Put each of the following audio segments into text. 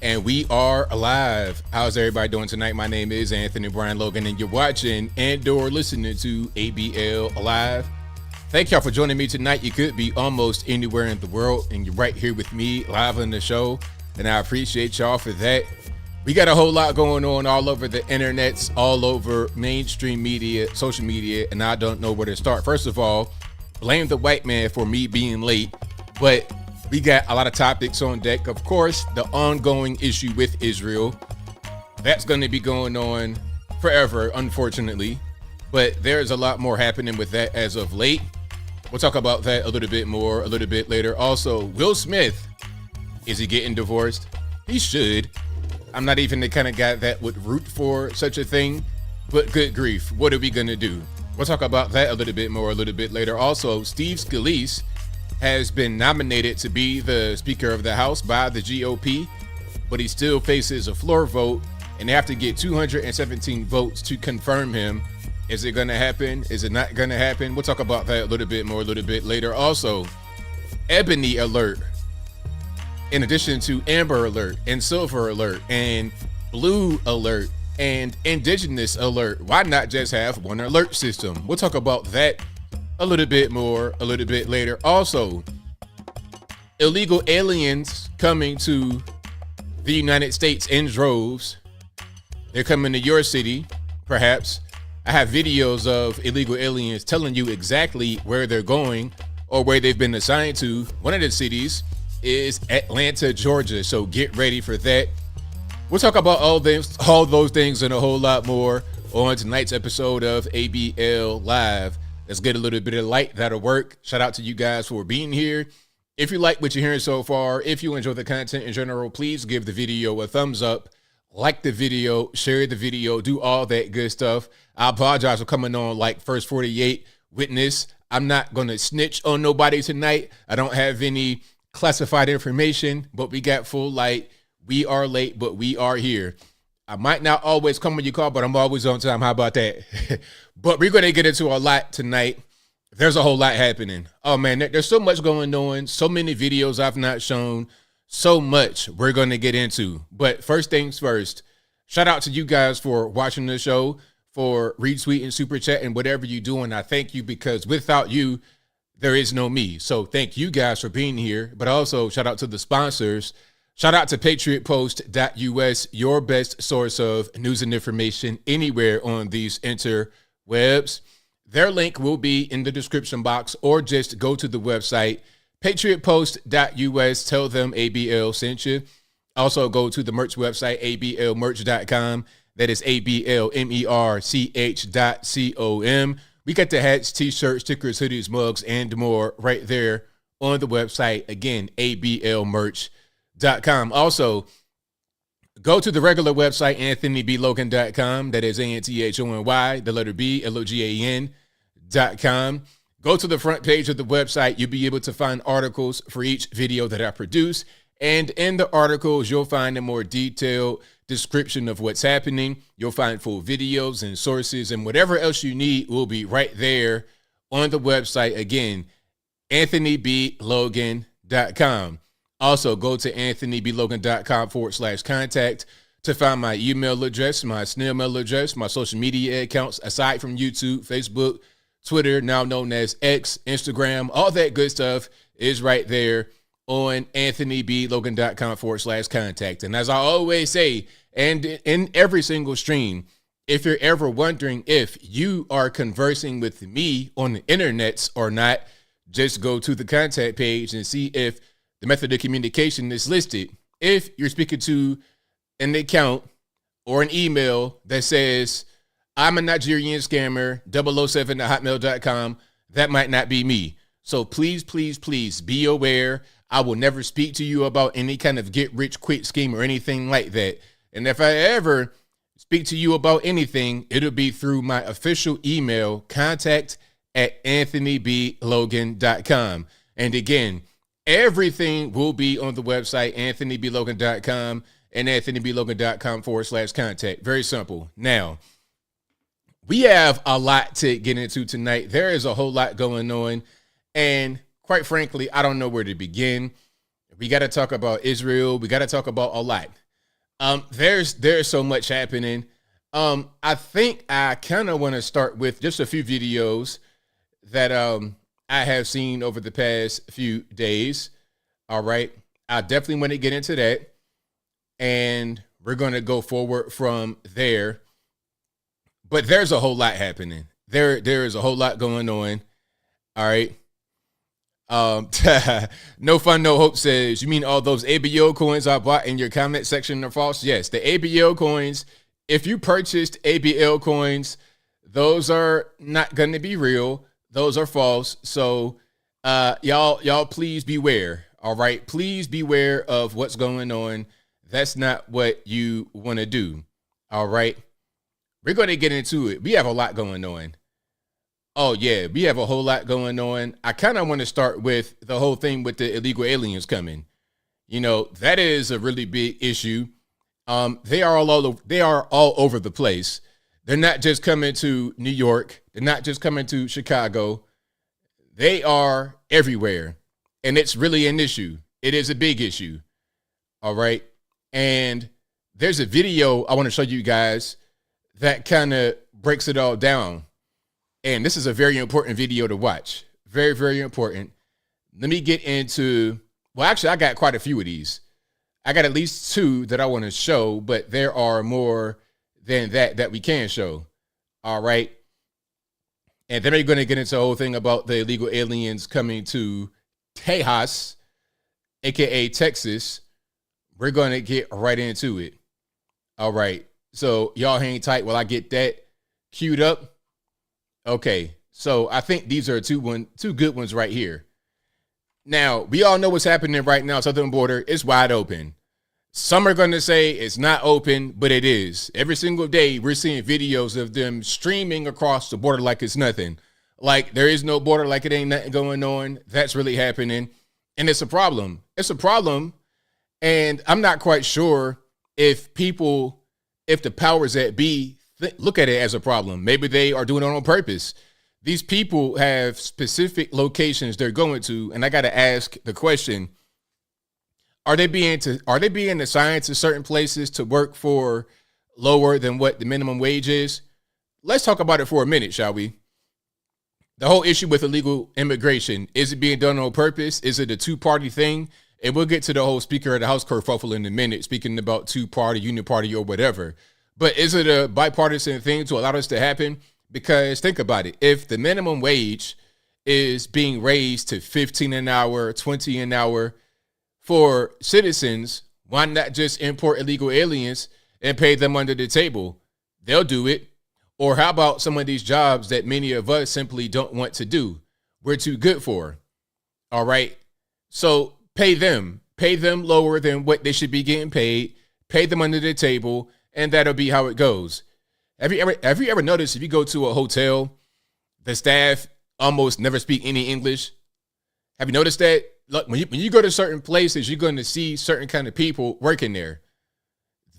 And we are alive. How's everybody doing tonight? My name is Anthony Brian Logan, and you're watching and/or listening to ABL Alive. Thank y'all for joining me tonight. You could be almost anywhere in the world, and you're right here with me live on the show, and I appreciate y'all for that. We got a whole lot going on all over the internets, all over mainstream media, social media, and I don't know where to start. First of all, blame the white man for me being late, but we got a lot of topics on deck. Of course, the ongoing issue with Israel. That's going to be going on forever, unfortunately. But there's a lot more happening with that as of late. We'll talk about that a little bit more a little bit later. Also, Will Smith, is he getting divorced? He should. I'm not even the kind of guy that would root for such a thing. But good grief, what are we going to do? We'll talk about that a little bit more a little bit later. Also, Steve Scalise has been nominated to be the Speaker of the House by the GOP, but he still faces a floor vote, and they have to get 217 votes to confirm him. Is it going to happen? Is it not going to happen? We'll talk about that a little bit more a little bit later. Also, Ebony Alert, in addition to Amber Alert and Silver Alert and Blue Alert and Indigenous Alert. Why not just have one alert system? We'll talk about that a little bit more a little bit later. Also, illegal aliens coming to the United States in droves. They're coming to your city, perhaps. I have videos of illegal aliens telling you exactly where they're going or where they've been assigned to. One of the cities is Atlanta, Georgia, so get ready for that. We'll talk about all those things and a whole lot more on tonight's episode of ABL Live. Let's get a little bit of light. That'll work. Shout out to you guys for being here. If you like what you're hearing so far, if you enjoy the content in general, please give the video a thumbs up, like the video, share the video, do all that good stuff. I apologize for coming on like first 48 witness. I'm not going to snitch on nobody tonight. I don't have any classified information, but we got full light. We are late, but we are here. I might not always come when you call, but I'm always on time. How about that? But we're going to get into a lot tonight. There's a whole lot happening. Oh, man, there's so much going on. So many videos I've not shown. So much we're going to get into. But first things first, shout out to you guys for watching the show, for retweeting, super chat, and whatever you're doing. I thank you because without you, there is no me. So thank you guys for being here. But also shout out to the sponsors. Shout out to patriotpost.us, your best source of news and information anywhere on these interwebs. Their link will be in the description box, or just go to the website, patriotpost.us. Tell them ABL sent you. Also, go to the merch website, ablmerch.com. That is ablmerch.com. We got the hats, t-shirts, stickers, hoodies, mugs, and more right there on the website. Again, ablmerch.com. Also, go to the regular website, anthonyblogan.com. That is ANTHONY, the letter B, LOGAN.com. Go to the front page of the website. You'll be able to find articles for each video that I produce. And in the articles, you'll find a more detailed description of what's happening. You'll find full videos and sources, and whatever else you need will be right there on the website. Again, anthonyblogan.com. Also, go to anthonyblogan.com/contact to find my email address, my snail mail address, my social media accounts, aside from YouTube, Facebook, Twitter, now known as X, Instagram. All that good stuff is right there on anthonyblogan.com/contact. And as I always say, and in every single stream, if you're ever wondering if you are conversing with me on the internets or not, just go to the contact page and see if the method of communication is listed. If you're speaking to an account or an email that says, I'm a Nigerian scammer, 007@hotmail.com, that might not be me. So please, please, please be aware. I will never speak to you about any kind of get rich quick scheme or anything like that. And if I ever speak to you about anything, it'll be through my official email, contact@anthonyblogan.com. And again, everything will be on the website, anthonyblogan.com and anthonyblogan.com/contact. Very simple. Now, we have a lot to get into tonight. There is a whole lot going on. And quite frankly, I don't know where to begin. We got to talk about Israel. We got to talk about a lot. There's so much happening. I think I kind of want to start with just a few videos that I have seen over the past few days. All right. I definitely want to get into that. And we're going to go forward from there. But there's a whole lot happening. There is a whole lot going on. All right. No Fun No Hope says, you mean all those ABL coins I bought in your comment section are false? Yes, the ABL coins, if you purchased ABL coins, those are not going to be real. Those are false. So y'all please beware. All right. Please beware of what's going on. That's not what you want to do. All right. We're going to get into it. We have a lot going on. Oh, yeah, we have a whole lot going on. I kind of want to start with the whole thing with the illegal aliens coming. You know, that is a really big issue. They are all over the place. They're not just coming to New York. They're not just coming to Chicago. They are everywhere. And it's really an issue. It is a big issue. All right. And there's a video I want to show you guys that kind of breaks it all down. And this is a very important video to watch. Very, very important. Let me get into, well, actually, I got quite a few of these. I got at least two that I want to show, but there are more than that we can show. All right. And then we're going to get into the whole thing about the illegal aliens coming to Tejas, aka Texas. We're going to get right into it. All right. So y'all hang tight while I get that queued up. Okay, so I think these are two good ones right here. Now, we all know what's happening right now. Southern border is wide open. Some are going to say it's not open, but it is. Every single day, we're seeing videos of them streaming across the border like it's nothing. Like there is no border, like it ain't nothing going on. That's really happening. And it's a problem. It's a problem. And I'm not quite sure if the powers that be look at it as a problem. Maybe they are doing it on purpose. These people have specific locations they're going to, and I got to ask the question: Are they being assigned to certain places to work for lower than what the minimum wage is? Let's talk about it for a minute, shall we? The whole issue with illegal immigration, is it being done on purpose? Is it a two-party thing? And we'll get to the whole Speaker of the House kerfuffle in a minute, speaking about two-party, uniparty, or whatever. But is it a bipartisan thing to allow this to happen? Because think about it. If the minimum wage is being raised to $15 an hour, $20 an hour for citizens, why not just import illegal aliens and pay them under the table? They'll do it. Or how about some of these jobs that many of us simply don't want to do? We're too good for. All right. So pay them lower than what they should be getting paid, pay them under the table, and that'll be how it goes. Have you ever noticed if you go to a hotel, the staff almost never speak any English? Have you noticed that? Look, when you go to certain places, you're going to see certain kind of people working there.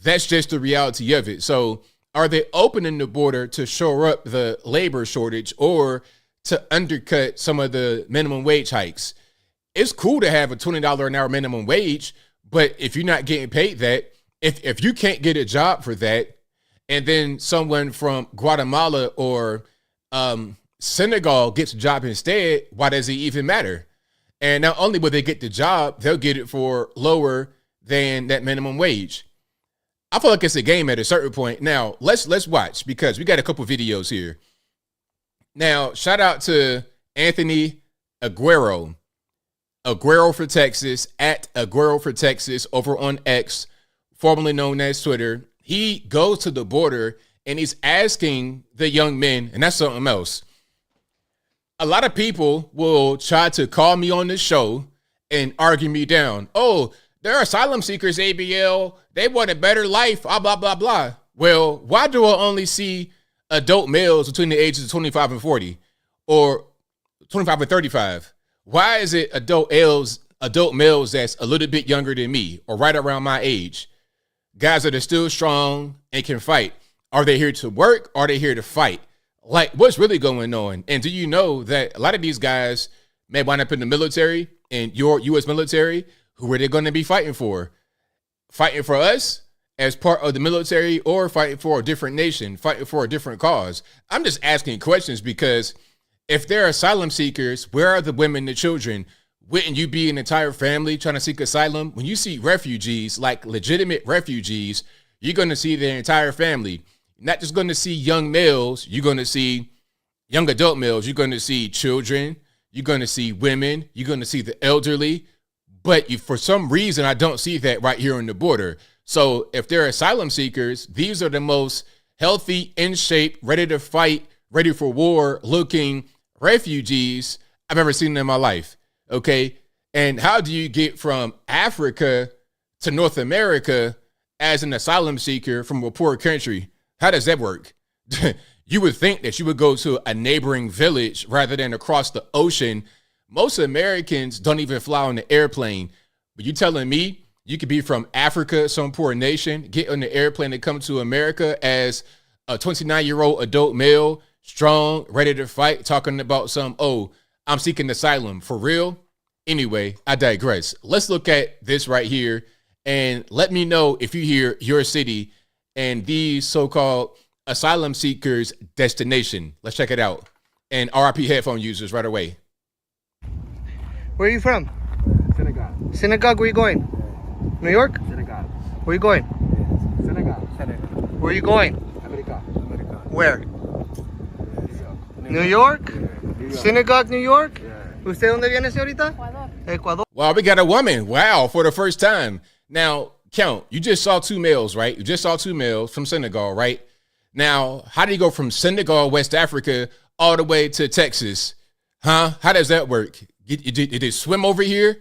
That's just the reality of it. So are they opening the border to shore up the labor shortage or to undercut some of the minimum wage hikes? It's cool to have a $20 an hour minimum wage, but if you're not getting paid that, if you can't get a job for that, and then someone from Guatemala or Senegal gets a job instead, why does it even matter? And not only will they get the job, they'll get it for lower than that minimum wage. I feel like it's a game at a certain point. Now, let's watch, because we got a couple videos here. Now, shout out to Anthony Aguero for Texas, at Aguero for Texas over on X, formerly known as Twitter. He goes to the border and he's asking the young men, and that's something else. A lot of people will try to call me on this show and argue me down. Oh, they're asylum seekers, ABL. They want a better life, blah, blah, blah, blah. Well, why do I only see adult males between the ages of 25 and 40 or 25 and 35? Why is it adult males that's a little bit younger than me or right around my age? Guys that are still strong and can fight. Are they here to work? Or are they here to fight? Like, what's really going on? And do you know that a lot of these guys may wind up in the military, and your U.S. military? Who are they going to be fighting for? Fighting for us as part of the military or fighting for a different nation, fighting for a different cause? I'm just asking questions because if they're asylum seekers, where are the women, the children? Wouldn't you be an entire family trying to seek asylum? When you see refugees, like legitimate refugees, you're going to see their entire family. You're not just going to see young males. You're going to see young adult males. You're going to see children. You're going to see women. You're going to see the elderly. But for some reason, I don't see that right here on the border. So if they're asylum seekers, these are the most healthy, in shape, ready to fight, ready for war looking refugees I've ever seen in my life. Okay. And how do you get from Africa to North America as an asylum seeker from a poor country? How does that work? You would think that you would go to a neighboring village rather than across the ocean. Most Americans don't even fly on the airplane. But you telling me you could be from Africa, some poor nation, get on the airplane and come to America as a 29-year-old adult male, strong, ready to fight, talking about some, oh, I'm seeking asylum. For real? Anyway, I digress. Let's look at this right here and let me know if you hear your city and these so-called asylum seekers destination. Let's check it out. And RIP headphone users right away. Where are you from? Senegal. Senegal, where are you going? New York? Senegal. Where are you going? Senegal. Senegal. Where are you going? America. America. Where? New York? New York. Senegal, New York? Yeah. ¿Usted dónde viene, señorita? Ecuador. Wow, we got a woman. Wow, for the first time. Now, count. You just saw two males, right? You just saw two males from Senegal, right? Now, how do you go from Senegal, West Africa, all the way to Texas? Huh? How does that work? Did they swim over here?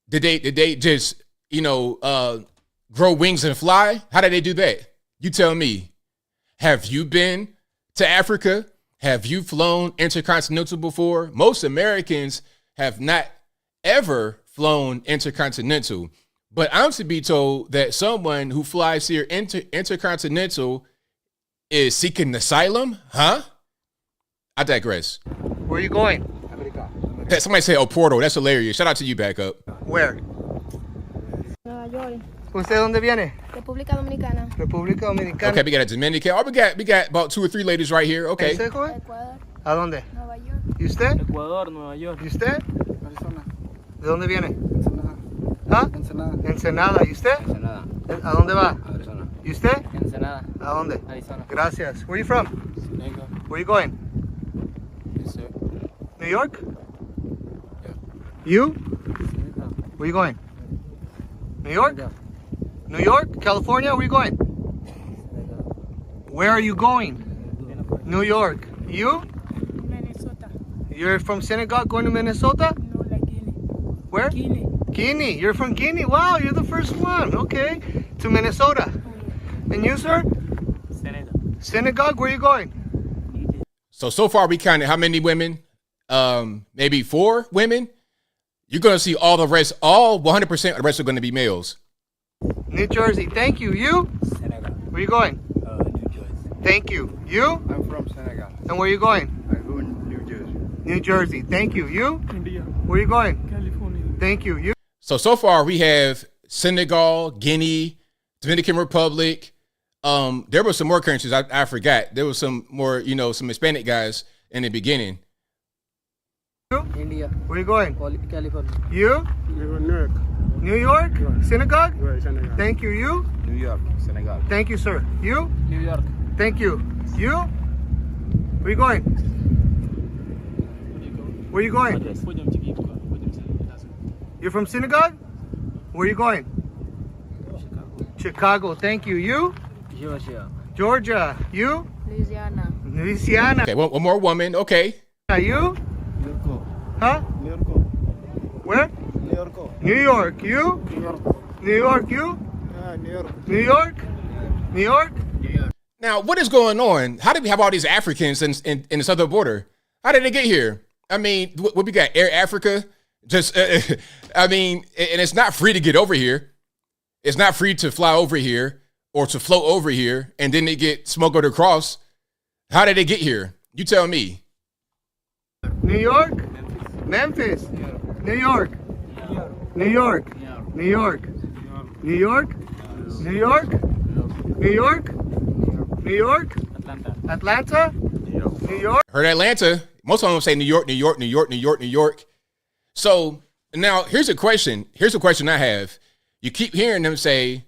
Did they just, grow wings and fly? How did they do that? You tell me. Have you been to Africa? Have you flown intercontinental before? Most Americans have not ever flown intercontinental. But I'm to be told that someone who flies here intercontinental is seeking asylum? Huh? I digress. Where are you going? America. Somebody say, oh, Portal. That's hilarious. Shout out to you, Backup. Where? Nueva York, ¿Usted dónde viene? República Dominicana, República Dominicana. Okay, we got a Dominican. Oh, we got about 2 or 3 ladies right here. Okay. ¿Usted, joven? Ecuador, ¿A dónde? Nueva York, ¿Y usted? Ecuador, Nueva York. ¿Y usted? Arizona. ¿De dónde viene? Ensenada. ¿Ah? Ensenada. Ensenada. ¿Y usted? Ensenada. ¿A dónde va? Arizona. ¿Y usted? Ensenada. ¿A dónde? Arizona. Gracias. Where are you from? Senegal. Where are you going? Yes, sir. New York? Yeah. You? Senegal. Where are you going? New York? Senegal. New York? California? Where are you going? Senegal. Where are you going? New York. You? Minnesota, You're from Senegal going to Minnesota? no, like Guinea, Where? Guinea. You're from Guinea. Wow, you're the first one. Okay. To Minnesota. And you, sir? Senegal. Senegal, where are you going? So far we counted how many women? Maybe 4 women. You're going to see all the rest, all 100% of the rest are going to be males. New Jersey. Thank you. You? Senegal. Where are you going? New Jersey. Thank you. You? I'm from Senegal. And where are you going? I go in New Jersey. New Jersey. Thank you. You? India. Where are you going? California. Thank you. You? So far we have Senegal, Guinea, Dominican Republic. There were some more countries I forgot. There was some more, some Hispanic guys in the beginning. You? India. Where are you going? California. You? New York. New York? Synagogue? Senegal. Thank you. You? New York. Senegal. Thank you, sir. You? New York. Thank you. You? Where are you going? Where are you going? You're from synagogue? Where are you going? Chicago. Thank you. You? Georgia. Georgia. You? Louisiana, Louisiana. Okay, one more woman. Okay. You? New York. Huh? New York. Where? New York. New York. You? New York. New York. You? New York. New York? New York? Now, what is going on? How did we have all these Africans in the southern border? How did they get here? I mean, what we got? Air Africa? And it's not free to get over here. It's not free to fly over here or to float over here, and then they get smuggled across. How did they get here? You tell me. New York? Memphis? New York? New York? New York? New York? New York? New York? New York? Atlanta? New York? Heard Atlanta. Most of them say New York, New York, New York, New York, New York. So now here's a question. Here's a question I have. You keep hearing them say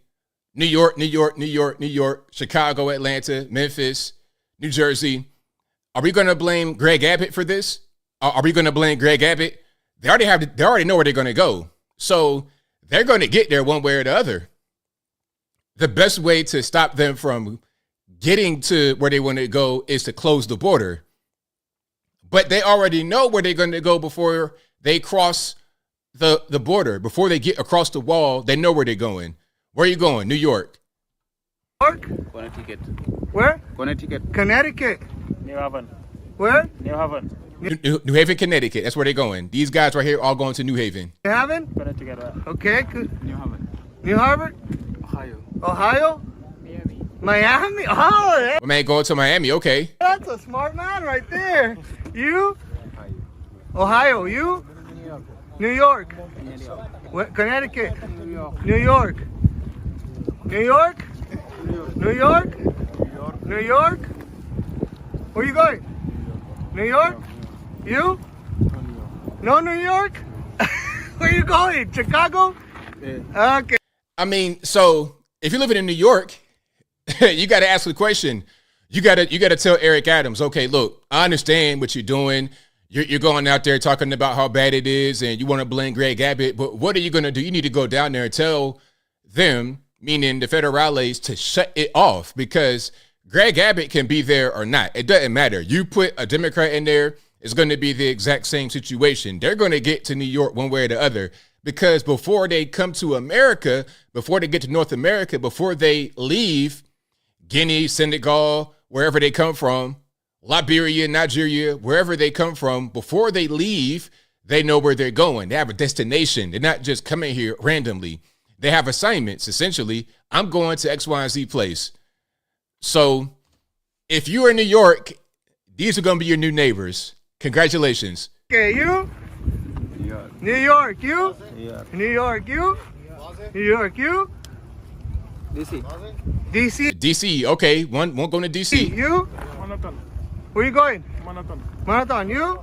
New York, New York, New York, New York, Chicago, Atlanta, Memphis, New Jersey. Are we going to blame Greg Abbott for this? Are we going to blame Greg Abbott? They already know where they're going to go. So they're going to get there one way or the other. The best way to stop them from getting to where they want to go is to close the border. But they already know where they're going to go before they cross the border. Before they get across the wall, they know where they're going. Where are you going? New York. Connecticut. Where? Connecticut. Connecticut. New Haven. Where? New Haven. New Haven, Connecticut. That's where they're going. These guys right here all going to New Haven. New Haven? Connecticut. Okay. Good. New Haven. New Harvard? Ohio. Ohio? Miami? Oh, My man going to Miami. Okay. that's a smart man right there. You? Ohio. You? New York. What? Connecticut. New York. New York. New York? New York? Where you going? New York? You? No New York? Where you going? Chicago? Okay. I mean, so if you're living in New York, you got to ask the question. You got to tell Eric Adams, okay, look, I understand what you're doing. You're going out there talking about how bad it is and you want to blame Greg Abbott, but what are you going to do? You need to go down there and tell them, meaning the federales, to shut it off, because Greg Abbott can be there or not. It doesn't matter. You put a Democrat in there, it's going to be the exact same situation. They're going to get to New York one way or the other, because before they come to America, before they get to North America, before they leave Guinea, Senegal, wherever they come from, Liberia, Nigeria, wherever they come from, before they leave, they know where they're going. They have a destination. They're not just coming here randomly. They have assignments, essentially. I'm going to X, Y, and Z place. So if you are in New York, these are going to be your new neighbors. Congratulations. Okay, you? New York, you? New York, you? New York, you? DC. DC, DC, okay. One going to DC. you? Manhattan. Where you going? Manhattan. Marathon, you?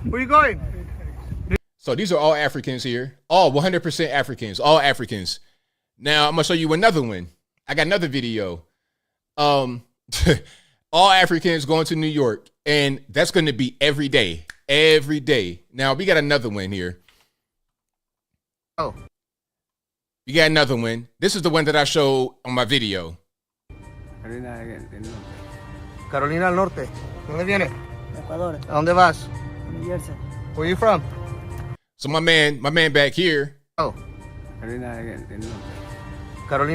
Where you going? So these are all Africans here. All 100% Africans. All Africans. Now I'm going to show you another one. I got another video. All Africans going to New York. And that's going to be every day. Every day. Now we got another one here. Oh. We got another one. This is the one that I showed on my video. Carolina del Norte. ¿Dónde vienes? Ecuador. ¿A dónde vas? New Jersey. Where you from? So my man back here, Oh. Carolina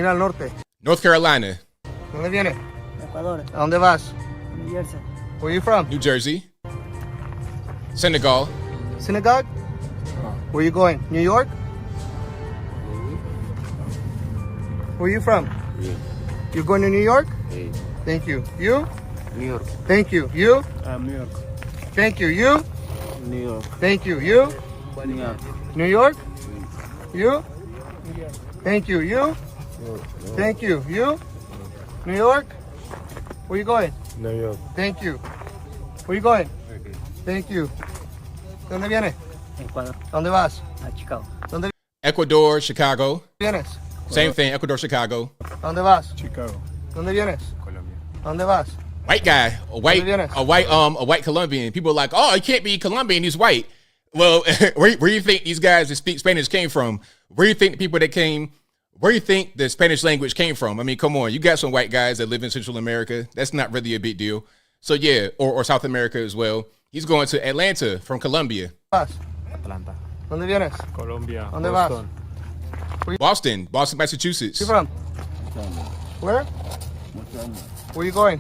del Norte. North Carolina, ¿Dónde vienes? Ecuador. ¿A dónde vas? New Jersey. Where you from? New Jersey, Senegal, Synagogue? Where you going? New York? Where you from? You going to New York? Thank you. You? New York. Thank you. You? New York. Thank you. You? New York. Thank you. You? New York. New York? You? Thank you. You? Thank you. You? New York? Where you going? New York. Thank you. Where you going? Thank you. ¿Dónde vienes? Ecuador. ¿Dónde vas? A Chicago. ¿Dónde Ecuador, Chicago. vienes? Same thing, Ecuador, Chicago. ¿Dónde vas? Chicago. ¿Dónde vienes? Colombia. ¿Dónde vas? White guy, a white Colombian. People are like, oh, he can't be Colombian, he's white. Well, where do you think these guys that speak Spanish came from? Where do you think the people that came, where do you think the Spanish language came from? I mean, come on, you got some white guys that live in Central America. That's not really a big deal. So yeah, or South America as well. He's going to Atlanta from Colombia. ¿Vas? Atlanta. ¿Dónde vienes? Colombia. ¿Dónde vas? Boston, Massachusetts. You from? Where? Where you going?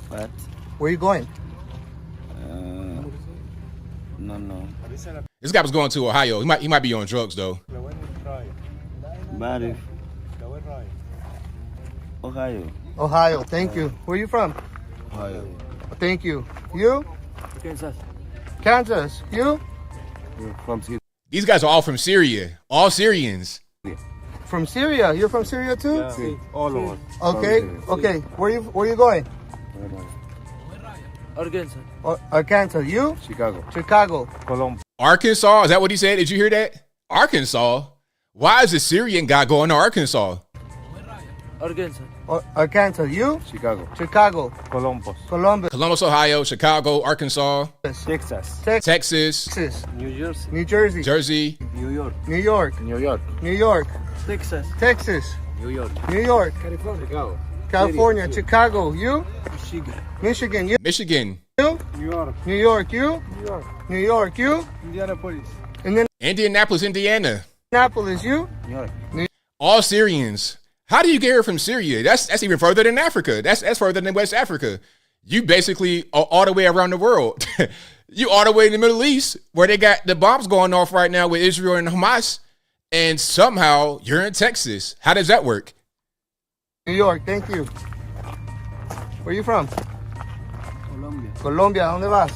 What? Where you going? No. This guy was going to Ohio. He might be on drugs though. Bari. Ohio. Ohio. Thank you. Where you from? Ohio. Thank you. You? Kansas. Kansas. You? From Syria. These guys are all from Syria. All Syrians. From Syria. You're from Syria too? Yeah. All of us. Okay. Okay. Where you going? Arkansas. Arkansas. You? Chicago. Chicago. Columbus. Arkansas, is that what he said? Did you hear that? Arkansas? Why is the Syrian guy going to Arkansas? Arkansas. Arkansas. You? Chicago. Chicago. Columbus. Columbus. Columbus, Ohio, Chicago, Arkansas, Texas. Texas, Texas. New Jersey. New Jersey. Jersey, New York. New York. New York. New York. Texas. Texas. New York. New York. Chicago. California. Chicago. You? Michigan. Michigan. You? Michigan, You? New York. New York. You? New York. New York. You? Indianapolis. And then Indianapolis, Indiana. Annapolis. You? New York. All Syrians. How do you get here from Syria? That's even further than Africa. That's further than West Africa. You basically are all the way around the world. You all the way in the Middle East where they got the bombs going off right now with Israel and Hamas, and somehow you're in Texas. How does that work? New York. Thank you. Where you from? Colombia. Colombia. ¿Dónde vas?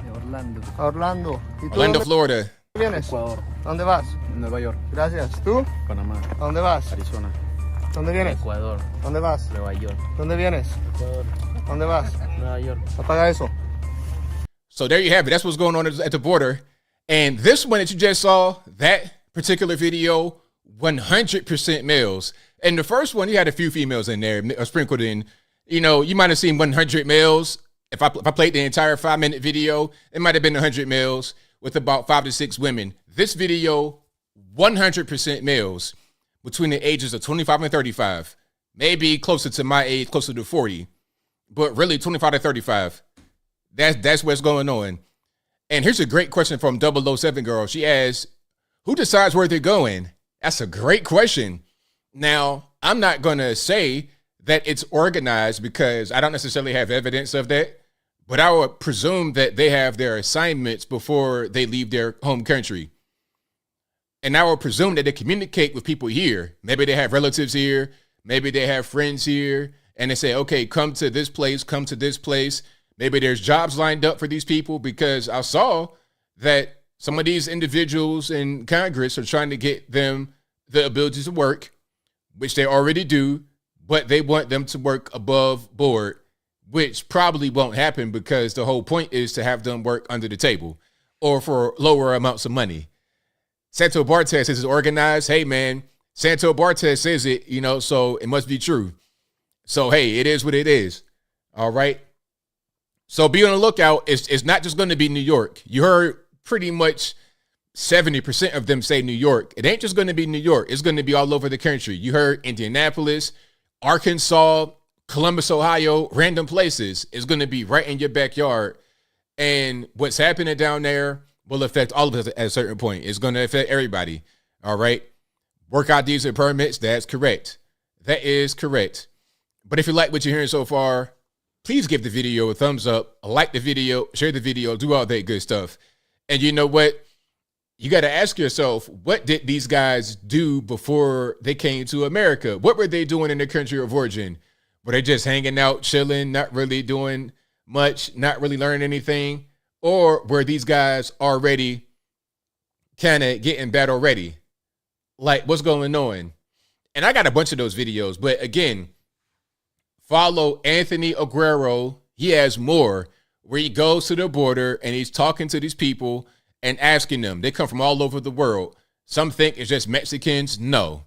De Orlando. A Orlando. ¿Y tú Orlando, dónde Florida. vienes? Ecuador. ¿Dónde vas? Nueva York. Gracias. ¿Tú? Panamá. ¿A dónde vas? Arizona. ¿Dónde vienes? Ecuador. ¿Dónde vas? Nueva York. ¿Dónde vienes? Ecuador. ¿Dónde vas? Nueva York. Apaga eso. So there you have it. That's what's going on at the border. And this one that you just saw, that particular video, 100% males. And the first one, you had a few females in there sprinkled in. You know, you might have seen 100 males. If I played the entire 5-minute video, it might have been 100 males with about 5 to 6 women. This video, 100% males between the ages of 25 and 35. Maybe closer to my age, closer to 40. But really 25 to 35. That's what's going on. And here's a great question from 007 Girl. She asks, who decides where they're going? That's a great question. Now, I'm not going to say that it's organized because I don't necessarily have evidence of that, but I would presume that they have their assignments before they leave their home country. And I would presume that they communicate with people here. Maybe they have relatives here. Maybe they have friends here. And they say, okay, come to this place, come to this place. Maybe there's jobs lined up for these people, because I saw that some of these individuals in Congress are trying to get them the ability to work, which they already do, but they want them to work above board, which probably won't happen because the whole point is to have them work under the table or for lower amounts of money. Santo Bartes says it's organized. Hey, man, Santo Bartes says it, you know, so it must be true. So, hey, it is what it is. All right. So be on the lookout. It's not just going to be New York. You heard pretty much 70% of them say New York. It ain't just going to be New York. It's going to be all over the country. You heard Indianapolis, Arkansas, Columbus, Ohio, random places. It's going to be right in your backyard. And what's happening down there will affect all of us at a certain point. It's going to affect everybody. All right. Work IDs and permits. That's correct. That is correct. But if you like what you're hearing so far, please give the video a thumbs up, like the video, share the video, do all that good stuff. And you know what? You got to ask yourself, what did these guys do before they came to America? What were they doing in their country of origin? Were they just hanging out, chilling, not really doing much, not really learning anything? Or were these guys already kind of getting bad already? Like, what's going on? And I got a bunch of those videos, but again, follow Anthony Aguero. He has more, where he goes to the border and he's talking to these people and asking them. They come from all over the world. Some think it's just Mexicans. No.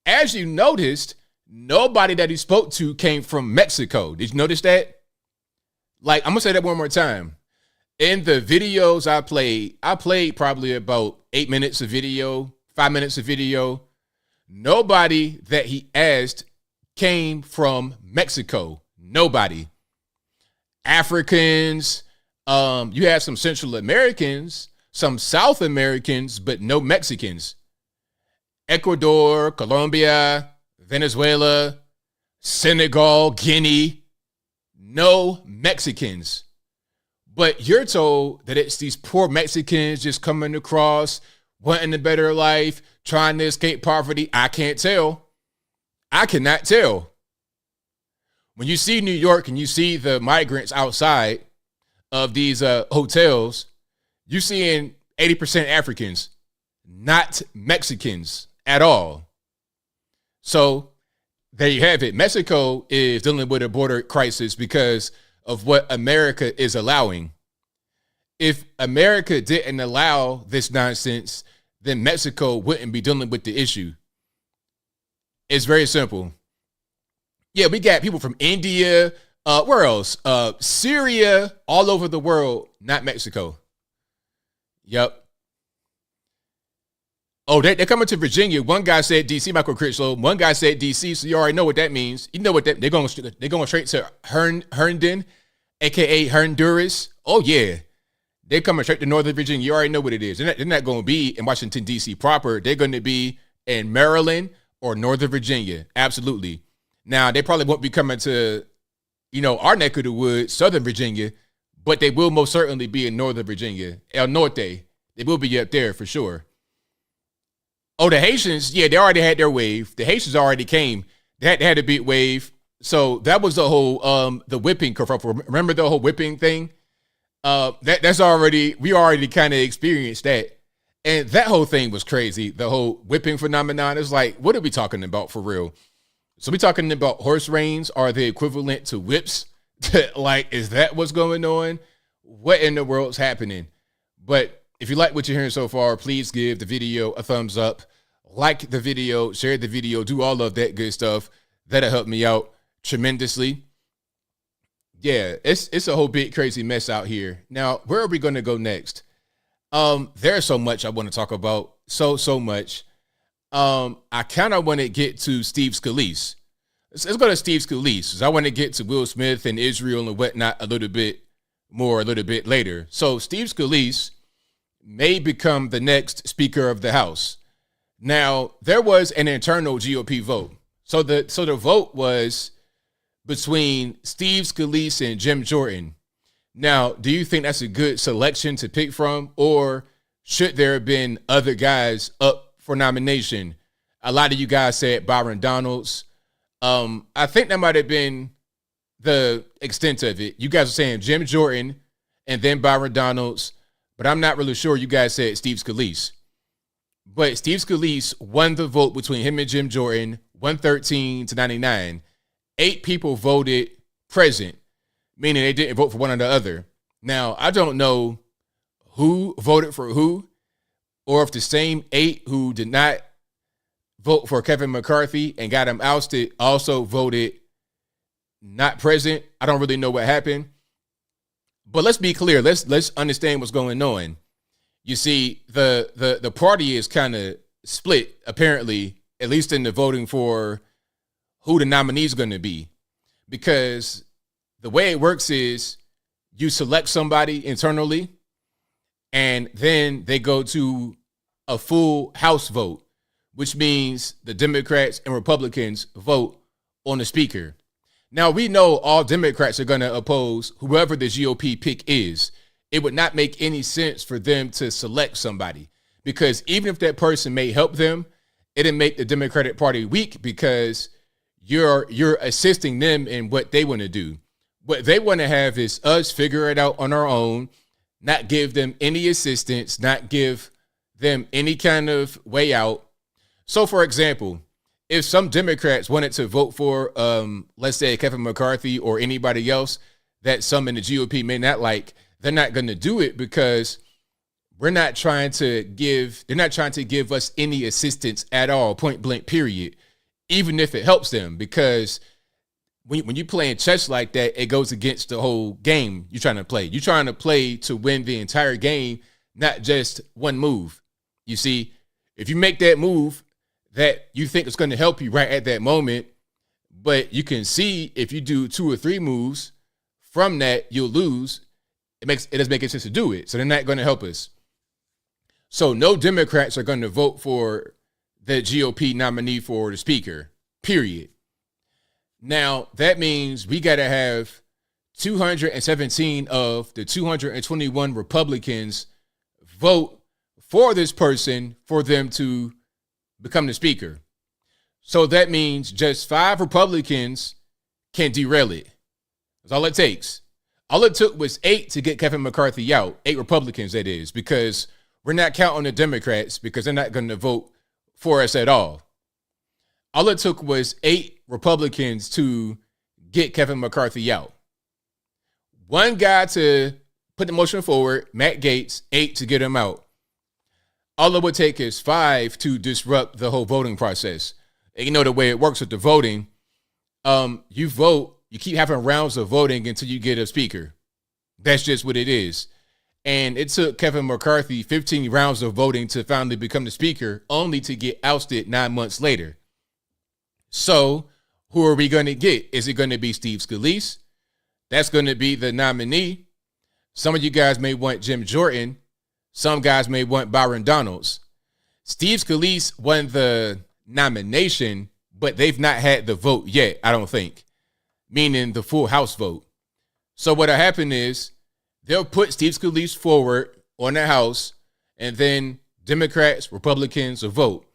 As you noticed, nobody that he spoke to came from Mexico. Did you notice that? Like, I'm going to say that one more time. In the videos I played probably about 8 minutes of video, 5 minutes of video. Nobody that he asked came from Mexico. Nobody. Africans, you had some Central Americans, some South Americans, but no Mexicans. Ecuador, Colombia, Venezuela, Senegal, Guinea, no Mexicans. But you're told that it's these poor Mexicans just coming across, wanting a better life, trying to escape poverty. I can't tell. I cannot tell. When you see New York and you see the migrants outside of these hotels, you're seeing 80% Africans, not Mexicans at all. So there you have it. Mexico is dealing with a border crisis because of what America is allowing. If America didn't allow this nonsense, then Mexico wouldn't be dealing with the issue. It's very simple. Yeah, we got people from India, where else? Syria, all over the world, not Mexico. Yep. Oh, they're coming to Virginia. One guy said DC, Michael Critchlow. One guy said DC, so you already know what that means. You know what that they're going straight to Herndon, aka Honduras. Oh yeah, they're coming straight to Northern Virginia. You already know what it is. They're not going to be in Washington DC proper. They're going to be in Maryland or Northern Virginia. Absolutely. Now they probably won't be coming to, our neck of the woods, Southern Virginia, but they will most certainly be in Northern Virginia, El Norte. They will be up there for sure. Oh, the Haitians, yeah, they already had their wave. The Haitians already came. They had a big wave. So that was the whole the whipping kerfuffle. Remember the whole whipping thing? We already kind of experienced that. And that whole thing was crazy. The whole whipping phenomenon is like, what are we talking about for real? So we talking about horse reins are the equivalent to whips? Like, is that what's going on? What in the world's happening? But if you like what you're hearing so far, please give the video a thumbs up, like the video, share the video, do all of that good stuff. That'll help me out tremendously. Yeah, it's a whole big crazy mess out here. Now, where are we going to go next? There's so much I want to talk about. So much. I kind of want to get to Steve Scalise. Let's go to Steve Scalise, because I want to get to Will Smith and Israel and whatnot a little bit later. So Steve Scalise may become the next Speaker of the House. Now, there was an internal GOP vote. So the vote was between Steve Scalise and Jim Jordan. Now, do you think that's a good selection to pick from, or should there have been other guys up for nomination? A lot of you guys said Byron Donalds. I think that might have been the extent of it. You guys are saying Jim Jordan and then Byron Donalds, but I'm not really sure you guys said Steve Scalise. But Steve Scalise won the vote between him and Jim Jordan, 113-99. 8 people voted present, meaning they didn't vote for one or the other. Now, I don't know who voted for who, or if the same 8 who did not vote for Kevin McCarthy and got him ousted also voted not present. I don't really know what happened. But let's be clear. Let's understand what's going on. You see, the party is kind of split, apparently, at least in the voting for who the nominee is going to be. Because the way it works is you select somebody internally, and then they go to a full House vote, which means the Democrats and Republicans vote on the speaker. Now, we know all Democrats are going to oppose whoever the GOP pick is. It would not make any sense for them to select somebody, because even if that person may help them, it'll make the Democratic Party weak, because you're assisting them in what they want to do. What they want to have is us figure it out on our own, not give them any assistance, not give them any kind of way out. So, for example, if some Democrats wanted to vote for, let's say, Kevin McCarthy or anybody else that some in the GOP may not like, they're not going to do it, because they're not trying to give us any assistance at all, point blank, period, even if it helps them. Because when you playing chess like that, it goes against the whole game you're trying to play. You're trying to play to win the entire game, not just one move. You see, if you make that move that you think is going to help you right at that moment, but you can see if you do 2 or 3 moves from that, you'll lose. It doesn't make any sense to do it. So they're not going to help us. So no Democrats are going to vote for the GOP nominee for the speaker, period. Now, that means we got to have 217 of the 221 Republicans vote for this person for them to become the speaker. So that means just 5 Republicans can derail it. That's all it takes. All it took was 8 to get Kevin McCarthy out. 8 Republicans, that is, because we're not counting the Democrats, because they're not going to vote for us at all. All it took was 8 Republicans to get Kevin McCarthy out. One guy to put the motion forward, Matt Gaetz, 8 to get him out. All it would take is 5 to disrupt the whole voting process. And you know the way it works with the voting, you vote, you keep having rounds of voting until you get a speaker. That's just what it is. And it took Kevin McCarthy 15 rounds of voting to finally become the speaker, only to get ousted 9 months later. So who are we going to get? Is it going to be Steve Scalise? That's going to be the nominee. Some of you guys may want Jim Jordan. Some guys may want Byron Donalds. Steve Scalise won the nomination, but they've not had the vote yet, I don't think, meaning the full House vote. So what'll happen is they'll put Steve Scalise forward on the House, and then Democrats, Republicans will vote.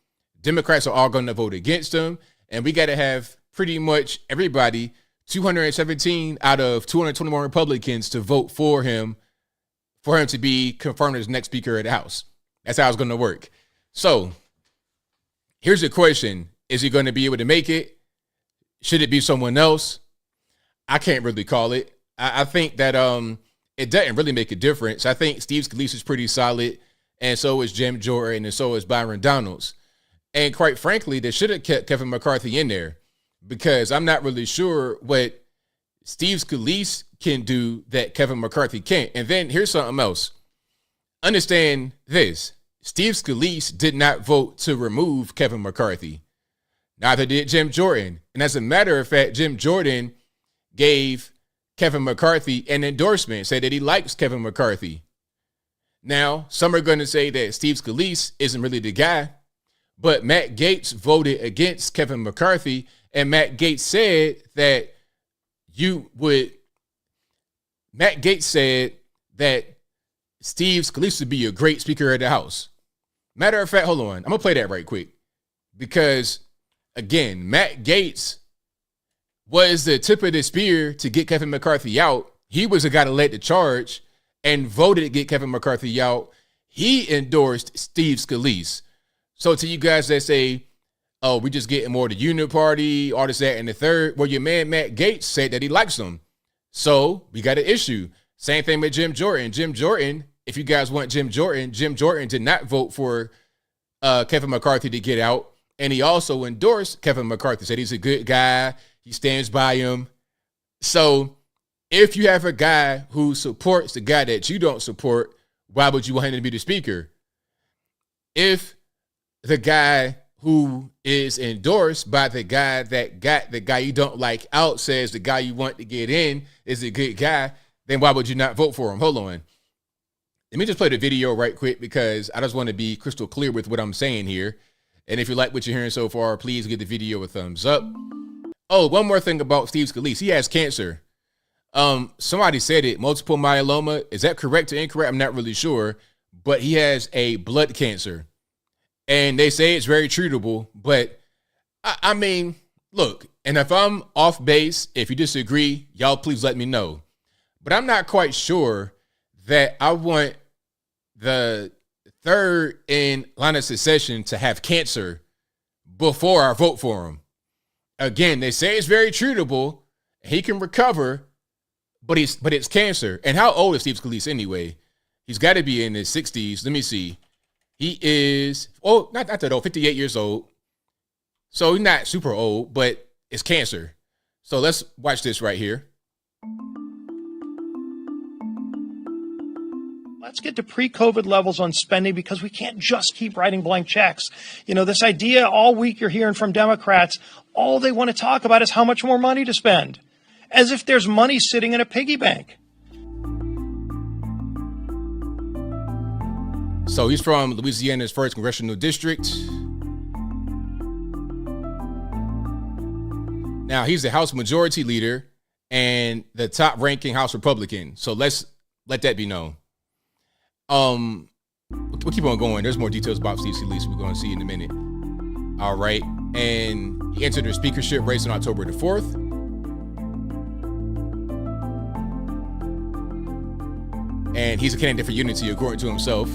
Democrats are all going to vote against him, and we got to have pretty much everybody, 217 out of 221 Republicans, to vote for him to be confirmed as next Speaker of the House. That's how it's going to work. So here's the question. Is he going to be able to make it? Should it be someone else? I can't really call it. I think that it doesn't really make a difference. I think Steve Scalise is pretty solid, and so is Jim Jordan, and so is Byron Donalds. And quite frankly, they should have kept Kevin McCarthy in there, because I'm not really sure what Steve Scalise can do that Kevin McCarthy can't. And then here's something else. Understand this. Steve Scalise did not vote to remove Kevin McCarthy. Neither did Jim Jordan. And as a matter of fact, Jim Jordan gave Kevin McCarthy an endorsement, said that he likes Kevin McCarthy. Now, some are going to say that Steve Scalise isn't really the guy, but Matt Gaetz voted against Kevin McCarthy, and Matt Gaetz said that Steve Scalise would be a great Speaker of the House. Matter of fact, hold on. I'm going to play that right quick. Because, again, Matt Gaetz was the tip of the spear to get Kevin McCarthy out. He was the guy that led the charge and voted to get Kevin McCarthy out. He endorsed Steve Scalise. So to you guys that say, oh, we just getting more of the uniparty, all this, that, and the third, well, your man Matt Gaetz said that he likes them. So we got an issue. Same thing with Jim Jordan. Jim Jordan, if you guys want Jim Jordan did not vote for Kevin McCarthy to get out. And he also endorsed Kevin McCarthy, said he's a good guy. He stands by him. So if you have a guy who supports the guy that you don't support, why would you want him to be the speaker? If the guy who is endorsed by the guy that got the guy you don't like out says the guy you want to get in is a good guy, then why would you not vote for him? Hold on. Let me just play the video right quick, because I just want to be crystal clear with what I'm saying here. And if you like what you're hearing so far, please give the video a thumbs up. Oh, one more thing about Steve Scalise. He has cancer. Somebody said it, multiple myeloma. Is that correct or incorrect? I'm not really sure, but he has a blood cancer. And they say it's very treatable, but I mean, look, and if I'm off base, if you disagree, y'all please let me know. But I'm not quite sure that I want the third in line of succession to have cancer before I vote for him. Again, they say it's very treatable. He can recover, but it's cancer. And how old is Steve Scalise anyway? He's got to be in his 60s. Let me see. He is, not that old, 58 years old. So he's not super old, but it's cancer. So let's watch this right here. Let's get to pre-COVID levels on spending, because we can't just keep writing blank checks. You know, this idea all week you're hearing from Democrats, all they want to talk about is how much more money to spend, as if there's money sitting in a piggy bank. So he's from Louisiana's 1st Congressional District. Now, he's the House Majority Leader and the top-ranking House Republican. So let's let that be known. We'll keep on going. There's more details about Steve Scalise we're going to see in a minute. All right. And he entered the speakership race on October the 4th. And he's a candidate for unity, according to himself.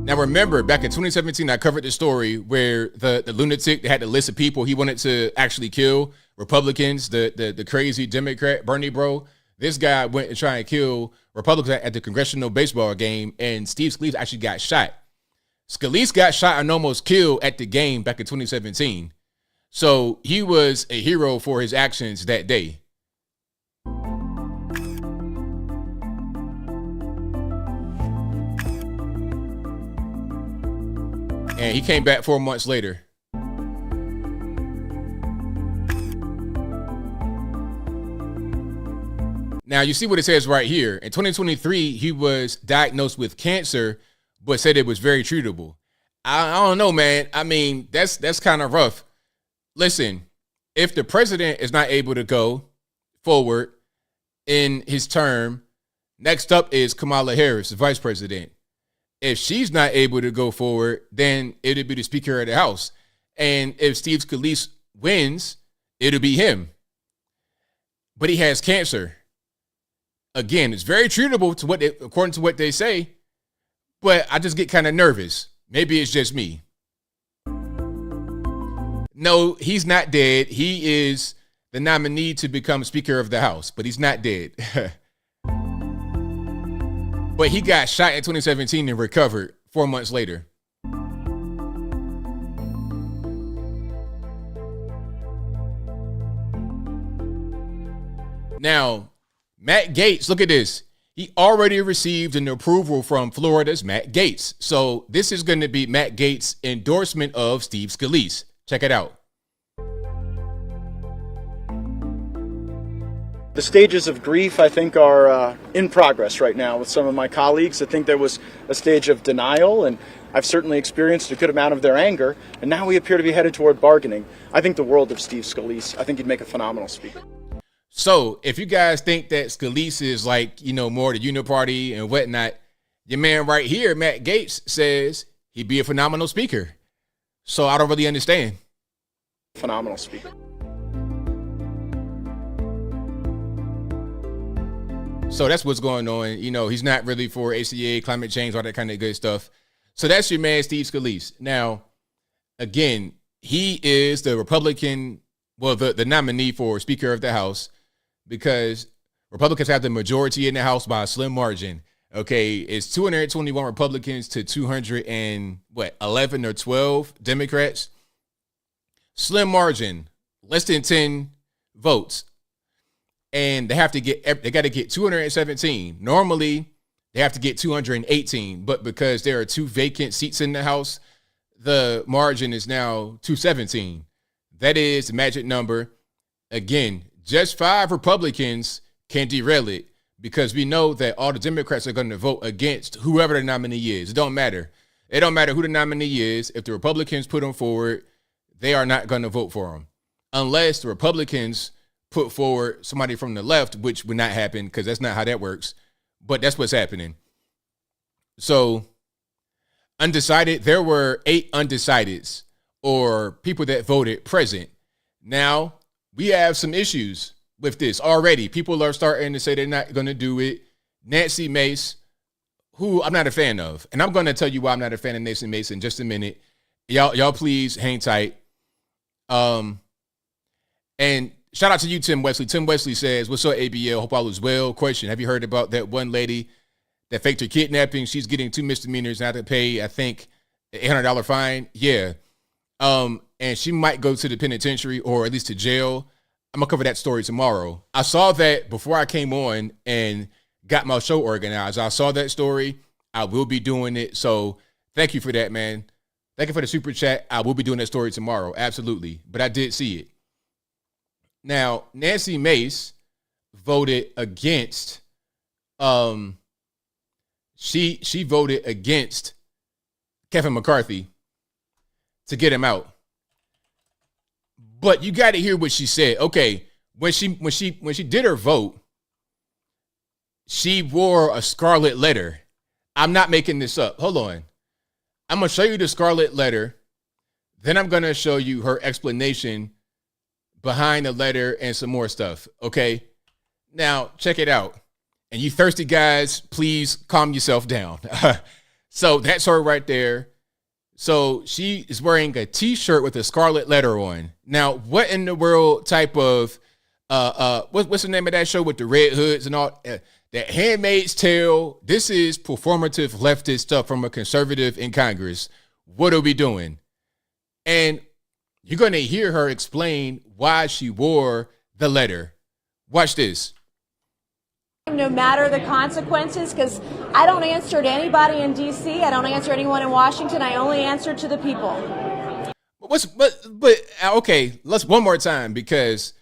Now, remember, back in 2017, I covered the story where the lunatic that had the list of people he wanted to actually kill, Republicans, the crazy Democrat, Bernie bro. This guy went and tried to kill Republicans at the congressional baseball game, and Steve Scalise actually got shot. Scalise got shot and almost killed at the game back in 2017. So he was a hero for his actions that day. And he came back 4 months later. Now, you see what it says right here. In 2023, he was diagnosed with cancer, but said it was very treatable. I don't know, man. I mean, that's kind of rough. Listen, if the president is not able to go forward in his term, next up is Kamala Harris, the vice president. If she's not able to go forward, then it'll be the Speaker of the House. And if Steve Scalise wins, it'll be him. But he has cancer. Again, it's very treatable according to what they say, but I just get kind of nervous. Maybe it's just me. No, he's not dead. He is the nominee to become Speaker of the House, but he's not dead. But he got shot in 2017 and recovered 4 months later. Now, Matt Gaetz, look at this. He already received an approval from Florida's Matt Gaetz. So this is going to be Matt Gaetz' endorsement of Steve Scalise. Check it out. The stages of grief, I think, are in progress right now with some of my colleagues. I think there was a stage of denial, and I've certainly experienced a good amount of their anger, and now we appear to be headed toward bargaining. I think the world of Steve Scalise. I think he'd make a phenomenal speaker. So if you guys think that Scalise is like, more the uniparty and whatnot, your man right here, Matt Gaetz, says he'd be a phenomenal speaker. So I don't really understand. Phenomenal speaker. So that's what's going on. He's not really for ACA, climate change, all that kind of good stuff. So that's your man, Steve Scalise. Now, again, he is the Republican, the nominee for Speaker of the House, because Republicans have the majority in the House by a slim margin. Okay, it's 221 Republicans to 11 or 12 Democrats. Slim margin, less than 10 votes. And they got to get 217. Normally, they have to get 218, but because there are 2 vacant seats in the House, the margin is now 217. That is the magic number. Again, just 5 Republicans can derail it, because we know that all the Democrats are going to vote against whoever the nominee is. It don't matter. It don't matter who the nominee is. If the Republicans put him forward, they are not going to vote for him, unless the Republicans put forward somebody from the left, which would not happen because that's not how that works. But that's what's happening. So undecided, there were 8 undecideds, or people that voted present. Now we have some issues with this already. People are starting to say they're not going to do it. Nancy Mace, who I'm not a fan of, and I'm going to tell you why I'm not a fan of Nancy Mace in just a minute. Y'all please hang tight. And shout out to you, Tim Wesley. Tim Wesley says, "What's up, ABL? Hope all is well. Question: have you heard about that one lady that faked her kidnapping? She's getting 2 misdemeanors and have to pay, I think, an $800 fine. Yeah. And she might go to the penitentiary, or at least to jail. I'm gonna cover that story tomorrow. I saw that before I came on and got my show organized. I saw that story. I will be doing it. So thank you for that, man. Thank you for the super chat. I will be doing that story tomorrow. Absolutely. But I did see it. Now, Nancy Mace voted against, she voted against Kevin McCarthy to get him out. But you got to hear what she said. Okay, when she did her vote, she wore a scarlet letter. I'm not making this up. Hold on. I'm going to show you the scarlet letter. Then I'm going to show you her explanation behind the letter and some more stuff. Okay. Now check it out. And you thirsty guys, please calm yourself down. So that's her right there. So she is wearing a t-shirt with a scarlet letter on. Now, what in the world type of what's the name of that show with the red hoods and all that Handmaid's Tale? This is performative leftist stuff from a conservative in Congress. What are we doing? And you're going to hear her explain why she wore the letter. Watch this. No matter the consequences, because I don't answer to anybody in D.C. I don't answer to anyone in Washington. I only answer to the people. But okay, let's one more time, because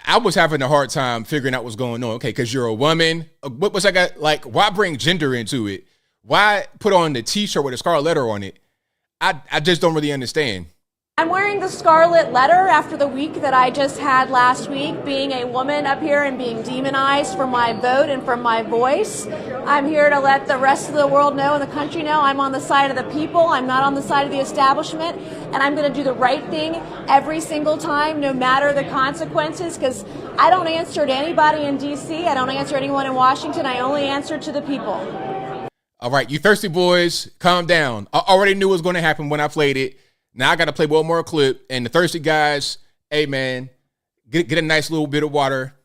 I was having a hard time figuring out what's going on. Okay, because you're a woman. What's I got? Like, why bring gender into it? Why put on the t-shirt with a scarlet letter on it? I just don't really understand. I'm wearing the scarlet letter after the week that I just had last week, being a woman up here and being demonized for my vote and for my voice. I'm here to let the rest of the world know and the country know I'm on the side of the people. I'm not on the side of the establishment, and I'm going to do the right thing every single time, no matter the consequences, because I don't answer to anybody in D.C. I don't answer to anyone in Washington. I only answer to the people. All right, you thirsty boys, calm down. I already knew what was going to happen when I played it. Now I got to play one more clip, and the thirsty guys, hey man, get a nice little bit of water.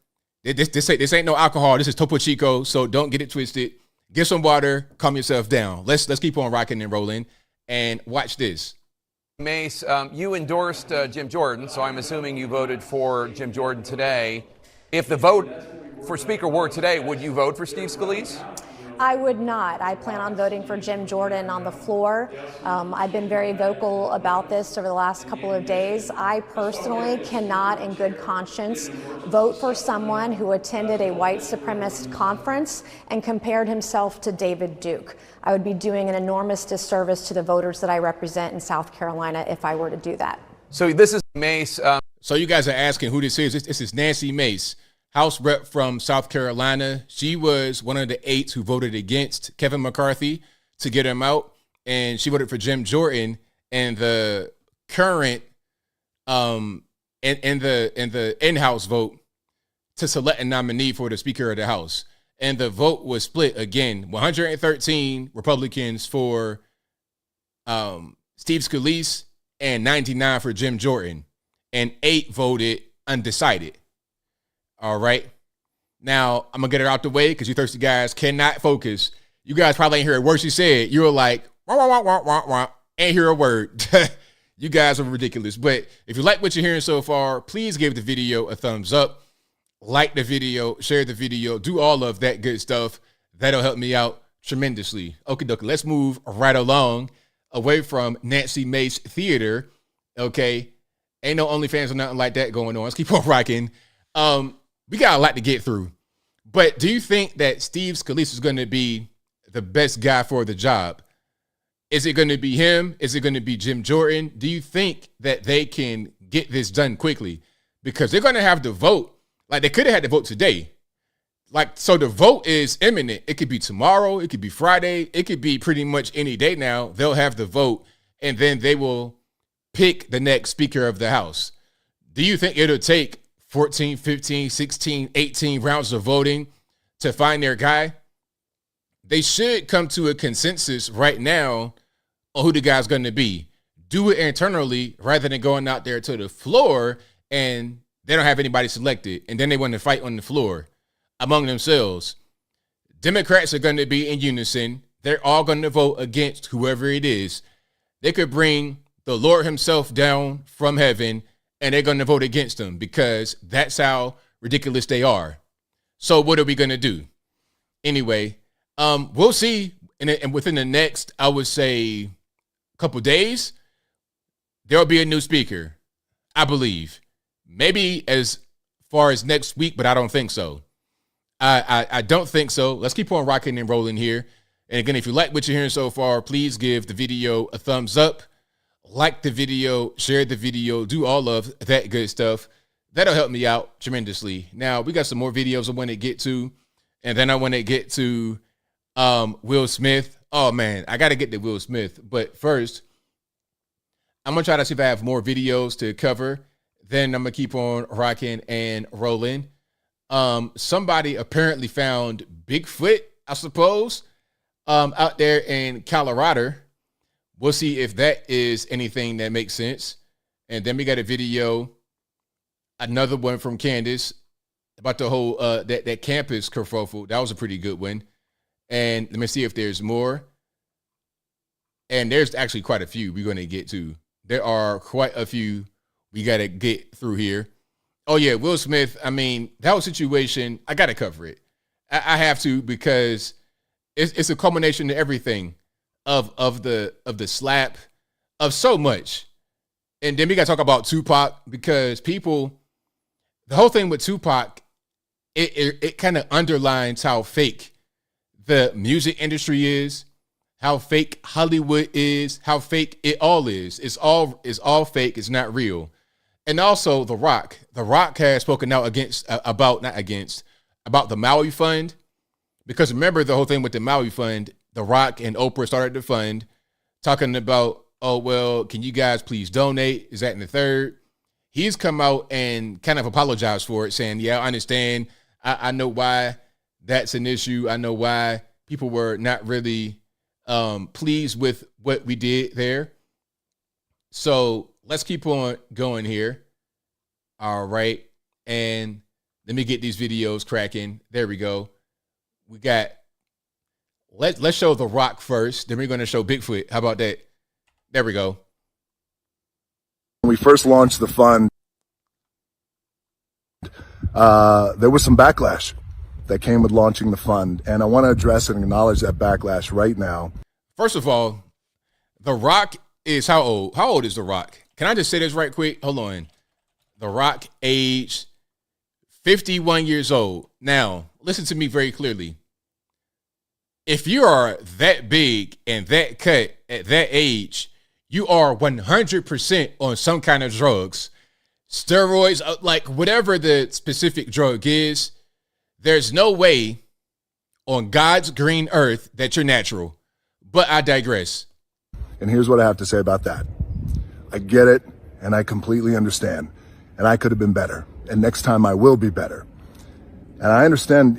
This ain't no alcohol. This is Topo Chico, so don't get it twisted. Get some water, calm yourself down. Let's keep on rocking and rolling, and watch this. Mace, you endorsed Jim Jordan, so I'm assuming you voted for Jim Jordan today. If the vote for Speaker were today, would you vote for Steve Scalise? I would not. I plan on voting for Jim Jordan on the floor. I've been very vocal about this over the last couple of days. I personally cannot, in good conscience, vote for someone who attended a white supremacist conference and compared himself to David Duke. I would be doing an enormous disservice to the voters that I represent in South Carolina if I were to do that. So this is Mace. So you guys are asking who this is. This is Nancy Mace, House rep from South Carolina. She was one of the 8 who voted against Kevin McCarthy to get him out, and she voted for Jim Jordan. And the current in the in-house vote to select a nominee for the Speaker of the House. And the vote was split again: 113 Republicans for Steve Scalise and 99 for Jim Jordan, and 8 voted undecided. All right. Now, I'm going to get it out the way because you thirsty guys cannot focus. You guys probably ain't hear a word she said. You were like, wah, wah, wah, wah, wah, wah. Ain't hear a word. You guys are ridiculous. But if you like what you're hearing so far, please give the video a thumbs up. Like the video, share the video, do all of that good stuff. That'll help me out tremendously. Okie dokie, let's move right along away from Nancy Mace Theater. Okay. Ain't no OnlyFans or nothing like that going on. Let's keep on rocking. We got a lot to get through, but do you think that Steve Scalise is going to be the best guy for the job? Is it going to be him? Is it going to be Jim Jordan? Do you think that they can get this done quickly? Because they're going to have the vote. Like, they could have had the vote today. Like, so the vote is imminent. It could be tomorrow. It could be Friday. It could be pretty much any day now. They'll have the vote, and then they will pick the next Speaker of the House. Do you think it'll take 14, 15, 16, 18 rounds of voting to find their guy? They should come to a consensus right now on who the guy's going to be. Do it internally rather than going out there to the floor and they don't have anybody selected, and then they want to fight on the floor among themselves. Democrats are going to be in unison. They're all going to vote against whoever it is. They could bring the Lord himself down from heaven, and they're going to vote against them because that's how ridiculous they are. So what are we going to do? Anyway, we'll see. And within the next, I would say, couple days, there'll be a new speaker, I believe. Maybe as far as next week, but I don't think so. I don't think so. Let's keep on rocking and rolling here. And again, if you like what you're hearing so far, please give the video a thumbs up. Like the video, share the video, do all of that good stuff. That'll help me out tremendously. Now, we got some more videos I want to get to. And then I want to get to Will Smith. Oh, man, I got to get to Will Smith. But first, I'm going to try to see if I have more videos to cover. Then I'm going to keep on rocking and rolling. Somebody apparently found Bigfoot, I suppose. out there in Colorado. We'll see if that is anything that makes sense. And then we got a video, another one from Candace about the whole that campus kerfuffle. That was a pretty good one. And let me see if there's more. And there's actually quite a few we're going to get to. There are quite a few we got to get through here. Oh, yeah, Will Smith. I mean, that whole situation, I got to cover it. I have to, because it's a culmination of everything, of the slap, of so much. And then we got to talk about Tupac, because the whole thing with Tupac, it kind of underlines how fake the music industry is, how fake Hollywood is, how fake it all is. It's all fake. It's not real. And also The Rock. The Rock has spoken out about the Maui Fund, because remember the whole thing with the Maui Fund. The Rock and Oprah started the fund, talking about, oh, well, can you guys please donate? Is that in the third? He's come out and kind of apologized for it, saying, yeah, I understand. I know why that's an issue. I know why people were not really pleased with what we did there. So let's keep on going here. All right. And let me get these videos cracking. There we go. We got, let's show The Rock first. Then we're going to show Bigfoot. How about that? There we go. When we first launched the fund, there was some backlash that came with launching the fund. And I want to address and acknowledge that backlash right now. First of all, The Rock is how old? How old is The Rock? Can I just say this right quick? Hold on. The Rock, age 51 years old. Now, listen to me very clearly. If you are that big and that cut at that age, you are 100% on some kind of drugs, steroids, like whatever the specific drug is. There's no way on God's green earth that you're natural. But I digress. And here's what I have to say about that. I get it, and I completely understand. And I could have been better. And next time I will be better. And I understand,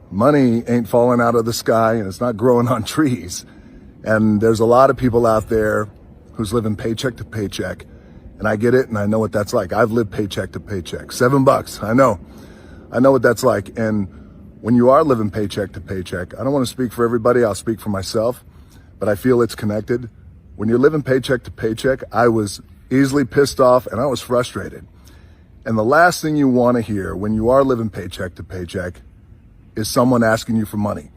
money ain't falling out of the sky and it's not growing on trees. And there's a lot of people out there who's living paycheck to paycheck. And I get it, and I know what that's like. I've lived paycheck to paycheck. $7, I know. I know what that's like. And when you are living paycheck to paycheck, I don't want to speak for everybody, I'll speak for myself, but I feel it's connected. When you're living paycheck to paycheck, I was easily pissed off and I was frustrated. And the last thing you want to hear when you are living paycheck to paycheck is someone asking you for money,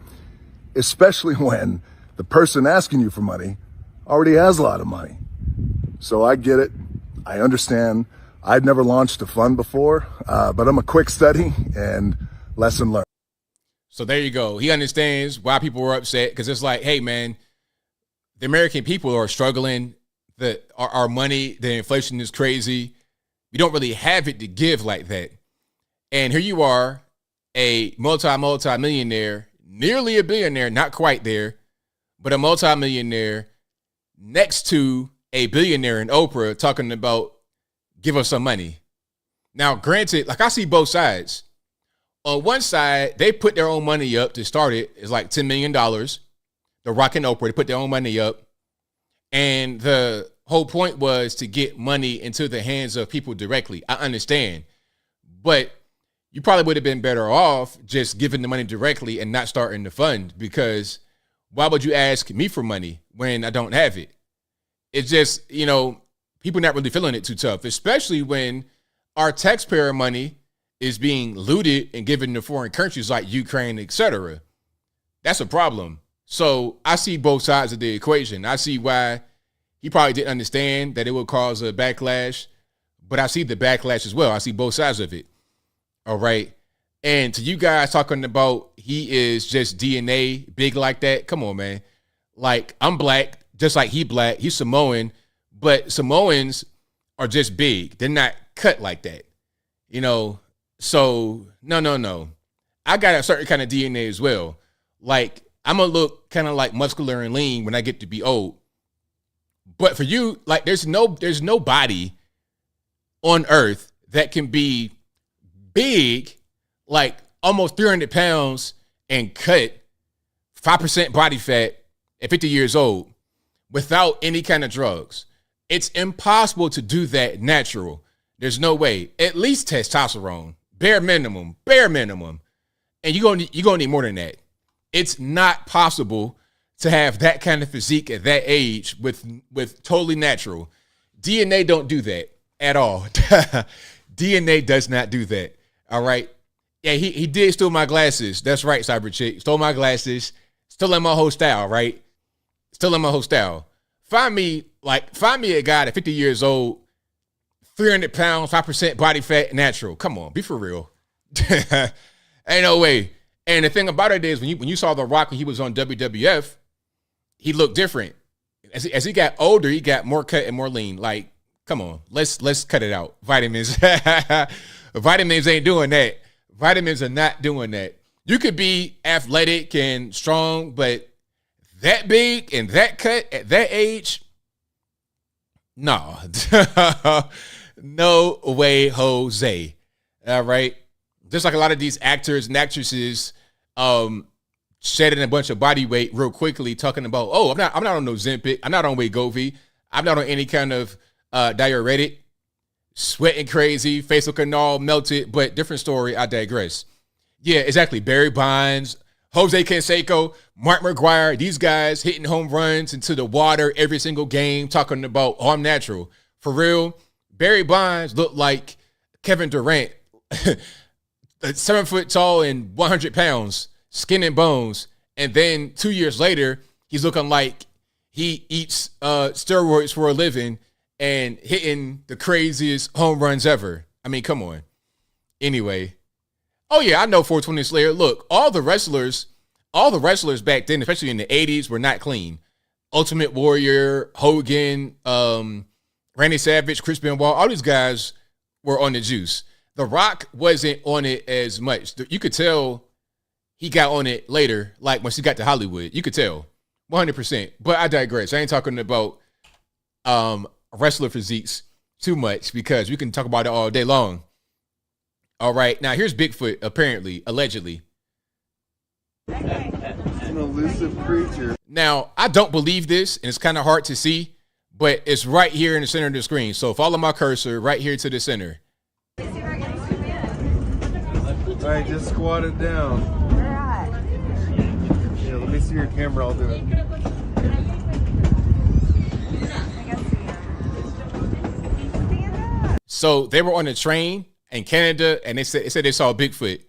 especially when the person asking you for money already has a lot of money. So I get it. I understand. I've never launched a fund before, but I'm a quick study and lesson learned. So there you go. He understands why people were upset, because it's like, hey, man, the American people are struggling. Our money, the inflation is crazy. We don't really have it to give like that. And here you are, a multi-millionaire, nearly a billionaire, not quite there, but a multi-millionaire next to a billionaire in Oprah talking about give us some money. Now, granted, like I see both sides. On one side, they put their own money up to start it. It's like $10 million. The Rock and Oprah, they put their own money up. And the whole point was to get money into the hands of people directly. I understand. But you probably would have been better off just giving the money directly and not starting the fund, because why would you ask me for money when I don't have it? It's just, people not really feeling it too tough, especially when our taxpayer money is being looted and given to foreign countries like Ukraine, etc. That's a problem. So I see both sides of the equation. I see why he probably didn't understand that it would cause a backlash, but I see the backlash as well. I see both sides of it. All right. And to you guys talking about he is just DNA big like that, come on, man. Like, I'm black, just like he black. He's Samoan, but Samoans are just big. They're not cut like that, So no. I got a certain kind of DNA as well. Like, I'm going to look kind of like muscular and lean when I get to be old. But for you, like, there's nobody on earth that can be big, like almost 300 pounds and cut 5% body fat at 50 years old without any kind of drugs. It's impossible to do that natural. There's no way. At least testosterone, bare minimum. And you're gonna need more than that. It's not possible to have that kind of physique at that age with totally natural. DNA don't do that at all. DNA does not do that. All right. Yeah, he did steal my glasses. That's right, Cyber Chick. Stole my glasses. Still in my whole style, right? Still in my whole style. Find me a guy at 50 years old, 300 pounds, 5% body fat, natural. Come on, be for real. Ain't no way. And the thing about it is, when you saw The Rock when he was on WWF, he looked different. As he got older, he got more cut and more lean. Like, come on, let's cut it out. Vitamins. Vitamins ain't doing that. Vitamins are not doing that. You could be athletic and strong, but that big and that cut at that age, no. No way, Jose. All right. Just like a lot of these actors and actresses shedding a bunch of body weight real quickly, talking about, oh, I'm not on no Ozempic, I'm not on Wegovy, I'm not on any kind of diuretic, sweating crazy, facial canal melted, but different story, I digress. Yeah, exactly. Barry Bonds, Jose Canseco, Mark McGwire, these guys hitting home runs into the water every single game, talking about, oh, I'm natural. For real, Barry Bonds looked like Kevin Durant, 7 foot tall and 100 pounds, skin and bones. And then 2 years later, he's looking like he eats steroids for a living and hitting the craziest home runs ever. I mean, come on. Anyway. Oh yeah, I know 420 Slayer. Look, all the wrestlers back then, especially in the 80s, were not clean. Ultimate Warrior, Hogan, Randy Savage, Chris Benoit, all these guys were on the juice. The Rock wasn't on it as much. You could tell he got on it later, like once he got to Hollywood. You could tell, 100%. But I digress. I ain't talking about wrestler physiques too much because we can talk about it all day long. All right, now here's Bigfoot, apparently, allegedly. It's an elusive creature. Now, I don't believe this, and it's kind of hard to see, but it's right here in the center of the screen. So follow my cursor right here to the center. All right, just squat it down. Yeah, let me see your camera. I'll do it. So they were on a train in Canada, and they said they saw Bigfoot,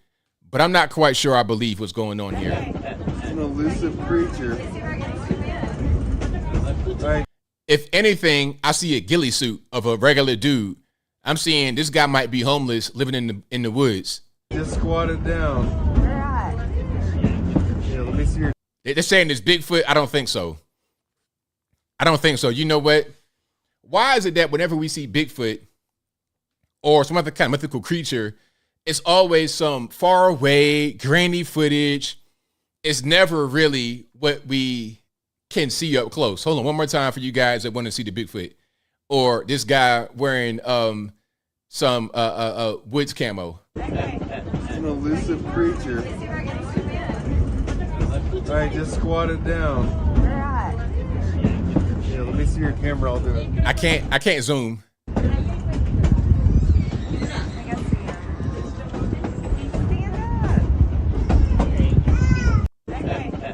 but I'm not quite sure I believe what's going on here. It's an elusive creature. Right. If anything, I see a ghillie suit of a regular dude. I'm seeing this guy might be homeless, living in the woods. Just squat it down. Yeah, let me see your. They're saying it's Bigfoot. I don't think so. You know what? Why is it that whenever we see Bigfoot or some other kind of mythical creature, it's always some far away, grainy footage? It's never really what we can see up close. Hold on one more time for you guys that want to see the Bigfoot. Or this guy wearing some woods camo. It's an elusive creature. All right, just squat it down. Yeah, let me see your camera. I'll do it. I can't zoom.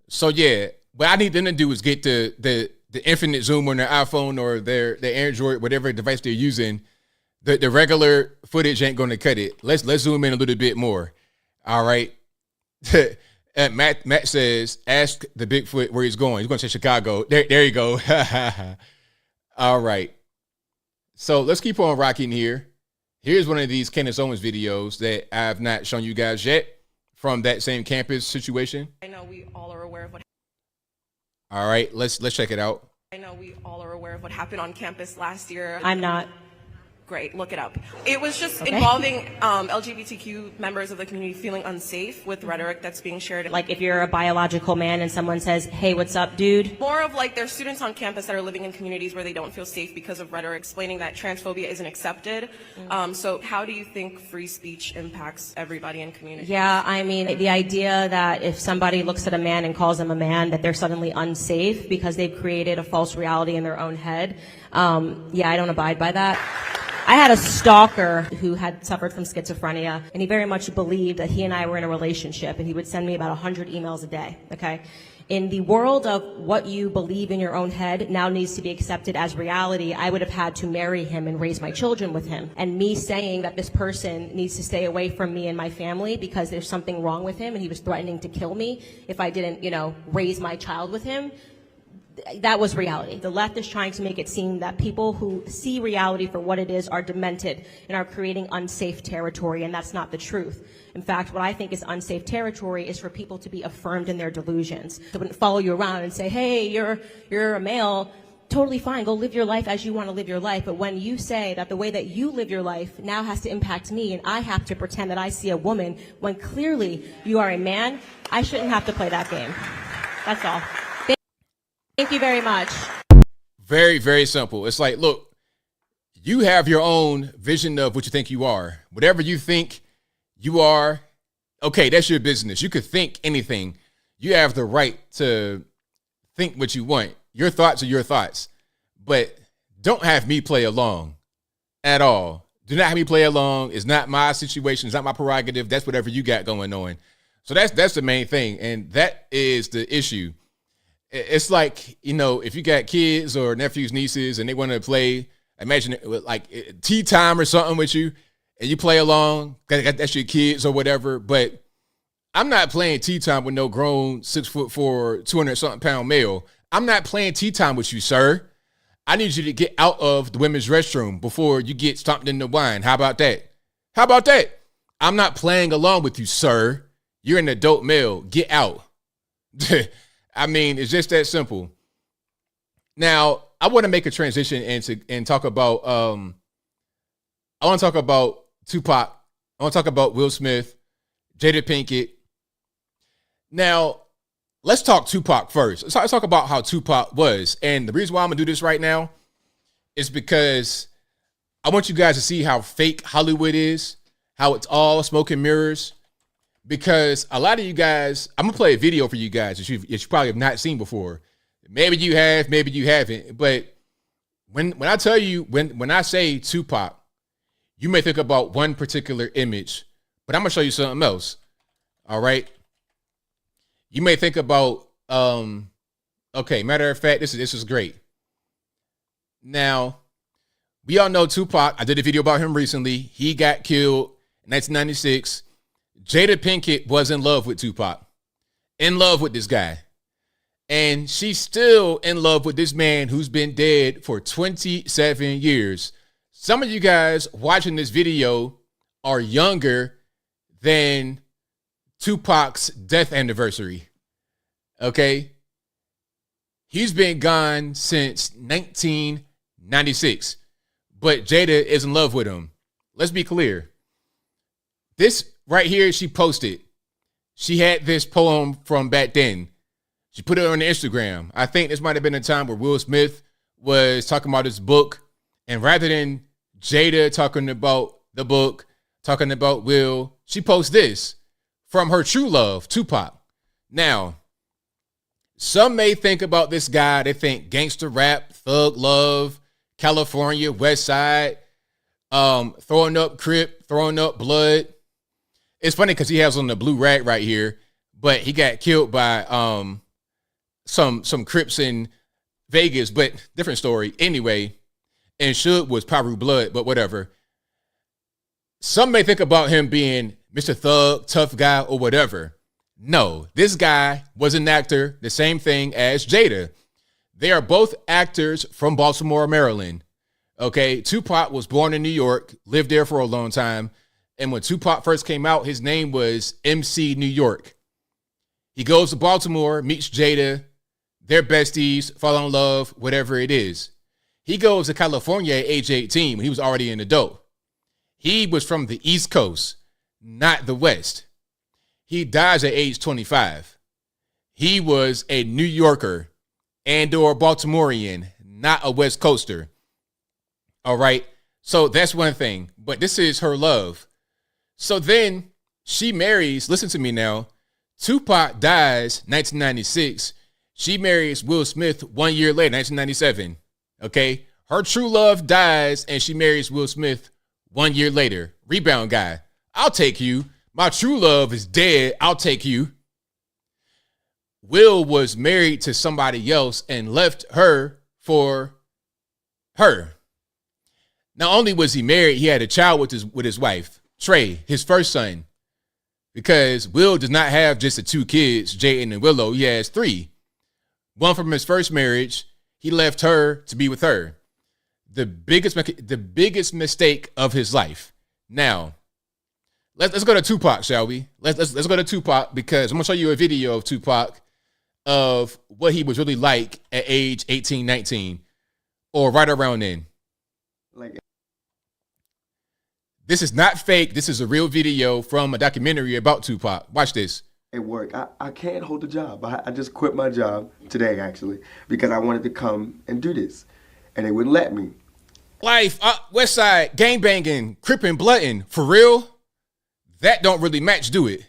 So yeah, what I need them to do is get the infinite zoom on their iPhone or their Android, whatever device they're using. The regular footage ain't going to cut it. Let's zoom in a little bit more. All right. Matt says, ask the Bigfoot where he's going. He's going to Chicago. There you go. All right. So let's keep on rocking here. Here's one of these Candace Owens videos that I have not shown you guys yet from that same campus situation. I know we all are aware of what. All right, let's check it out. I know we all are aware of what happened on campus last year. I'm not. Great, look it up. It was just involving LGBTQ members of the community feeling unsafe with rhetoric that's being shared. Like if you're a biological man and someone says, hey, what's up, dude? More of like there's students on campus that are living in communities where they don't feel safe because of rhetoric explaining that transphobia isn't accepted. So how do you think free speech impacts everybody in community? Yeah, I mean, the idea that if somebody looks at a man and calls him a man, that they're suddenly unsafe because they've created a false reality in their own head. Yeah, I don't abide by that. I had a stalker who had suffered from schizophrenia, and he very much believed that he and I were in a relationship, and he would send me about 100 emails a day, okay? In the world of what you believe in your own head now needs to be accepted as reality, I would have had to marry him and raise my children with him. And me saying that this person needs to stay away from me and my family because there's something wrong with him and he was threatening to kill me if I didn't, raise my child with him, that was reality. The left is trying to make it seem that people who see reality for what it is are demented and are creating unsafe territory, and that's not the truth. In fact, what I think is unsafe territory is for people to be affirmed in their delusions. They wouldn't follow you around and say, hey, you're a male, totally fine, go live your life as you want to live your life. But when you say that the way that you live your life now has to impact me and I have to pretend that I see a woman when clearly you are a man, I shouldn't have to play that game. That's all. Thank you very much. Very, very simple. It's like, look, you have your own vision of what you think you are. Whatever you think you are, okay, that's your business. You could think anything. You have the right to think what you want. Your thoughts are your thoughts. But don't have me play along at all. Do not have me play along. It's not my situation. It's not my prerogative. That's whatever you got going on. So that's the main thing. And that is the issue. It's like, if you got kids or nephews, nieces, and they want to play, imagine it with like tea time or something with you, and you play along, that's your kids or whatever. But I'm not playing tea time with no grown 6'4", 200-something pound male. I'm not playing tea time with you, sir. I need you to get out of the women's restroom before you get stomped in the wine. How about that? How about that? I'm not playing along with you, sir. You're an adult male. Get out. I mean, it's just that simple. Now, I want to make a transition and talk about, I want to talk about Tupac. I want to talk about Will Smith, Jada Pinkett. Now, let's talk Tupac first. Let's talk about how Tupac was. And the reason why I'm going to do this right now is because I want you guys to see how fake Hollywood is, how it's all smoke and mirrors. Because a lot of you guys, I'm going to play a video for you guys that you probably have not seen before. Maybe you have, maybe you haven't. But when I tell you, when I say Tupac, you may think about one particular image, but I'm going to show you something else. All right? You may think about, okay, matter of fact, this is great. Now, we all know Tupac. I did a video about him recently. He got killed in 1996. Jada Pinkett was in love with Tupac, in love with this guy. And she's still in love with this man who's been dead for 27 years. Some of you guys watching this video are younger than Tupac's death anniversary. Okay? He's been gone since 1996, but Jada is in love with him. Let's be clear. This right here, she posted. She had this poem from back then. She put it on Instagram. I think this might have been a time where Will Smith was talking about his book. And rather than Jada talking about the book, talking about Will, she posts this from her true love, Tupac. Now, some may think about this guy. They think gangster rap, thug love, California, West Side, throwing up Crip, throwing up blood. It's funny because he has on the blue rag right here, but he got killed by some Crips in Vegas, but different story. Anyway, and Suge was Paru blood, but whatever. Some may think about him being Mr. Thug, tough guy, or whatever. No, this guy was an actor, the same thing as Jada. They are both actors from Baltimore, Maryland. Okay, Tupac was born in New York, lived there for a long time. And when Tupac first came out, his name was MC New York. He goes to Baltimore, meets Jada, they're besties, fall in love, whatever it is. He goes to California at age 18 when he was already an adult. He was from the East Coast, not the West. He dies at age 25. He was a New Yorker and or Baltimorean, not a West Coaster. All right. So that's one thing. But this is her love. So then she marries, listen to me now. Tupac dies 1996. She marries Will Smith 1 year later, 1997. Okay. Her true love dies and she marries Will Smith 1 year later. Rebound guy. I'll take you. My true love is dead. I'll take you. Will was married to somebody else and left her for her. Not only was he married, he had a child with his wife, Trey, his first son. Because Will does not have just the 2 kids, Jaden and Willow. He has 3. One from his first marriage. He left her to be with her. The biggest mistake of his life. Now, let's go to Tupac, shall we? Let's go to Tupac because I'm gonna show you a video of Tupac of what he was really like at age 18, 19, or right around then. Like, this is not fake. This is a real video from a documentary about Tupac. Watch this. at work, I can't hold a job. I just quit my job today, actually, because I wanted to come and do this, and they wouldn't let me. Life, West Side, gangbanging, cripping, blunting, for real? That don't really match, do it?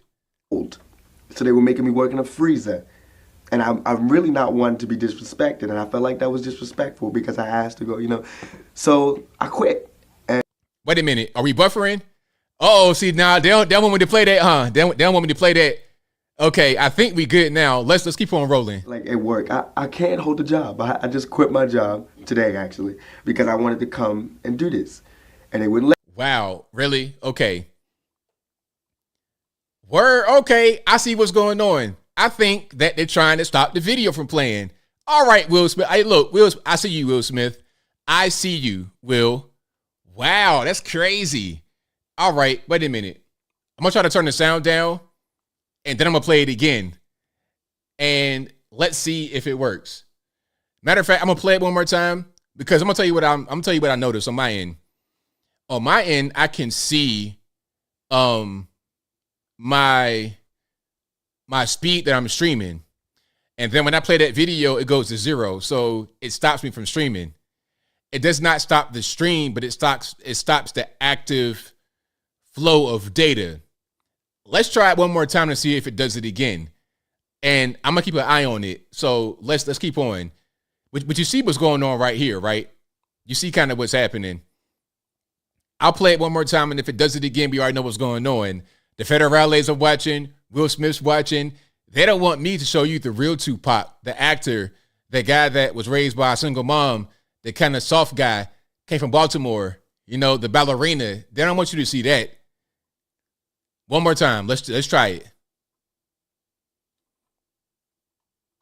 So they were making me work in a freezer. And I'm really not one to be disrespected, and I felt like that was disrespectful because I asked to go, you know. So I quit. And wait a minute, are we buffering? Oh, see, now they don't want me to play that, huh? They don't want me to play that. Okay, I think we good now. Let's keep on rolling. Like at work, I can't hold a job. I just quit my job today, actually, because I wanted to come and do this, and they wouldn't let. Wow, really? Okay. Word, okay, I see what's going on. I think that they're trying to stop the video from playing. All right, Will Smith. Hey, look, Will, I see you, Will Smith. I see you, Will. Wow, that's crazy. All right, wait a minute. I'm going to try to turn the sound down, and then I'm going to play it again. And let's see if it works. Matter of fact, I'm going to play it one more time because I'm going to tell you what I'm going to tell you what I noticed on my end. On my end, I can see my speed that I'm streaming. And then when I play that video, it goes to 0. So it stops me from streaming. It does not stop the stream, but it stops the active flow of data. Let's try it one more time to see if it does it again. And I'm gonna keep an eye on it. So let's keep on. But you see what's going on right here, right? You see kind of what's happening. I'll play it one more time, and if it does it again, we already know what's going on. The federales are watching. Will Smith's watching. They don't want me to show you the real Tupac, the actor, the guy that was raised by a single mom, the kind of soft guy, came from Baltimore, you know, the ballerina. They don't want you to see that. One more time. Let's try it.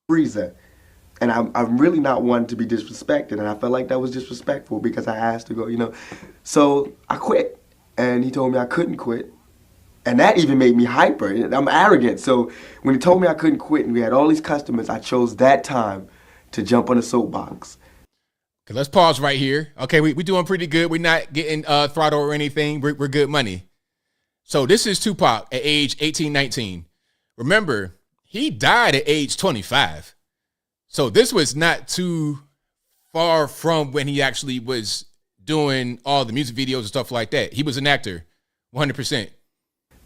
Freezer. And I'm really not one to be disrespected, and I felt like that was disrespectful because I asked to go, you know. So I quit, and he told me I couldn't quit. And that even made me hyper. I'm arrogant. So when he told me I couldn't quit and we had all these customers, I chose that time to jump on a soapbox. Okay, let's pause right here. Okay, we're doing pretty good. We're not getting throttle or anything. We're good money. So this is Tupac at age 18, 19. Remember, he died at age 25. So this was not too far from when he actually was doing all the music videos and stuff like that. He was an actor, 100%.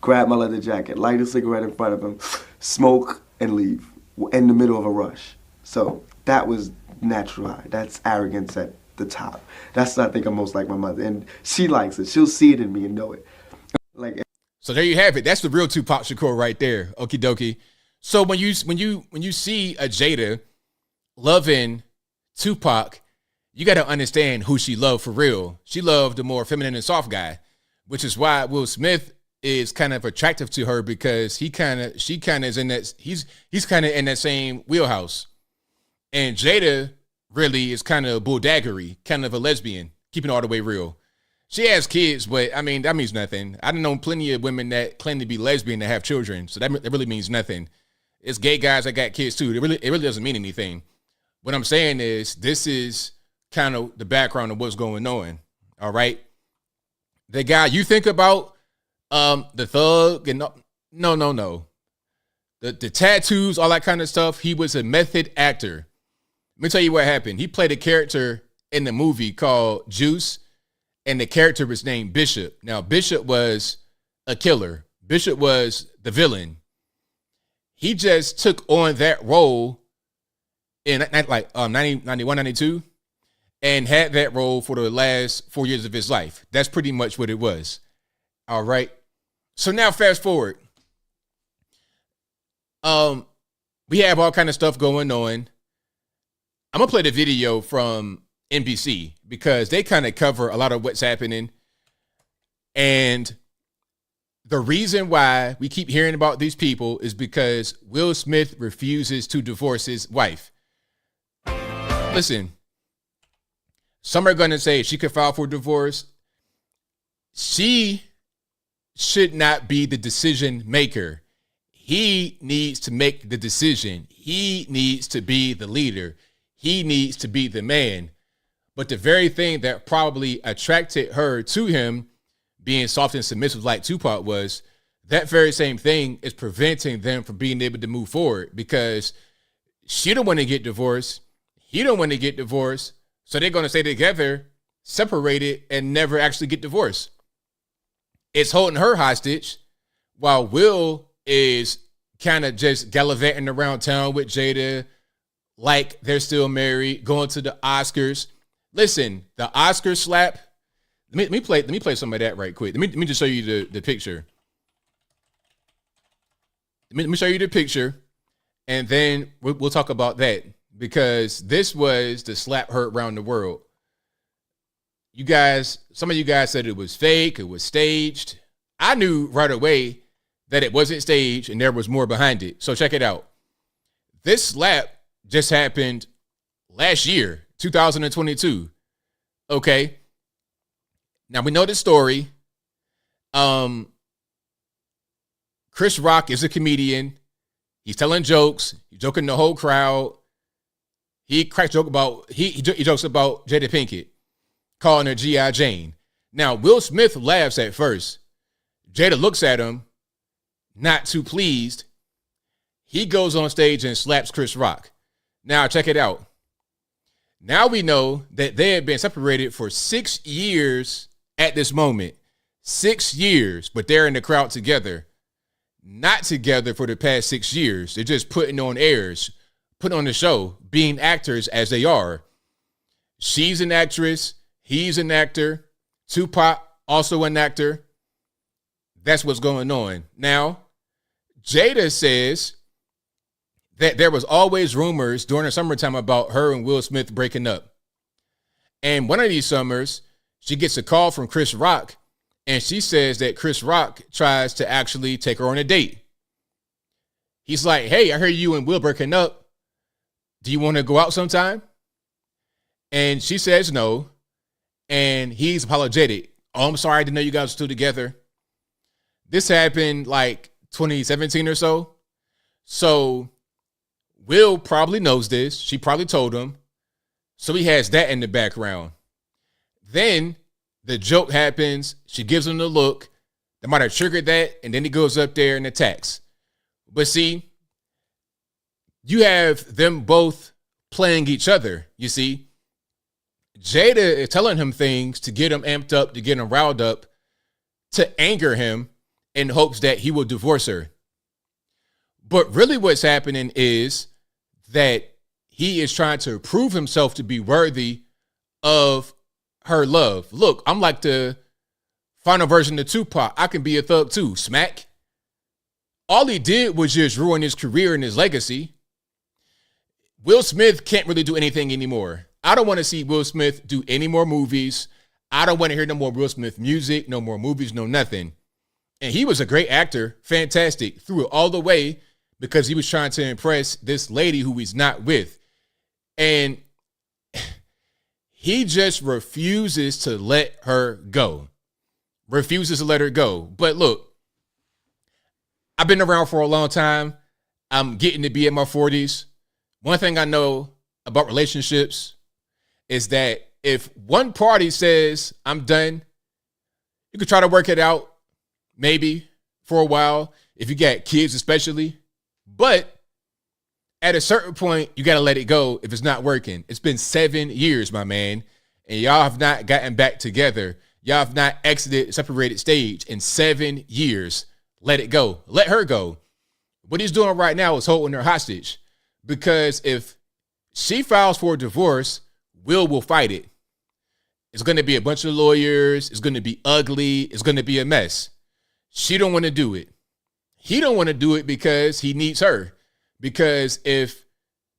Grab my leather jacket, light a cigarette in front of him, smoke, and leave in the middle of a rush. So that was natural high. That's arrogance at the top. That's I think I'm most like my mother, and she likes it. She'll see it in me and know it. Like. So there you have it. That's the real Tupac Shakur right there. Okie dokie. So when you see a Jada loving Tupac, you got to understand who she loved for real. She loved the more feminine and soft guy, which is why Will Smith is kind of attractive to her because she kind of is in that he's kind of in that same wheelhouse. And Jada really is kind of bulldaggery, kind of a lesbian, keeping it all the way real. She has kids, but I mean, that means nothing. I don't know plenty of women that claim to be lesbian that have children. So that really means nothing. It's gay guys that got kids too. It really doesn't mean anything. What I'm saying is this is kind of the background of what's going on. All right. The guy you think about, the thug and no. The tattoos, all that kind of stuff. He was a method actor. Let me tell you what happened. He played a character in the movie called Juice, and the character was named Bishop. Now, Bishop was a killer. Bishop was the villain. He just took on that role in like 91, 92, and had that role for the last 4 years of his life. That's pretty much what it was. All right. So now fast forward. We have all kind of stuff going on. I'm going to play the video from NBC because they kind of cover a lot of what's happening. And the reason why we keep hearing about these people is because Will Smith refuses to divorce his wife. Listen, some are going to say she could file for divorce. She should not be the decision maker. He needs to make the decision. He needs to be the leader. He needs to be the man. But the very thing that probably attracted her to him, being soft and submissive like Tupac was, that very same thing is preventing them from being able to move forward because she don't want to get divorced. He don't want to get divorced. So they're going to stay together, separated, and never actually get divorced. It's holding her hostage while Will is kind of just gallivanting around town with Jada like they're still married, going to the Oscars. Listen, the Oscar slap. Let me play some of that right quick. Let me just show you the picture. Let me show you the picture, and then we'll talk about that because this was the slap heard around the world. You guys, some of you guys said it was fake, it was staged. I knew right away that it wasn't staged and there was more behind it. So check it out. This slap just happened last year, 2022. Okay. Now we know the story. Chris Rock is a comedian. He's telling jokes. He's joking the whole crowd. He cracks joke about he jokes about Jada Pinkett, calling her G.I. Jane. Now Will Smith laughs at first. Jada looks at him, not too pleased. He goes on stage and slaps Chris Rock. Now check it out. Now we know that they had been separated for 6 years at this moment. 6 years, but they're in the crowd together. Not together for the past 6 years. They're just putting on airs, putting on the show, being actors as they are. She's an actress. He's an actor. Tupac, also an actor. That's what's going on. Now, Jada says that there was always rumors during the summertime about her and Will Smith breaking up. And one of these summers, she gets a call from Chris Rock, and she says that Chris Rock tries to actually take her on a date. He's like, hey, I heard you and Will breaking up. Do you want to go out sometime? And she says no. And he's apologetic. Oh, I'm sorry, I didn't know you guys were still together. This happened like 2017 or so. So Will probably knows this. She probably told him. So he has that in the background. Then the joke happens. She gives him the look. They might have triggered that. And then he goes up there and attacks. But see, you have them both playing each other, you see. Jada is telling him things to get him amped up, to get him riled up, to anger him in hopes that he will divorce her. But really what's happening is that he is trying to prove himself to be worthy of her love. Look, I'm like the final version of Tupac. I can be a thug too, smack. All he did was just ruin his career and his legacy. Will Smith can't really do anything anymore. I don't want to see Will Smith do any more movies. I don't want to hear no more Will Smith music, no more movies, no nothing. And he was a great actor, fantastic, threw it all the way because he was trying to impress this lady who he's not with. And he just refuses to let her go. Refuses to let her go. But look, I've been around for a long time. I'm getting to be in my 40s. One thing I know about relationships is that if one party says, I'm done, you could try to work it out, maybe, for a while, if you got kids especially. But at a certain point, you got to let it go if it's not working. It's been 7 years, my man, and y'all have not gotten back together. Y'all have not exited separated stage in 7 years. Let it go. Let her go. What he's doing right now is holding her hostage, because if she files for a divorce, Will fight it. It's going to be a bunch of lawyers. It's going to be ugly. It's going to be a mess. She don't want to do it. He don't want to do it because he needs her. Because if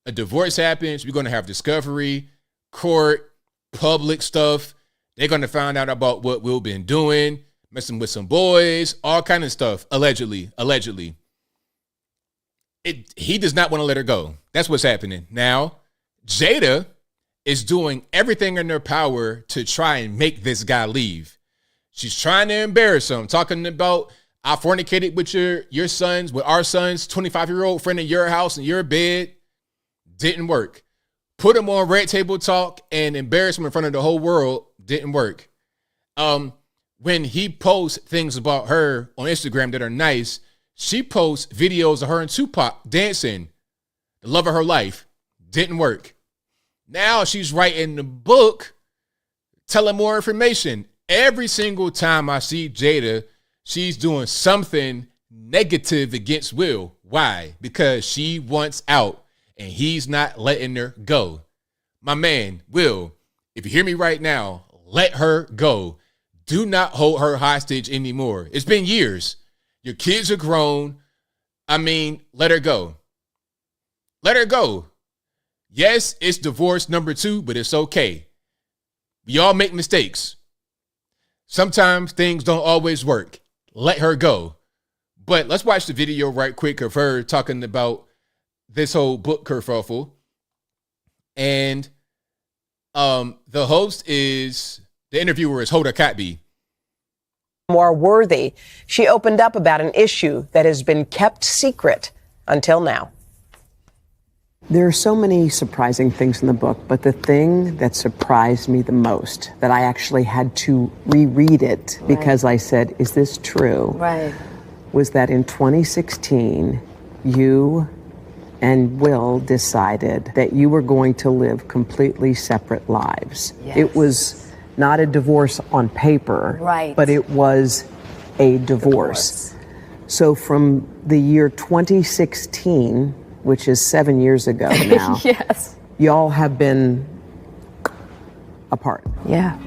a divorce happens, we're going to have discovery, court, public stuff. They're going to find out about what Will been doing, messing with some boys, all kind of stuff, allegedly. He does not want to let her go. That's what's happening. Now, Jada is doing everything in her power to try and make this guy leave. She's trying to embarrass him, talking about, I fornicated with your sons, with our son's 25-year-old friend in your house, in your bed. Didn't work. Put him on Red Table Talk and embarrass him in front of the whole world. Didn't work. When he posts things about her on Instagram that are nice, she posts videos of her and Tupac dancing, the love of her life. Didn't work. Now she's writing the book, telling more information. Every single time I see Jada, she's doing something negative against Will. Why? Because she wants out and he's not letting her go. My man, Will, if you hear me right now, let her go. Do not hold her hostage anymore. It's been years. Your kids are grown. I mean, let her go. Let her go. Yes, it's divorce number 2, but it's okay. We all make mistakes. Sometimes things don't always work. Let her go. But let's watch the video right quick of her talking about this whole book kerfuffle. And the host is, the interviewer is Hoda Kotb. More worthy. She opened up about an issue that has been kept secret until now. There are so many surprising things in the book, but the thing that surprised me the most, that I actually had to reread it because I said, is this true? Right. Was that in 2016, you and Will decided that you were going to live completely separate lives. Yes. It was not a divorce on paper, right, but it was a divorce. So from the year 2016, which is 7 years ago now, yes, y'all have been apart. Yeah.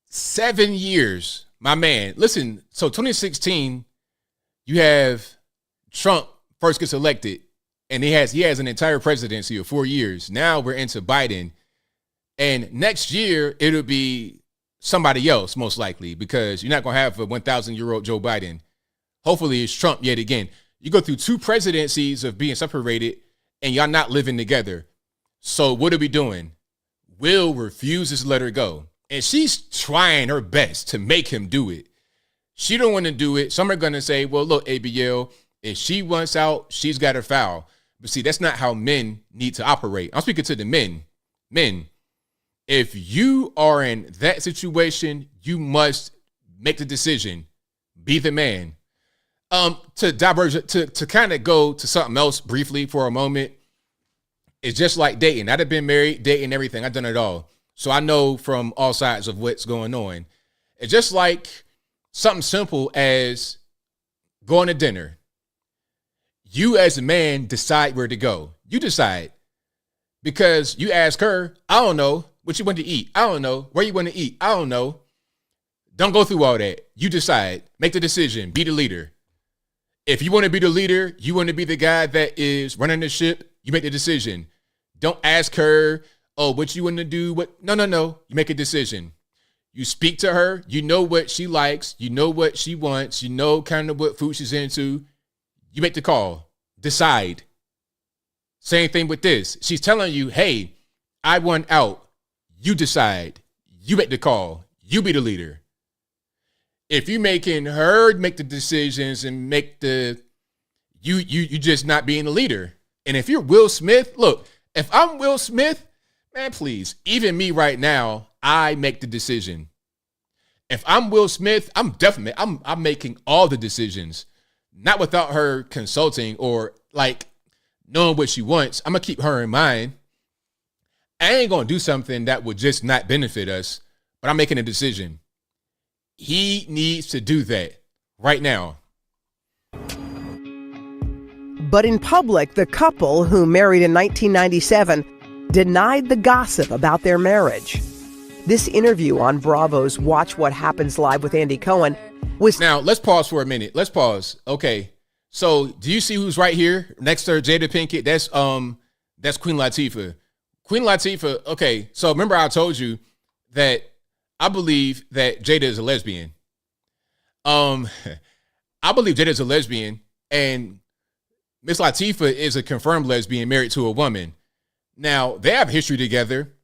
7 years, my man. Listen, so 2016, you have Trump first gets elected, and he has an entire presidency of 4 years. Now we're into Biden. And next year, it'll be somebody else, most likely, because you're not going to have a 1,000-year-old Joe Biden. Hopefully it's Trump yet again. You go through 2 presidencies of being separated, and y'all not living together. So what are we doing? Will refuses to let her go. And she's trying her best to make him do it. She don't want to do it. Some are going to say, well, look, ABL, if she wants out, she's got her foul. But see, that's not how men need to operate. I'm speaking to the men. Men, if you are in that situation, you must make the decision. Be the man. To diverge, to kind of go to something else briefly for a moment, it's just like dating. I've been married, dating, everything. I've done it all. So I know from all sides of what's going on. It's just like something simple as going to dinner. You as a man decide where to go. You decide. Because you ask her, I don't know what you want to eat. I don't know where you want to eat. I don't know. Don't go through all that. You decide. Make the decision. Be the leader. If you want to be the leader, you want to be the guy that is running the ship, you make the decision. Don't ask her, oh, what you want to do? What? No. You make a decision. You speak to her. You know what she likes. You know what she wants. You know kind of what food she's into. You make the call. Decide. Same thing with this. She's telling you, hey, I want out. You decide. You make the call. You be the leader. If you're making her make the decisions and make the, you just not being the leader. And if you're Will Smith, look, if I'm Will Smith, Man, please. Even me right now, I make the decision. If I'm Will Smith, I'm making all the decisions, not without her consulting or like knowing what she wants. I'm gonna keep her in mind. I ain't gonna do something that would just not benefit us, but I'm making a decision. He needs to do that right now. But in public, the couple, who married in 1997, denied the gossip about their marriage. This interview on Bravo's Watch What Happens Live with Andy Cohen was... Now, let's pause for a minute. Let's pause. Okay. So, do you see who's right here next to her, Jada Pinkett? That's Queen Latifah. Queen Latifah, okay. So, remember I told you that I believe that Jada is a lesbian. I believe Jada is a lesbian, and Miss Latifah is a confirmed lesbian married to a woman. Now, they have history together.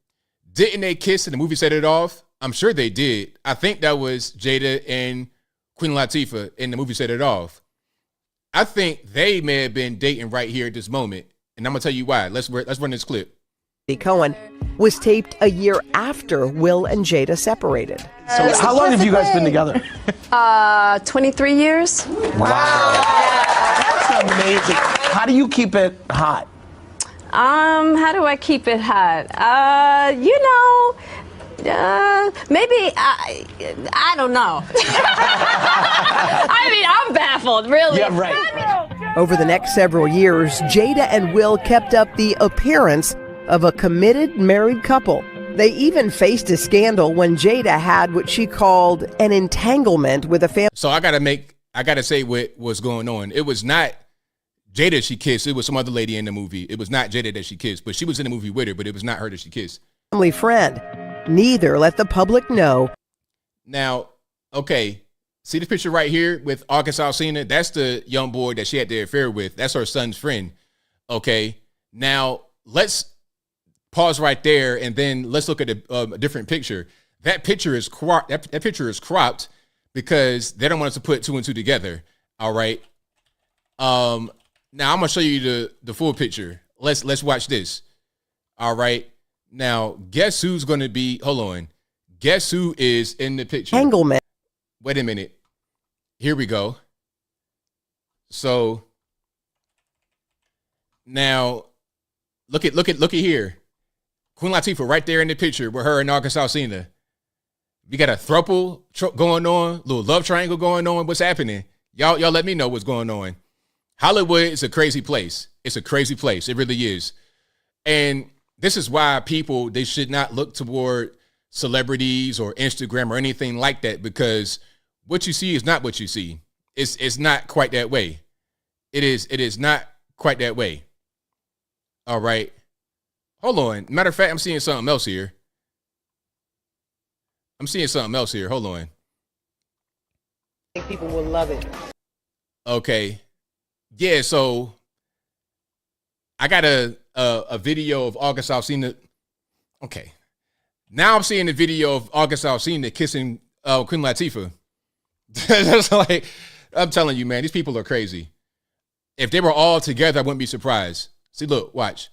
Didn't they kiss in the movie Set It Off? I'm sure they did. I think that was Jada and Queen Latifah in the movie Set It Off. I think they may have been dating right here at this moment. And I'm going to tell you why. Let's run this clip. Cohen was taped a year after Will and Jada separated. So how long have you guys been together? 23 years. Wow. That's amazing. How do you keep it hot? How do I keep it hot? Maybe I don't know. I mean, I'm baffled, really. Yeah, right. Over the next several years, Jada and Will kept up the appearance of a committed married couple. They even faced a scandal when Jada had what she called an entanglement with a family. So I gotta say what was going on. It was not Jada she kissed. It was some other lady in the movie. It was not Jada that she kissed, but she was in the movie with her, but it was not her that she kissed. Family friend. Neither let the public know. Now, okay, see the picture right here with August Alsina? That's the young boy that she had the affair with. That's her son's friend. Okay, now let's pause right there, and then let's look at a different picture. That picture is cropped. That picture is cropped because they don't want us to put two and two together. All right. Now I'm gonna show you the full picture. Let's watch this. All right. Now, guess who's gonna be? Hold on. Guess who is in the picture? Entanglement. Wait a minute. Here we go. So now look at here. Queen Latifah right there in the picture with her and August Alsina. We got a throuple going on, little love triangle going on. What's happening? Y'all let me know what's going on. Hollywood is a crazy place. It's a crazy place. It really is. And this is why people, they should not look toward celebrities or Instagram or anything like that, because what you see is not what you see. It's not quite that way. It is not quite that way. All right. Hold on. Matter of fact, I'm seeing something else here. Hold on. I think people will love it. Okay. Yeah, so I got a video of August Alsina. Okay. Now I'm seeing the video of August Alsina kissing Queen Latifah. That's like, I'm telling you, man, these people are crazy. If they were all together, I wouldn't be surprised. See, look, watch.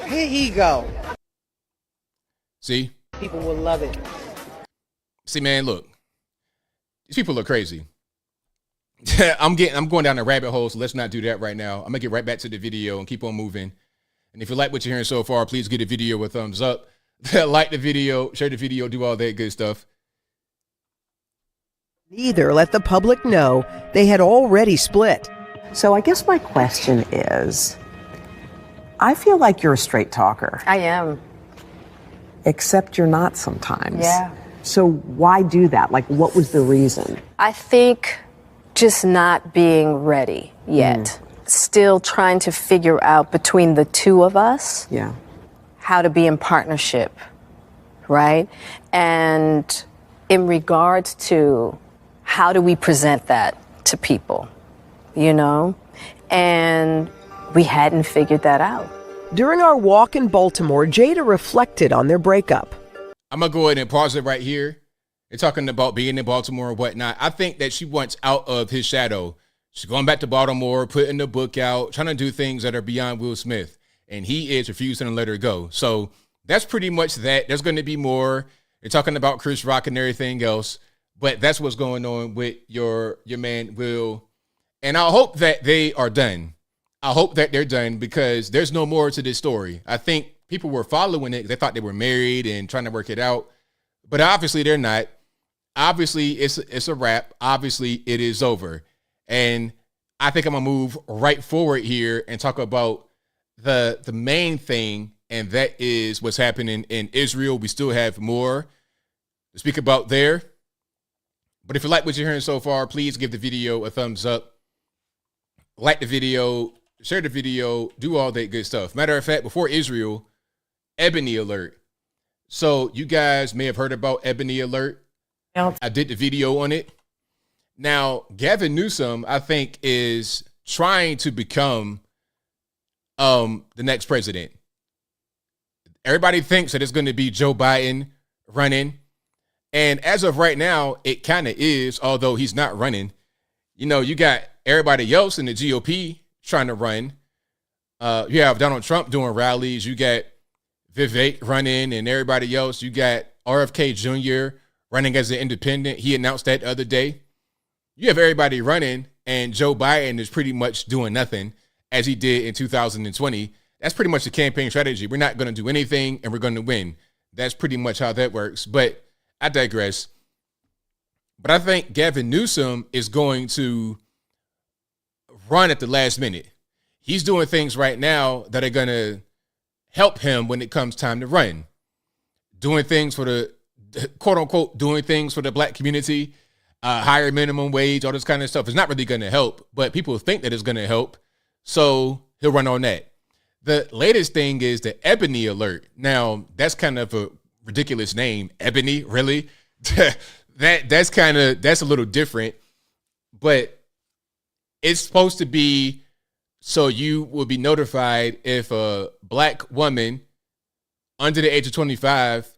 Here you go. See? People will love it. See, man, look. These people are crazy. I'm going down a rabbit hole, so let's not do that right now. I'm gonna get right back to the video and keep on moving. And if you like what you're hearing so far, please give the video a thumbs up. Like the video, share the video, do all that good stuff. Neither let the public know they had already split. So I guess my question is, I feel like you're a straight talker. I am. Except you're not sometimes. Yeah. So why do that? Like, what was the reason? I think just not being ready yet. Still trying to figure out between the two of us how to be in partnership, right? And in regards to how do we present that to people, you know? And we hadn't figured that out. During our walk in Baltimore, Jada reflected on their breakup. I'm going to go ahead and pause it right here. They're talking about being in Baltimore and whatnot. I think that she wants out of his shadow. She's going back to Baltimore, putting the book out, trying to do things that are beyond Will Smith. and he is refusing to let her go. So that's pretty much that. There's going to be more. They're talking about Chris Rock and everything else, but that's what's going on with your man Will. And I hope that they are done. I hope that they're done because there's no more to this story. I think people were following it. They thought they were married and trying to work it out, but obviously they're not. Obviously it's a wrap. Obviously it is over. And I think I'm gonna move right forward here and talk about the main thing, and that is what's happening in Israel. We still have more to speak about there. But if you like what you're hearing so far, please give the video a thumbs up. Like the video, share the video, do all that good stuff. Matter of fact, before Israel, Ebony Alert. So you guys may have heard about Ebony Alert. I did the video on it. Now, Gavin Newsom, I think, is trying to become the next president. Everybody thinks that it's going to be Joe Biden running. And as of right now, it kind of is, although he's not running. You know, you got everybody else in the GOP trying to run. You have Donald Trump doing rallies. You got Vivek running and everybody else. You got RFK Jr. running as an independent. He announced that the other day. You have everybody running, and Joe Biden is pretty much doing nothing as he did in 2020. That's pretty much the campaign strategy. We're not going to do anything, and we're going to win. That's pretty much how that works. But I digress. But I think Gavin Newsom is going to run at the last minute. He's doing things right now that are going to help him when it comes time to run. Doing things for the, quote unquote, doing things for the black community, higher minimum wage, all this kind of stuff. It's not really going to help, but people think that it's going to help. So he'll run on that. The latest thing is the Ebony Alert. Now, that's kind of a ridiculous name. Ebony, really? That's a little different, but it's supposed to be so you will be notified if a black woman under the age of 25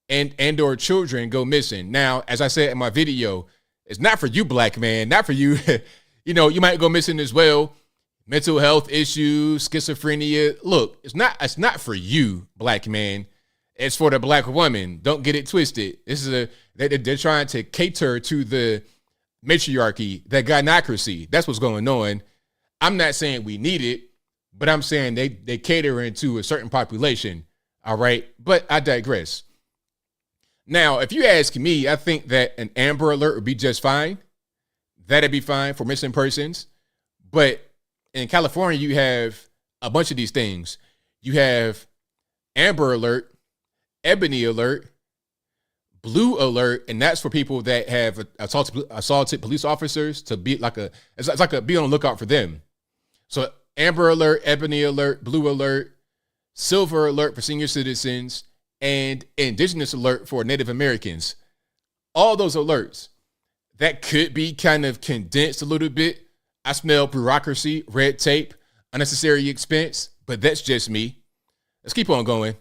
and or children go missing. Now, as I said in my video, it's not for you, black man, not for you. You know, you might go missing as well. Mental health issues, schizophrenia. Look, it's not for you, black man. It's for the black woman. Don't get it twisted. This is they're trying to cater to the matriarchy, that gynocracy. That's what's going on. I'm not saying we need it, but I'm saying they catering to a certain population. All right. But I digress. Now, if you ask me, I think that an Amber Alert would be just fine. That'd be fine for missing persons. But in California, you have a bunch of these things. You have Amber Alert, Ebony Alert, Blue Alert, and that's for people that have assaulted police officers to be like it's like a be on the lookout for them. So Amber Alert, Ebony Alert, Blue Alert, Silver Alert for senior citizens, and Indigenous Alert for Native Americans. All those alerts, that could be kind of condensed a little bit. I smell bureaucracy, red tape, unnecessary expense, but that's just me. Let's keep on going.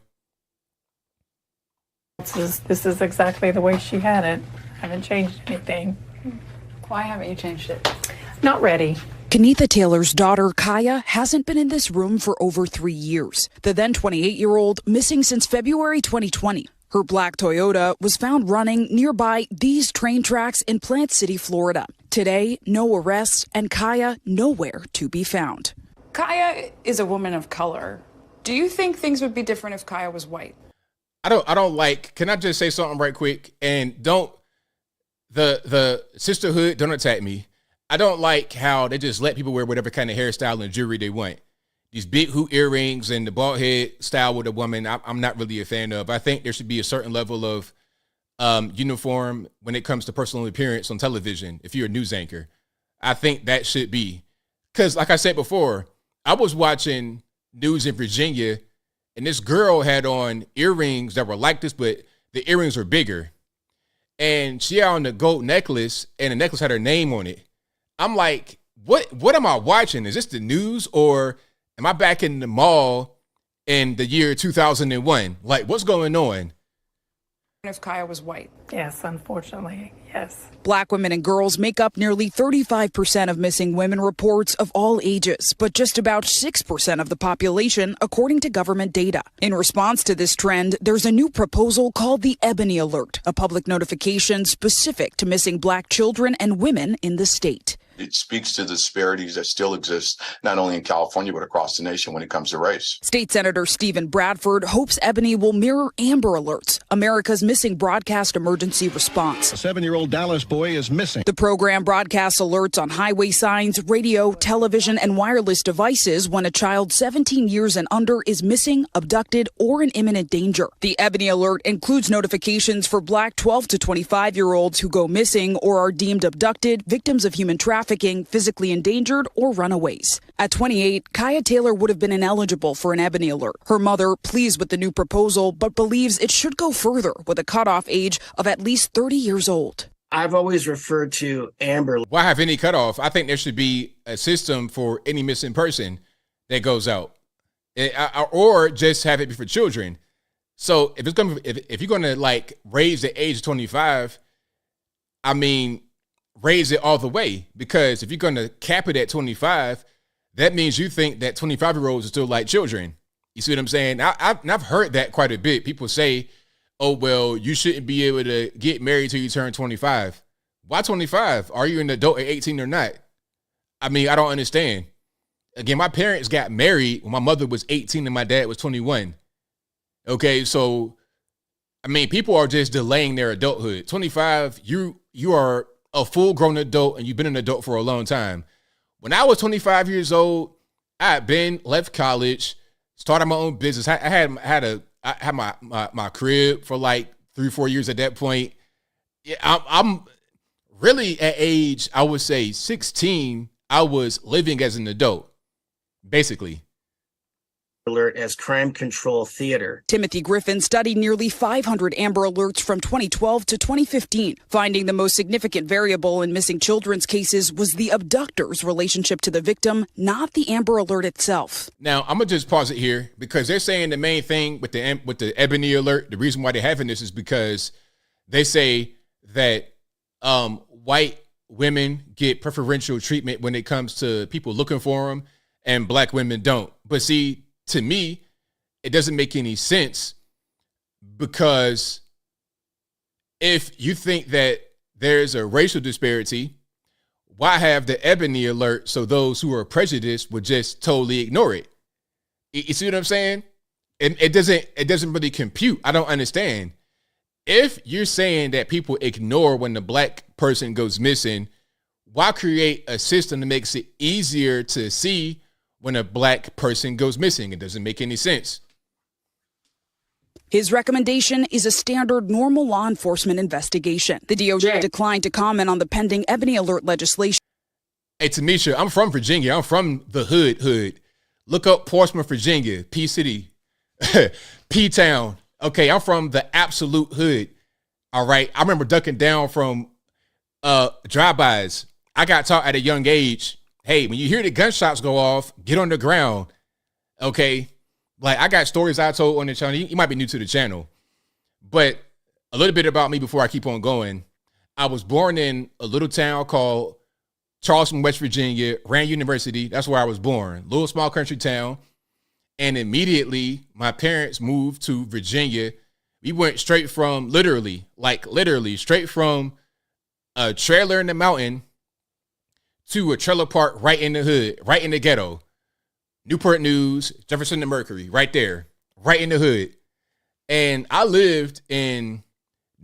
This is exactly the way she had it. I haven't changed anything. Why haven't you changed it? Not ready. Kenitha Taylor's daughter, Kaya, hasn't been in this room for over 3 years. The then 28-year-old missing since February 2020. Her black Toyota was found running nearby these train tracks in Plant City, Florida. Today, no arrests and Kaya nowhere to be found. Kaya is a woman of color. Do you think things would be different if Kaya was white? I don't like, can I just say something right quick? And don't, the sisterhood, don't attack me. I don't like how they just let people wear whatever kind of hairstyle and jewelry they want. These big hoop earrings and the bald head style with a woman, I'm not really a fan of. I think there should be a certain level of uniform when it comes to personal appearance on television. If you're a news anchor, I think that should be. Because like I said before, I was watching news in Virginia and this girl had on earrings that were like this, but the earrings were bigger. And she had on the gold necklace and the necklace had her name on it. I'm like, what am I watching? Is this the news or am I back in the mall in the year 2001? Like, what's going on? If Kaya was white? Yes, unfortunately. Yes. Black women and girls make up nearly 35% of missing women reports of all ages, but just about 6% of the population, according to government data. In response to this trend, there's a new proposal called the Ebony Alert, a public notification specific to missing Black children and women in the state. It speaks to the disparities that still exist, not only in California, but across the nation when it comes to race. State Senator Stephen Bradford hopes Ebony will mirror Amber Alerts, America's missing broadcast emergency response. A 7-year-old Dallas boy is missing. The program broadcasts alerts on highway signs, radio, television, and wireless devices when a child 17 years and under is missing, abducted, or in imminent danger. The Ebony Alert includes notifications for Black 12 to 25-year-olds who go missing or are deemed abducted, victims of human trafficking, physically endangered, or runaways. At 28, Kaya Taylor would have been ineligible for an Ebony Alert. Her mother, pleased with the new proposal, but believes it should go further with a cutoff age of at least 30 years old. I've always referred to Amber. Why have any cutoff? I think there should be a system for any missing person that goes out, or just have it be for children. So if you're gonna like raise the age to 25, I mean, raise it all the way, because if you're going to cap it at 25, that means you think that 25-year-olds are still like children. You see what I'm saying? I've heard that quite a bit. People say, oh, well, you shouldn't be able to get married till you turn 25. Why 25? Are you an adult at 18 or not? I mean, I don't understand. Again, my parents got married when my mother was 18 and my dad was 21. Okay, so, I mean, people are just delaying their adulthood. 25, you are a full-grown adult, and you've been an adult for a long time. When I was 25 years old, I had left college, started my own business. I had my crib for like 3-4 years at that point. Yeah, I'm really at age, I would say 16, I was living as an adult, basically. Alert as crime control theater. Timothy Griffin studied nearly 500 Amber Alerts from 2012 to 2015, finding the most significant variable in missing children's cases was the abductor's relationship to the victim, not the Amber Alert itself. Now, I'm going to just pause it here, because they're saying the main thing with the Ebony Alert, the reason why they're having this is because they say that white women get preferential treatment when it comes to people looking for them, and Black women don't. But see, to me, it doesn't make any sense, because if you think that there's a racial disparity, why have the Ebony Alert so those who are prejudiced would just totally ignore it? You see what I'm saying? It doesn't really compute. I don't understand. If you're saying that people ignore when the Black person goes missing, why create a system that makes it easier to see when a Black person goes missing? It doesn't make any sense. His recommendation is a standard normal law enforcement investigation. The DOJ declined to comment on the pending Ebony Alert legislation. Hey, Tamisha, I'm from Virginia. I'm from the hood. Look up Portsmouth, Virginia, P City, P Town. Okay, I'm from the absolute hood. All right. I remember ducking down from drive-bys. I got taught at a young age, hey, when you hear the gunshots go off, get on the ground. Okay. Like, I got stories I told on the channel. You might be new to the channel, but a little bit about me before I keep on going. I was born in a little town called Charleston, West Virginia, Rand University. That's where I was born. Little small country town. And immediately my parents moved to Virginia. We went straight from literally straight from a trailer in the mountain to a trailer park right in the hood, right in the ghetto. Newport News, Jefferson to Mercury, right there, right in the hood. And I lived in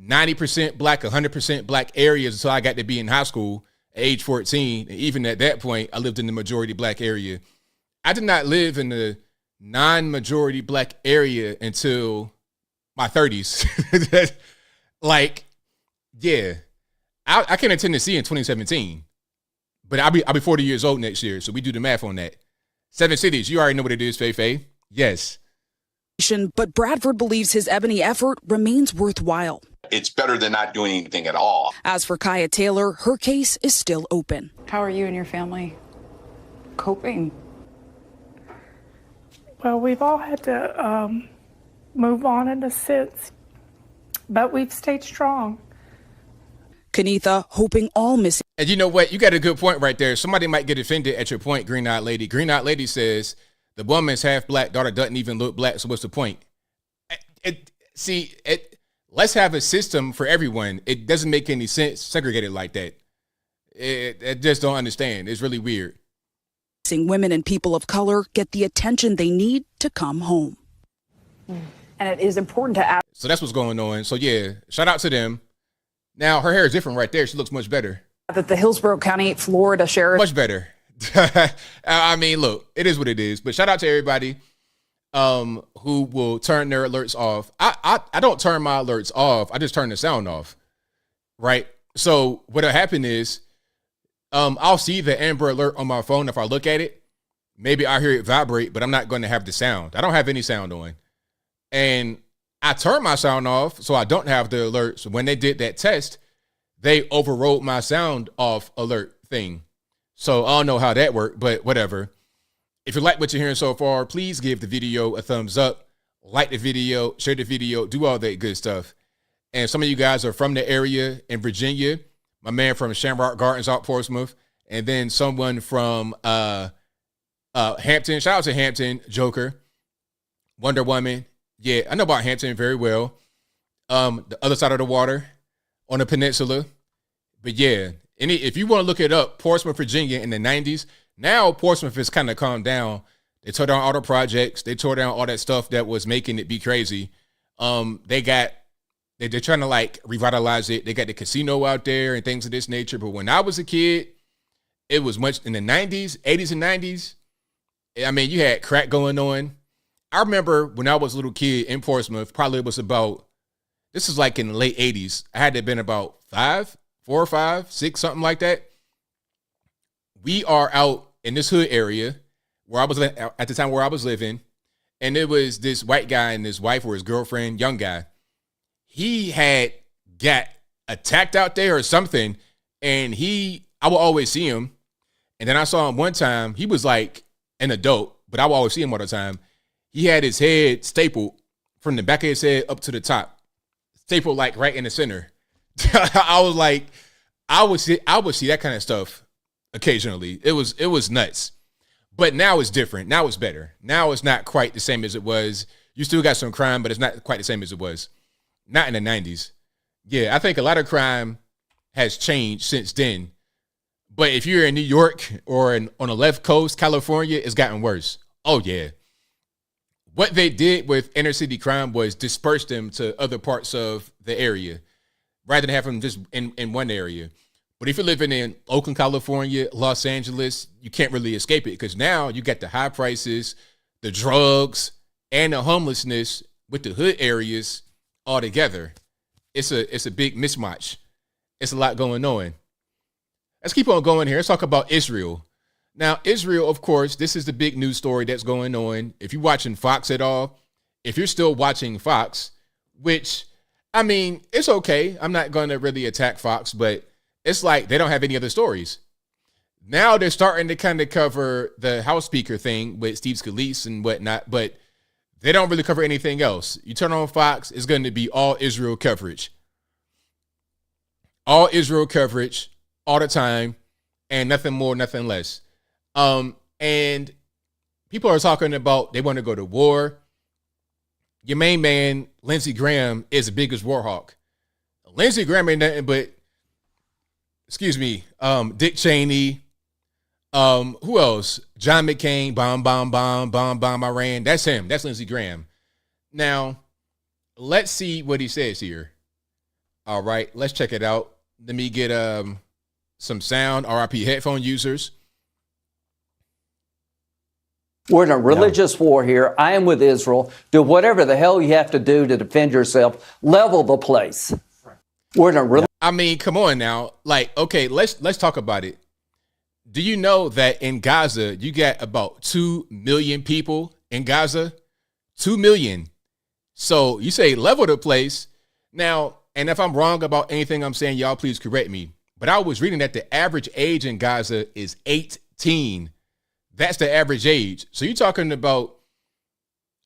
90% Black, 100% Black areas until I got to be in high school at age 14. And even at that point, I lived in the majority Black area. I did not live in the non-majority Black area until my 30s. Like, yeah, I came to Tennessee in 2017, but I'll be 40 years old next year. So we do the math on that. 7 cities. You already know what it is, Faye. Yes. But Bradford believes his Ebony effort remains worthwhile. It's better than not doing anything at all. As for Kaya Taylor, her case is still open. How are you and your family coping? Well, we've all had to move on in a sense, but we've stayed strong. Kenitha hoping all missing. And you know what? You got a good point right there. Somebody might get offended at your point, Green-Eyed Lady. Green-Eyed Lady says the woman's half black, daughter doesn't even look black, so what's the point? Let's have a system for everyone. It doesn't make any sense segregated like that. I just don't understand. It's really weird. Women and people of color get the attention they need to come home. And it is important to add. So that's what's going on. So yeah, shout out to them. Now her hair is different right there. She looks much better. That the Hillsborough County, Florida sheriff. Much better. I mean, look, it is what it is. But shout out to everybody who will turn their alerts off. I don't turn my alerts off. I just turn the sound off. Right. So what'll happen is I'll see the Amber Alert on my phone if I look at it. Maybe I hear it vibrate, but I'm not going to have the sound. I don't have any sound on. And I turn my sound off so I don't have the alerts. When they did that test, they overrode my sound off alert thing. So I don't know how that worked, but whatever. If you like what you're hearing so far, please give the video a thumbs up, like the video, share the video, do all that good stuff. And some of you guys are from the area in Virginia. My man from Shamrock Gardens out Portsmouth. And then someone from Hampton. Shout out to Hampton, Joker, Wonder Woman. Yeah, I know about Hampton very well. The other side of the water on the peninsula. But yeah, if you want to look it up, Portsmouth, Virginia in the 90s. Now Portsmouth has kind of calmed down. They tore down all the projects. They tore down all that stuff that was making it be crazy. They're trying to like revitalize it. They got the casino out there and things of this nature. But when I was a kid, it was much in the 90s, 80s and 90s. I mean, you had crack going on. I remember when I was a little kid in Portsmouth, probably it was about, this is like in the late 80s. I had to have been about 4 or 5, 6, something like that. We are out in this hood area where I was at the time where I was living. And it was this white guy and his wife or his girlfriend, young guy. He had got attacked out there or something. And I would always see him. And then I saw him one time. He was like an adult, but I would always see him all the time. He had his head stapled from the back of his head up to the top, stapled like right in the center. I was like, I would see that kind of stuff occasionally. It was nuts. But now it's different. Now it's better. Now it's not quite the same as it was. You still got some crime, but it's not quite the same as it was. Not in the 90s. Yeah, I think a lot of crime has changed since then. But if you're in New York or on the left coast, California, it's gotten worse. Oh, yeah. What they did with inner city crime was disperse them to other parts of the area rather than have them just in one area. But if you're living in Oakland, California, Los Angeles, you can't really escape it because now you got the high prices, the drugs, and the homelessness with the hood areas all together. It's a big mismatch. It's a lot going on. Let's keep on going here. Let's talk about Israel. Now, Israel, of course, this is the big news story that's going on. If you're watching Fox at all, if you're still watching Fox, which, I mean, it's okay. I'm not going to really attack Fox, but it's like they don't have any other stories. Now they're starting to kind of cover the House Speaker thing with Steve Scalise and whatnot, but they don't really cover anything else. You turn on Fox, it's going to be all Israel coverage. All Israel coverage all the time and nothing more, nothing less. And people are talking about they want to go to war. Your main man, Lindsey Graham, is the biggest war hawk. Lindsey Graham ain't nothing but, Dick Cheney. Who else? John McCain, bomb, Iran. That's him. That's Lindsey Graham. Now, let's see what he says here. All right, let's check it out. Let me get some sound. RIP headphone users. We're in a religious war here. I am with Israel. Do whatever the hell you have to do to defend yourself. Level the place. We're in a I mean, come on now. Like, okay, let's talk about it. Do you know that in Gaza, you got about 2 million people in Gaza? 2 million. So you say level the place. Now, and if I'm wrong about anything I'm saying, y'all please correct me. But I was reading that the average age in Gaza is 18. That's the average age. So you're talking about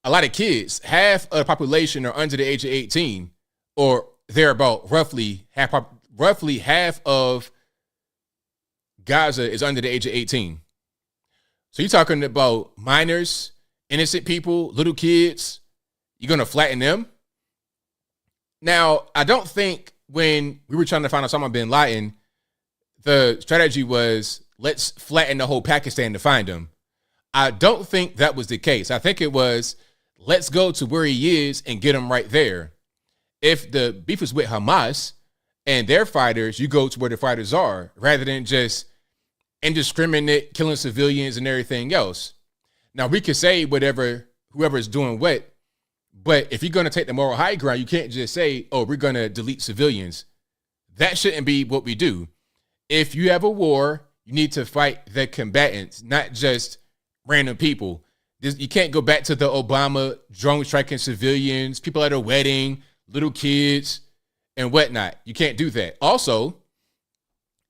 a lot of kids. Half of the population are under the age of 18, or they're about roughly half roughly half of Gaza is under the age of 18. So you're talking about minors, innocent people, little kids. You're going to flatten them? Now, I don't think when we were trying to find Osama bin Laden, the strategy was let's flatten the whole Pakistan to find him. I don't think that was the case. I think it was let's go to where he is and get him right there. If the beef is with Hamas and their fighters, you go to where the fighters are rather than just indiscriminate killing civilians and everything else. Now, we could say whoever is doing what, but if you're going to take the moral high ground, you can't just say, oh, we're going to delete civilians. That shouldn't be what we do. If you have a war, you need to fight the combatants, not just random people. You can't go back to the Obama drone striking civilians, people at a wedding, little kids, and whatnot. You can't do that. Also,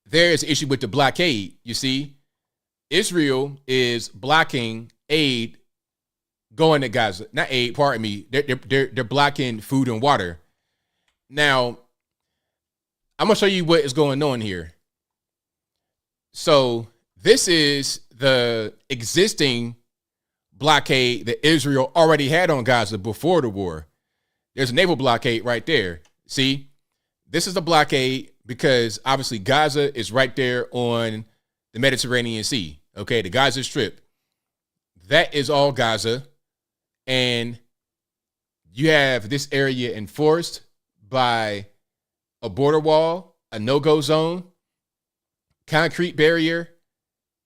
there is an issue with the blockade. You see, Israel is blocking aid going to Gaza. Not aid, pardon me. They're blocking food and water. Now, I'm going to show you what is going on here. So this is the existing blockade that Israel already had on Gaza before the war. There's a naval blockade right there. See, this is the blockade because obviously Gaza is right there on the Mediterranean Sea. Okay, the Gaza Strip. That is all Gaza. And you have this area enforced by a border wall, a no-go zone, concrete barrier,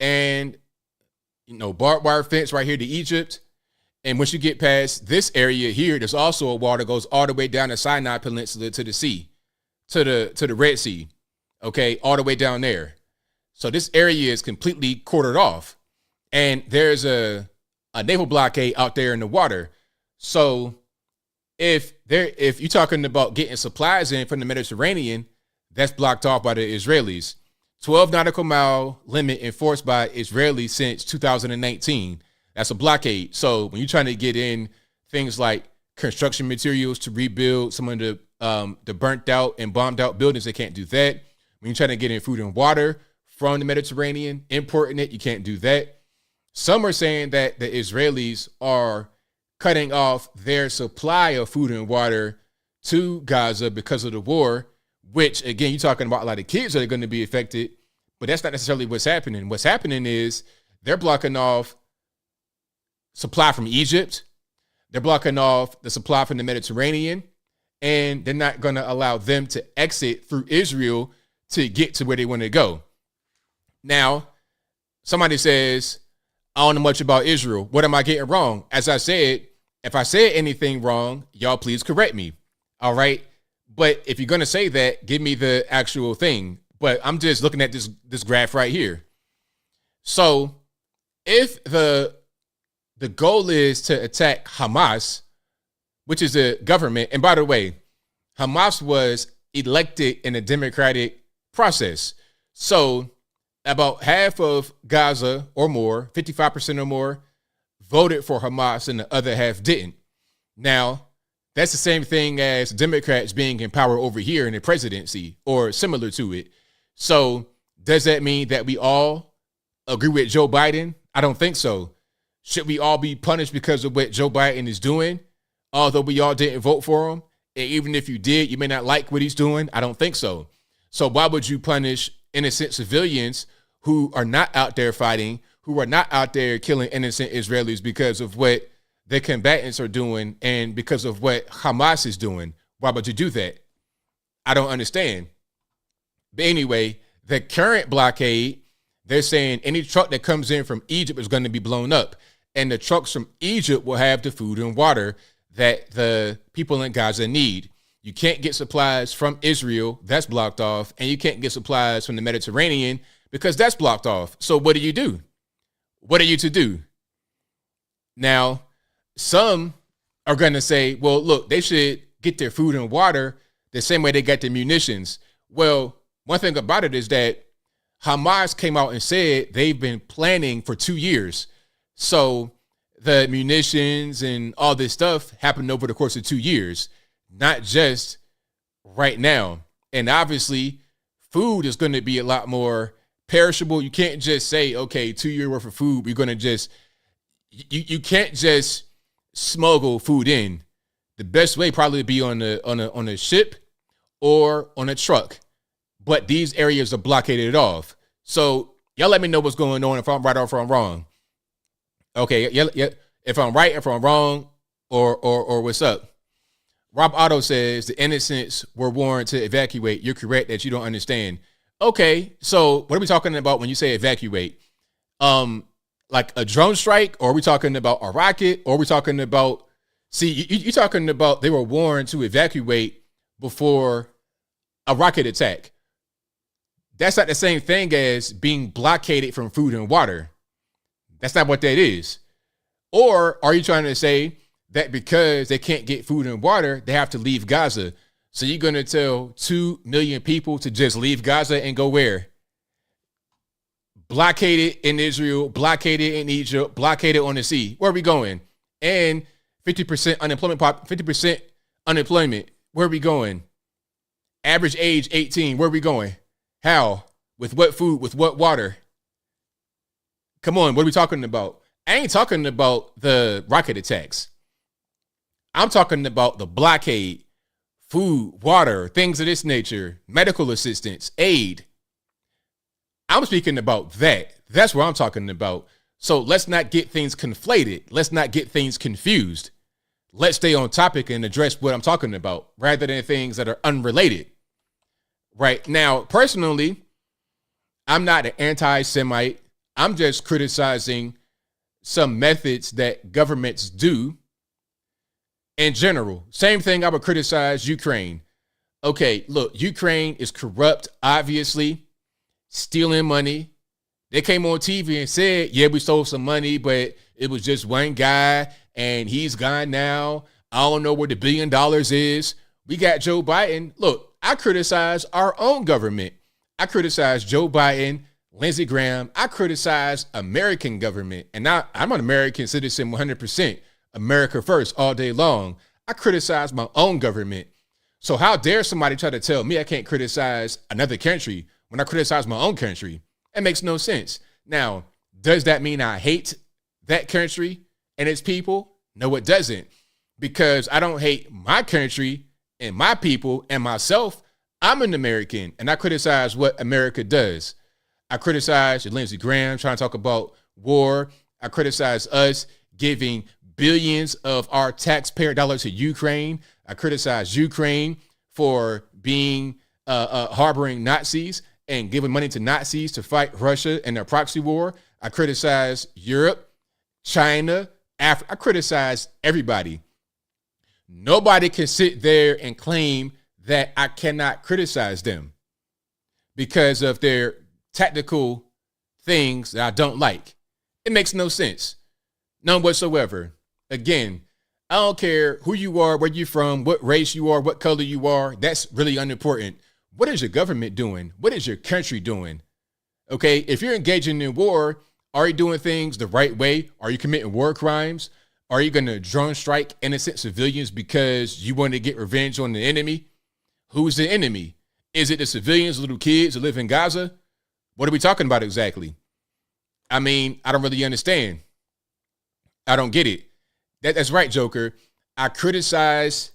and barbed wire fence right here to Egypt. And once you get past this area here, there's also a wall that goes all the way down the Sinai Peninsula to the sea, to the Red Sea. Okay, all the way down there. So this area is completely quartered off. And there's a naval blockade out there in the water. So if you're talking about getting supplies in from the Mediterranean, that's blocked off by the Israelis. 12 nautical mile limit enforced by Israelis since 2019. That's a blockade. So when you're trying to get in things like construction materials to rebuild some of the burnt out and bombed out buildings, they can't do that. When you're trying to get in food and water from the Mediterranean, importing it, you can't do that. Some are saying that the Israelis are cutting off their supply of food and water to Gaza because of the war, which, again, you're talking about a lot of kids that are going to be affected, but that's not necessarily what's happening. What's happening is they're blocking off supply from Egypt. They're blocking off the supply from the Mediterranean, and they're not going to allow them to exit through Israel to get to where they want to go. Now, somebody says, I don't know much about Israel. What am I getting wrong? As I said, if I said anything wrong, y'all please correct me. All right. But if you're going to say that, give me the actual thing. But I'm just looking at this graph right here. So if the goal is to attack Hamas, which is a government, and by the way, Hamas was elected in a democratic process. So about half of Gaza or more, 55% or more, voted for Hamas and the other half didn't. Now, that's the same thing as Democrats being in power over here in the presidency or similar to it. So does that mean that we all agree with Joe Biden? I don't think so. Should we all be punished because of what Joe Biden is doing, although we all didn't vote for him? And even if you did, you may not like what he's doing. I don't think so. So why would you punish innocent civilians who are not out there fighting, who are not out there killing innocent Israelis because of what the combatants are doing and because of what Hamas is doing? Why would you do that? I don't understand. But anyway, the current blockade, they're saying any truck that comes in from Egypt is going to be blown up. And the trucks from Egypt will have the food and water that the people in Gaza need. You can't get supplies from Israel, that's blocked off. And you can't get supplies from the Mediterranean because that's blocked off. So what do? What are you to do? Now, some are going to say, well, look, they should get their food and water the same way they got their munitions. Well, one thing about it is that Hamas came out and said they've been planning for 2 years. So the munitions and all this stuff happened over the course of 2 years, not just right now. And obviously, food is going to be a lot more perishable. You can't just say, okay, 2 year worth of food. We're going to just, you can't just smuggle food in. The best way probably would be on a ship or on a truck. But these areas are blockaded off. So y'all let me know what's going on, if I'm right or if I'm wrong. Okay, yeah. If I'm right, if I'm wrong, or what's up. Rob Otto says the innocents were warned to evacuate. You're correct that you don't understand. Okay, so what are we talking about when you say evacuate? Like a drone strike, or are we talking about a rocket, or are we talking about? See, you're talking about they were warned to evacuate before a rocket attack. That's not the same thing as being blockaded from food and water. That's not what that is. Or are you trying to say that because they can't get food and water, they have to leave Gaza? So you're going to tell 2 million people to just leave Gaza and go where? Blockaded in Israel, blockaded in Egypt, blockaded on the sea. Where are we going? And 50% unemployment, 50% unemployment. Where are we going? Average age 18. Where are we going? How? With what food? With what water? Come on, what are we talking about? I ain't talking about the rocket attacks. I'm talking about the blockade, food, water, things of this nature, medical assistance, aid. I'm speaking about that. That's what I'm talking about. So let's not get things conflated. Let's not get things confused. Let's stay on topic and address what I'm talking about rather than things that are unrelated. Right now, personally, I'm not an anti-Semite. I'm just criticizing some methods that governments do in general. Same thing I would criticize Ukraine. Okay, look, Ukraine is corrupt, obviously, stealing money. They came on TV and said, yeah, we stole some money, but it was just one guy and he's gone now. I don't know where the $1 billion is. We got Joe Biden. Look, I criticize our own government. I criticize Joe Biden, Lindsey Graham. I criticize American government. And now I'm an American citizen 100%. America first all day long. I criticize my own government. So how dare somebody try to tell me I can't criticize another country when I criticize my own country? It makes no sense. Now, does that mean I hate that country and its people? No, it doesn't. Because I don't hate my country and my people and myself. I'm an American and I criticize what America does. I criticize Lindsey Graham trying to talk about war. I criticize us giving billions of our taxpayer dollars to Ukraine. I criticize Ukraine for being harboring Nazis and giving money to Nazis to fight Russia in their proxy war. I criticize Europe, China, Africa. I criticize everybody. Nobody can sit there and claim that I cannot criticize them because of their tactical things that I don't like. It makes no sense. None whatsoever. Again, I don't care who you are, where you're from, what race you are, what color you are. That's really unimportant. What is your government doing? What is your country doing? Okay, if you're engaging in war, are you doing things the right way? Are you committing war crimes? Are you going to drone strike innocent civilians because you want to get revenge on the enemy? Who's the enemy? Is it the civilians, little kids who live in Gaza? What are we talking about exactly? I mean, I don't really understand. I don't get it. That's right, Joker. I criticize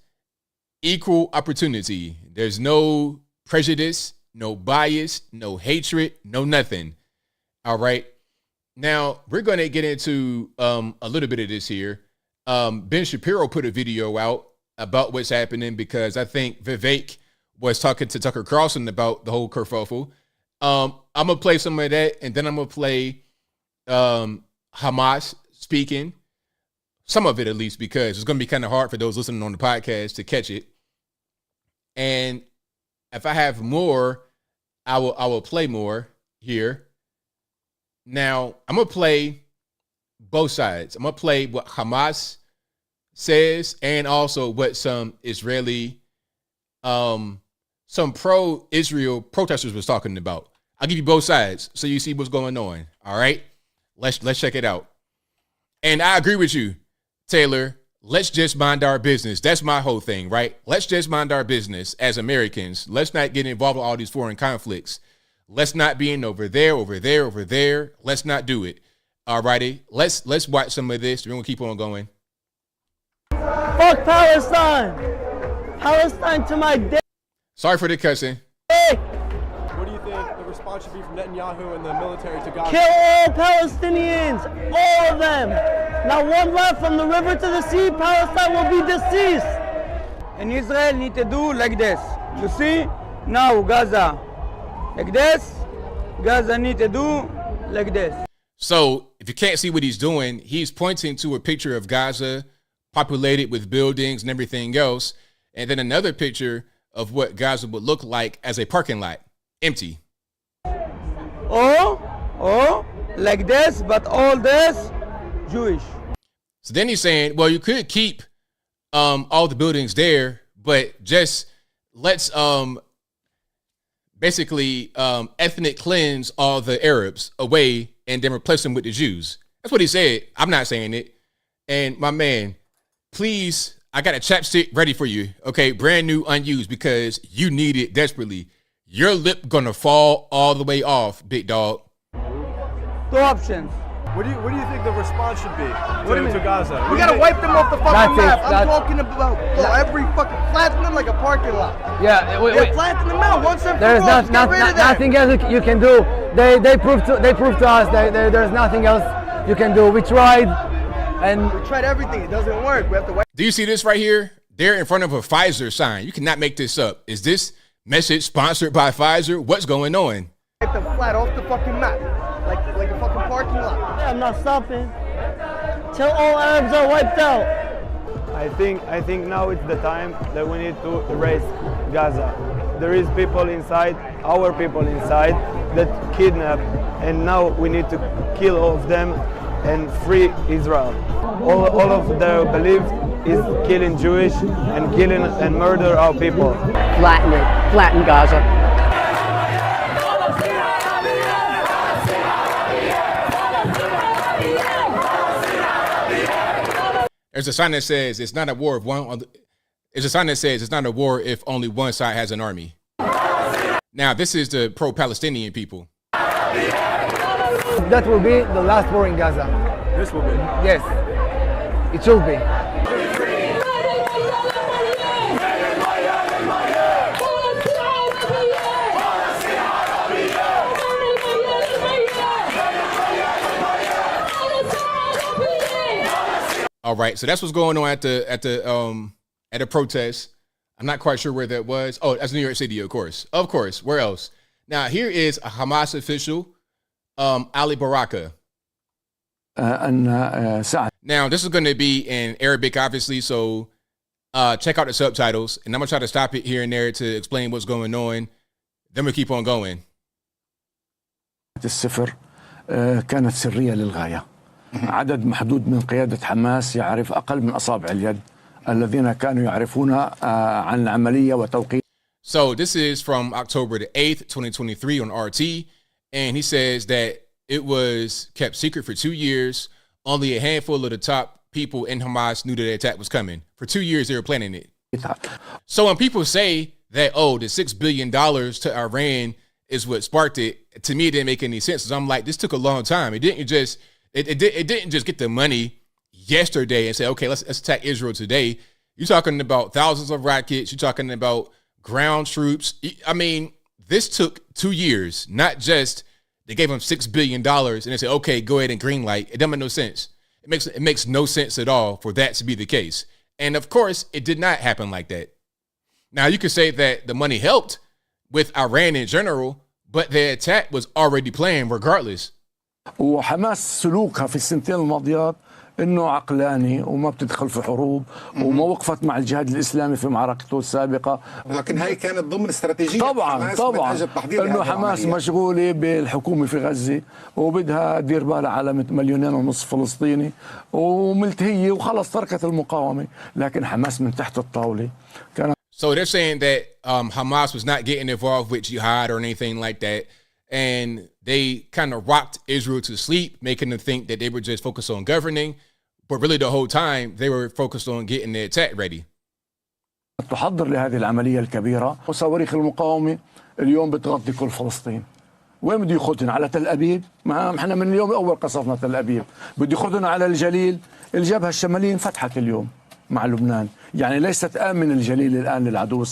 equal opportunity. There's no prejudice, no bias, no hatred, no nothing. All right. Now, we're going to get into a little bit of this here. Ben Shapiro put a video out about what's happening because I think Vivek was talking to Tucker Carlson about the whole kerfuffle. I'm going to play some of that, and then I'm going to play Hamas speaking. Some of it, at least, because it's going to be kind of hard for those listening on the podcast to catch it. And if I have more, I will play more here. Now, I'm going to play both sides. I'm going to play what Hamas says and also what some Israeli, some pro-Israel protesters was talking about. I'll give you both sides so you see what's going on. All right? Let's check it out. And I agree with you, Taylor. let's just mind our business. That's my whole thing, right? Let's just mind our business as Americans. Let's not get involved with all these foreign conflicts. Let's not be in over there. Let's not do it. All righty. Let's watch some of this. We're going to keep on going. Fuck Palestine. Palestine to my dick. Sorry for the cussing. What do you think the response should be from Netanyahu and the military to Gaza? Kill all Palestinians, all of them. Not one left from the river to the sea. Palestine will be deceased. And Israel need to do like this. You see? Now Gaza. Like this. Gaza need to do like this. So if you can't see what he's doing, he's pointing to a picture of Gaza populated with buildings and everything else. And then another picture of what Gaza would look like as a parking lot, empty. Oh, like this, but all this, Jewish. So then he's saying, well, you could keep all the buildings there, but just let's basically ethnic cleanse all the Arabs away and then replace them with the Jews. That's what he said. I'm not saying it. And my man, please, I got a chapstick ready for you. Okay, brand new, unused, because you need it desperately. Your lip gonna fall all the way off, big dog. Two options. What do you think the response should be to Gaza? We gotta wipe them off the fucking map. I'm talking about every fucking flatten them like a parking lot. Yeah, flatten them out once and there's for all. Get rid of that. nothing else you can do. They proved to us there's nothing else you can do. We tried, and we tried everything. It doesn't work. We have to wipe. Do you see this right here? They're in front of a Pfizer sign. You cannot make this up. Is this message sponsored by Pfizer? What's going on? Wipe them flat off the fucking map, like a fucking parking lot. I'm not stopping till all Arabs are wiped out. I think now it's the time that we need to erase Gaza. There is people inside, our people inside, that kidnap, and now we need to kill all of them and free Israel. All of their belief is killing Jewish and killing and murder our people. Flatten it. Flatten Gaza. There's a sign that says it's not a war if one. There's a sign that says it's not a war if only one side has an army. Now, this is the pro-Palestinian people. That will be the last war in Gaza. This will be. Yes, it should be. All right, so that's what's going on at a protest. I'm not quite sure where that was. Oh, that's New York City, of course. Of course. Where else? Now, here is a Hamas official, Ali Baraka. Now, this is going to be in Arabic, obviously, so check out the subtitles, and I'm going to try to stop it here and there to explain what's going on. Then we'll keep on going. السفر كانت سرية للغاية. عدد محدود من قيادة حماس يعرف أقل من أصابع اليد الذين كانوا يعرفون عن العملية وتوقيت. So this is from October the 8th, 2023 on RT, and he says that it was kept secret for 2 years. Only a handful of the top people in Hamas knew that the attack was coming. For 2 years, they were planning it. So when people say that, oh, the $6 billion to Iran is what sparked it, to me, it didn't make any sense. Because I'm like, this took a long time. It didn't just get the money yesterday and say, okay, let's attack Israel today. You're talking about thousands of rockets. You're talking about ground troops. I mean, this took 2 years, not just they gave them $6 billion and they said, okay, go ahead and green light. It doesn't make no sense. It makes no sense at all for that to be the case. And of course, it did not happen like that. Now, you could say that the money helped with Iran in general, but the attack was already planned regardless. وحماس سلوكها في السنتين الماضيات انه عقلاني وما بتدخل في حروب وما وقفت مع الجهاد الاسلامي في معركته السابقه. لكن هي كانت ضمن استراتيجيه طبعا انه حماس مشغوله بالحكومه في غزه وبدها تدير بالها على 1.5 مليون فلسطيني وملتهيه وخلص تركت المقاومه، لكن حماس من تحت الطاوله كان. So they're saying that Hamas was not getting involved with jihad or anything like that. And they kind of rocked Israel to sleep, making them think that they were just focused on governing. But really the whole time they were focused on getting the attack ready. تحضر لهذه العملية الكبيرة وصواريخ المقاومة اليوم بتغطي كل فلسطين. وين بده ياخذنا على تل أبيب؟ ما احنا من اليوم الأول قصفنا تل أبيب. بده ياخذنا على الجليل. الجبهة الشمالية انفتحت اليوم مع لبنان. يعني ليست آمن الجليل الآن للعدو.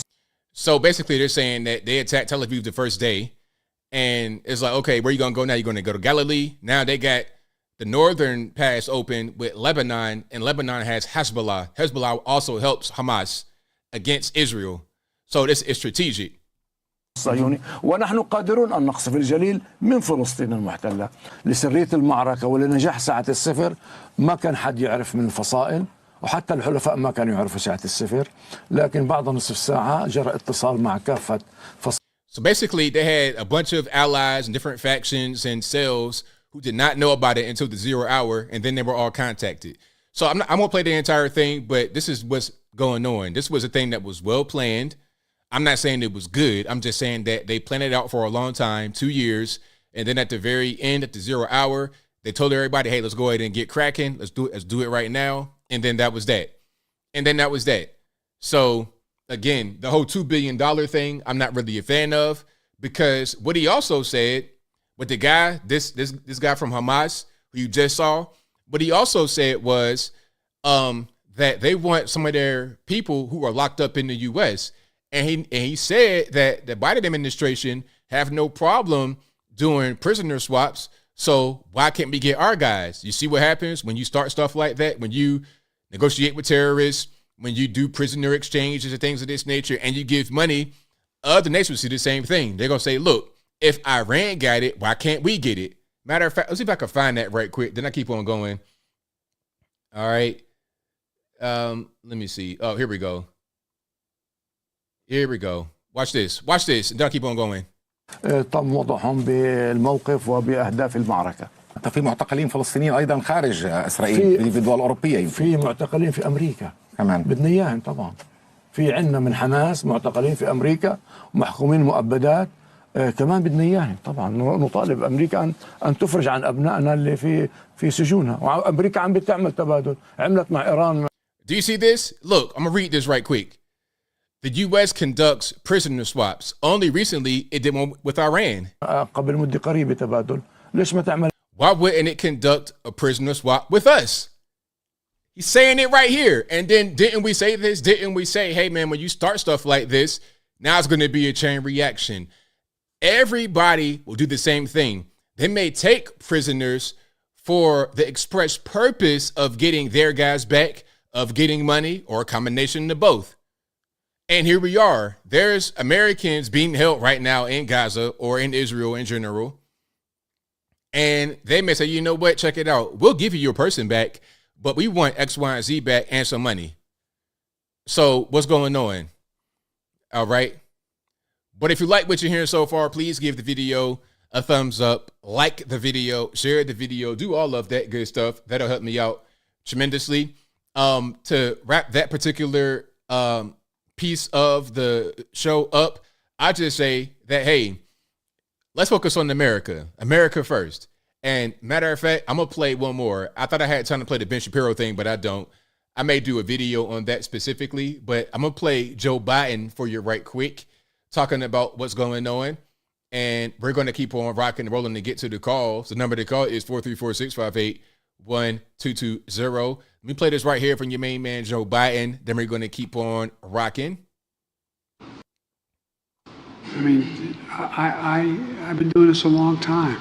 So basically they're saying that they attacked Tel Aviv the first day. And it's like, okay, where you going to go now? You're going to go to Galilee. Now they got the northern pass open with Lebanon, and Lebanon has Hezbollah. Hezbollah also helps Hamas against Israel. So this is strategic. الصهيوني ونحن قادرون أن نقصف الجليل من فلسطين المحتلة. لسرية المعركة ولنجاح ساعة الصفر ما كان حد يعرف من الفصائل وحتى الحلفاء ما كانوا يعرفوا ساعة الصفر، لكن بعد نصف ساعة جرى اتصال مع كافة فصائل. So basically they had a bunch of allies and different factions and cells who did not know about it until the 0 hour, and then they were all contacted. So I'm going to play the entire thing, but this is what's going on. This was a thing that was well planned. I'm not saying it was good. I'm just saying that they planned it out for a long time, 2 years. And then at the very end, at the 0 hour, they told everybody, hey, let's go ahead and get cracking. Let's do it right now. And then that was that. So again, the whole $2 billion thing, I'm not really a fan of, because what he also said with the guy, this guy from Hamas, who you just saw, what he also said was that they want some of their people who are locked up in the U.S. And he said that the Biden administration have no problem doing prisoner swaps. So why can't we get our guys? You see what happens when you start stuff like that, when you negotiate with terrorists, when you do prisoner exchanges and things of this nature, and you give money, other nations see the same thing. They're going to say, look, if Iran got it, why can't we get it? Matter of fact, let's see if I can find that right quick. Then I keep on going. All right. Let me see. Oh, here we go. Watch this. And then I keep on going. تم وضعهم بالموقف وبأهداف المعركة. في معتقلين فلسطينيين أيضا خارج إسرائيل في دول أوروبية. في معتقلين في أمريكا. كمان. بدنا إياهم طبعا. في عنا من حماس معتقلين في أمريكا ومحكومين مؤبدات. كمان بدنا إياهم طبعا. نطالب أمريكا أن تفرج عن أبنائنا اللي في سجونها. وأمريكا عم بتعمل تبادل. عملت مع إيران. Do you see this? Look, I'm going to read this right quick. The U.S. conducts prisoner swaps. Only recently, it did one with Iran. قبل مدة قريبة تبادل. ليش ما تعمل؟ Why wouldn't it conduct a prisoner swap with us? He's saying it right here. And then didn't we say this? Didn't we say, hey, man, when you start stuff like this, now it's going to be a chain reaction. Everybody will do the same thing. They may take prisoners for the express purpose of getting their guys back, of getting money, or a combination of both. And here we are. There's Americans being held right now in Gaza or in Israel in general. And they may say, you know what? Check it out. We'll give you your person back, but we want X, Y, and Z back and some money. So what's going on? All right. But if you like what you're hearing so far, please give the video a thumbs up, like the video, share the video, do all of that good stuff. That'll help me out tremendously. To wrap that particular piece of the show up, I just say that, hey, let's focus on America first. And matter of fact, I'm going to play one more. I thought I had time to play the Ben Shapiro thing, but I don't. I may do a video on that specifically, but I'm going to play Joe Biden for you right quick, talking about what's going on. And we're going to keep on rocking and rolling to get to the calls. The number to call is 434-658-1220. Let me play this right here from your main man, Joe Biden. Then we're going to keep on rocking. I mean, I've been doing this a long time.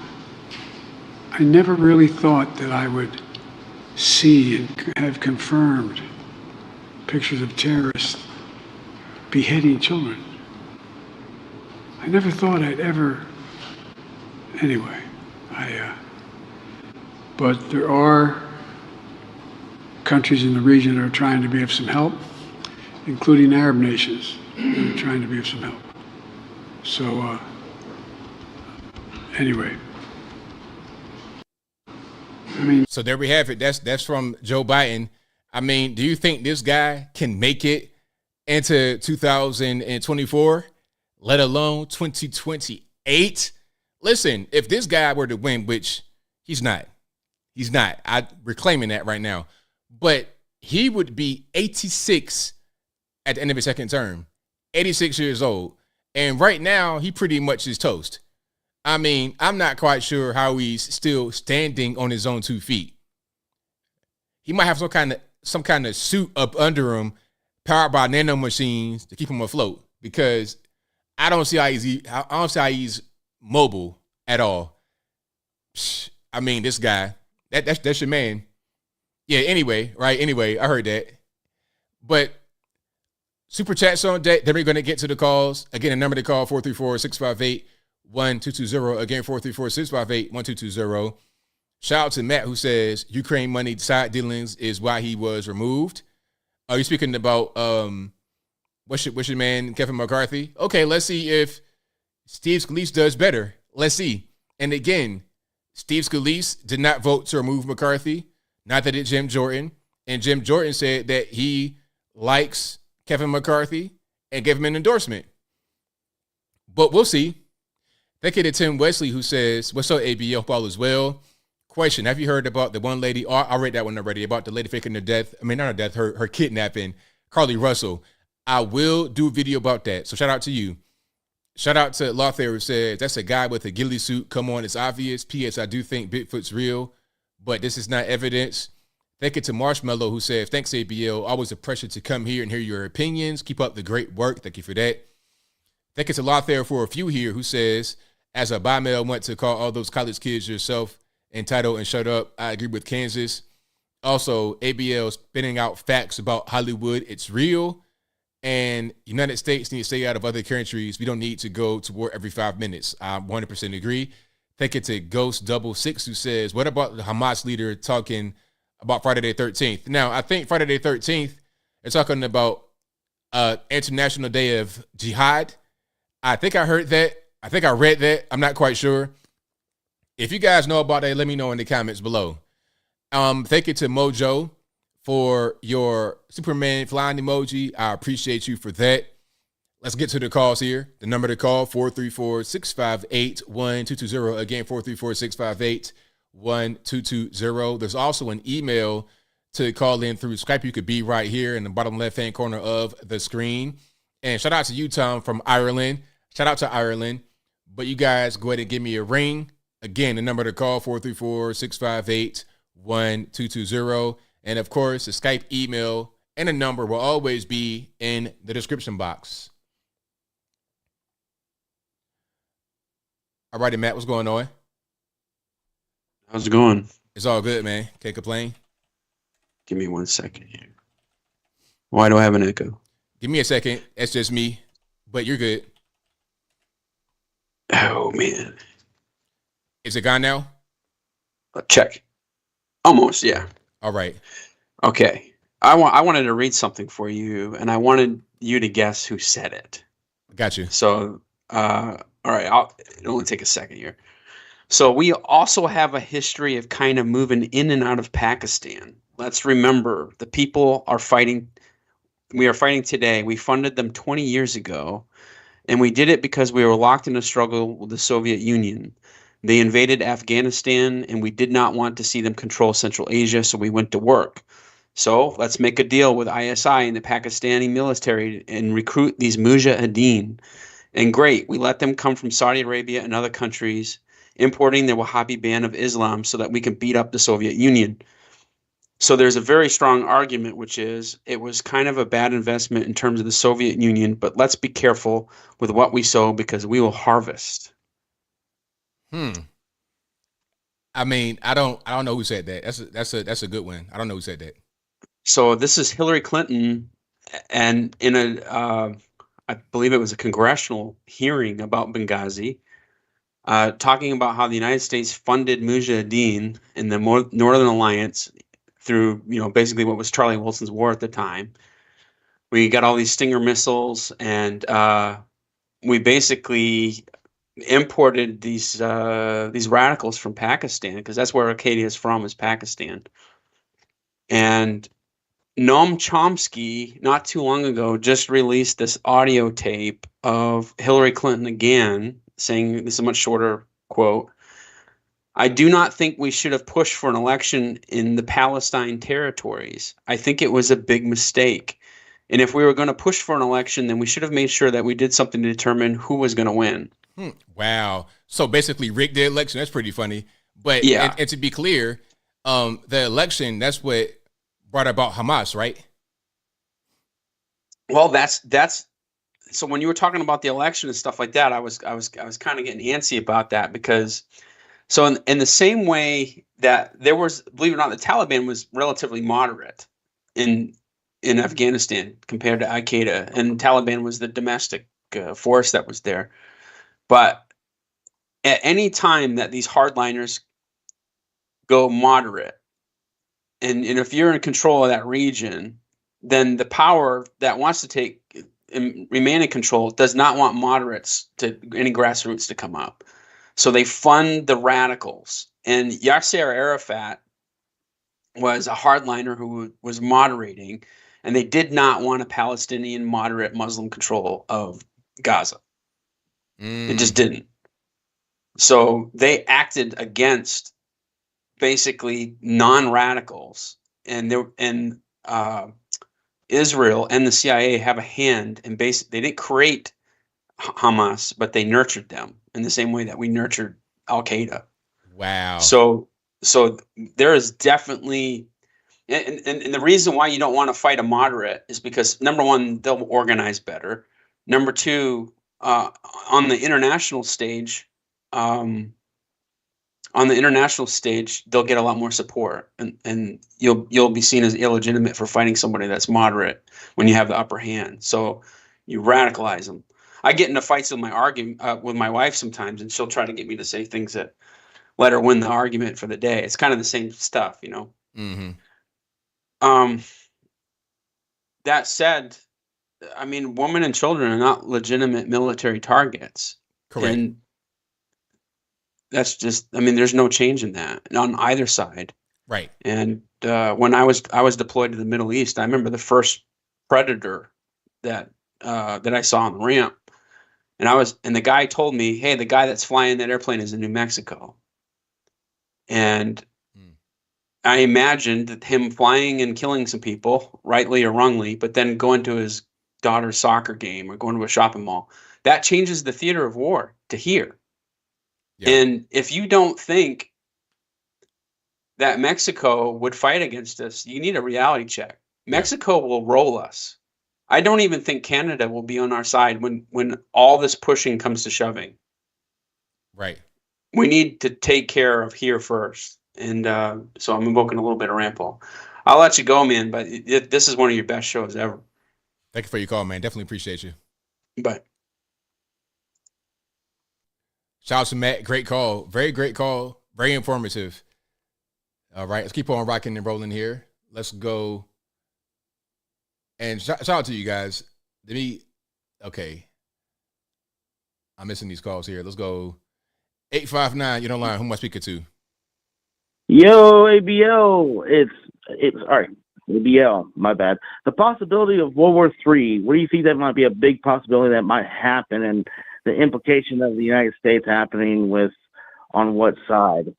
I never really thought that I would see and have confirmed pictures of terrorists beheading children. I never thought I'd ever, anyway, but there are countries in the region that are trying to be of some help, including Arab nations that are trying to be of some help. So, anyway. I mean, so there we have it. That's from Joe Biden. I mean, do you think this guy can make it into 2024, let alone 2028? Listen, if this guy were to win, which he's not, I'm reclaiming that right now. but he would be 86 at the end of his second term, 86 years old. And right now, he pretty much is toast. I mean, I'm not quite sure how he's still standing on his own 2 feet. He might have some kind of suit up under him, powered by nano machines to keep him afloat. Because I don't see how he's mobile at all. I mean, this guy, that's your man. Yeah. Anyway, right. Anyway, I heard that. But super chats on deck. Then we're going to get to the calls. Again, the number to call 434-658-1220. Again, 434-658-1220. Shout out to Matt, who says Ukraine money side dealings is why he was removed. Are you speaking about what's your man Kevin McCarthy? Okay, let's see if Steve Scalise does better. Let's see. And again, Steve Scalise did not vote to remove McCarthy. Neither did Jim Jordan. And Jim Jordan said that he likes Kevin McCarthy and gave him an endorsement. But we'll see. Thank you to Tim Wesley, who says, what's up, ABL? Hope all is well. Question, have you heard about the one lady, I read that one already, about the lady faking her death? I mean, not her death, her kidnapping, Carly Russell. I will do a video about that. So shout out to you. Shout out to Lawther, who says, that's a guy with a ghillie suit. Come on, it's obvious. P.S. I do think Bigfoot's real, but this is not evidence. Thank you to Marshmallow, who says, thanks, ABL. Always a pleasure to come here and hear your opinions. Keep up the great work. Thank you for that. Thank you to Lawther for a few here, who says, as a bi-male, want to call all those college kids yourself entitled and shut up. I agree with Kansas. Also, ABL spitting out facts about Hollywood. It's real. And United States need to stay out of other countries. We don't need to go to war every 5 minutes. I 100% agree. Thank you to Ghost 66, who says, what about the Hamas leader talking about Friday the 13th? Now, I think Friday the 13th, they're talking about International Day of Jihad. I think I heard that. I think I read that. I'm not quite sure. If you guys know about that, let me know in the comments below. Thank you to Mojo for your Superman flying emoji. I appreciate you for that. Let's get to the calls here. The number to call, 434-658-1220. Again, 434-658-1220. There's also an email to call in through Skype. You could be right here in the bottom left-hand corner of the screen. And shout out to you, Tom, from Ireland. Shout out to Ireland. But you guys go ahead and give me a ring. Again, the number to call, 434-658-1220. And, of course, the Skype email and the number will always be in the description box. All righty, Matt, what's going on? How's it going? It's all good, man. Can't complain. Give me 1 second here. Why do I have an echo? Give me a second. That's just me, but you're good. Oh, man. Is it gone now? Check. Almost, yeah. All right. Okay. I wanted to read something for you, and I wanted you to guess who said it. Got you. So, all right. It'll only take a second here. So we also have a history of kind of moving in and out of Pakistan. Let's remember, the people are fighting. We are fighting today. We funded them 20 years ago, and we did it because we were locked in a struggle with the Soviet Union. They invaded Afghanistan, and we did not want to see them control Central Asia, so we went to work. So let's make a deal with ISI and the Pakistani military and recruit these mujahideen. And great, we let them come from Saudi Arabia and other countries, importing the Wahhabi band of Islam so that we can beat up the Soviet Union. So there's a very strong argument, which is it was kind of a bad investment in terms of the Soviet Union, but let's be careful with what we sow because we will harvest. I mean, I don't know who said that. That's a good one. I don't know who said that. So this is Hillary Clinton, and in a I believe it was a congressional hearing about Benghazi, talking about how the United States funded Mujahideen in the Northern Alliance through, basically what was Charlie Wilson's war at the time. We got all these Stinger missiles, and we basically imported these radicals from Pakistan, because that's where Acadia is from, is Pakistan. And Noam Chomsky, not too long ago, just released this audio tape of Hillary Clinton again, saying, this is a much shorter quote, I do not think we should have pushed for an election in the Palestine territories. I think it was a big mistake. And if we were going to push for an election, then we should have made sure that we did something to determine who was going to win. Wow. So basically rigged the election. That's pretty funny. But yeah. And to be clear, the election, that's what brought about Hamas, right? Well, that's so when you were talking about the election and stuff like that, I was kind of getting antsy about that because so in the same way that there was, believe it or not, the Taliban was relatively moderate in Afghanistan compared to Al-Qaeda, and Taliban was the domestic force that was there. But at any time that these hardliners go moderate, and if you're in control of that region, then the power that wants to take and remain in control does not want moderates to any grassroots to come up. So they fund the radicals. And Yasser Arafat was a hardliner who was moderating, and they did not want a Palestinian moderate Muslim control of Gaza. It just didn't. So they acted against basically non-radicals, and Israel and the CIA have a hand in they didn't create Hamas, but they nurtured them in the same way that we nurtured Al-Qaeda. Wow. So there is definitely, and the reason why you don't want to fight a moderate is because, number one, they'll organize better. Number two, on the international stage, they'll get a lot more support, and you'll be seen as illegitimate for fighting somebody that's moderate when you have the upper hand. So you radicalize them. I get into fights with my wife sometimes, and she'll try to get me to say things that let her win the argument for the day. It's kind of the same stuff, you know. Mm-hmm. That said, I mean, women and children are not legitimate military targets. Correct. And that's just, I mean, there's no change in that on either side. Right. And when I was deployed to the Middle East, I remember the first Predator that I saw on the ramp, and the guy told me, "Hey, the guy that's flying that airplane is in New Mexico." And I imagined him flying and killing some people, rightly or wrongly, but then going to his daughter's soccer game or going to a shopping mall. That changes the theater of war to here. Yeah. And if you don't think that Mexico would fight against us, you need a reality check. Mexico will roll us. I don't even think Canada will be on our side when all this pushing comes to shoving. Right. We need to take care of here first. And so I'm invoking a little bit of Rampal. I'll let you go, man, but this is one of your best shows ever. Thank you for your call, man. Definitely appreciate you. Bye. Shout out to Matt. Great call. Very great call. Very informative. All right. Let's keep on rocking and rolling here. Let's go. And shout out to you guys. Okay. I'm missing these calls here. Let's go. 859, you don't line. Who am I speaking to? Yo, ABL. It's all right. ABL, my bad. The possibility of World War III, what do you think that might be a big possibility that might happen, and the implication of the United States happening on what side?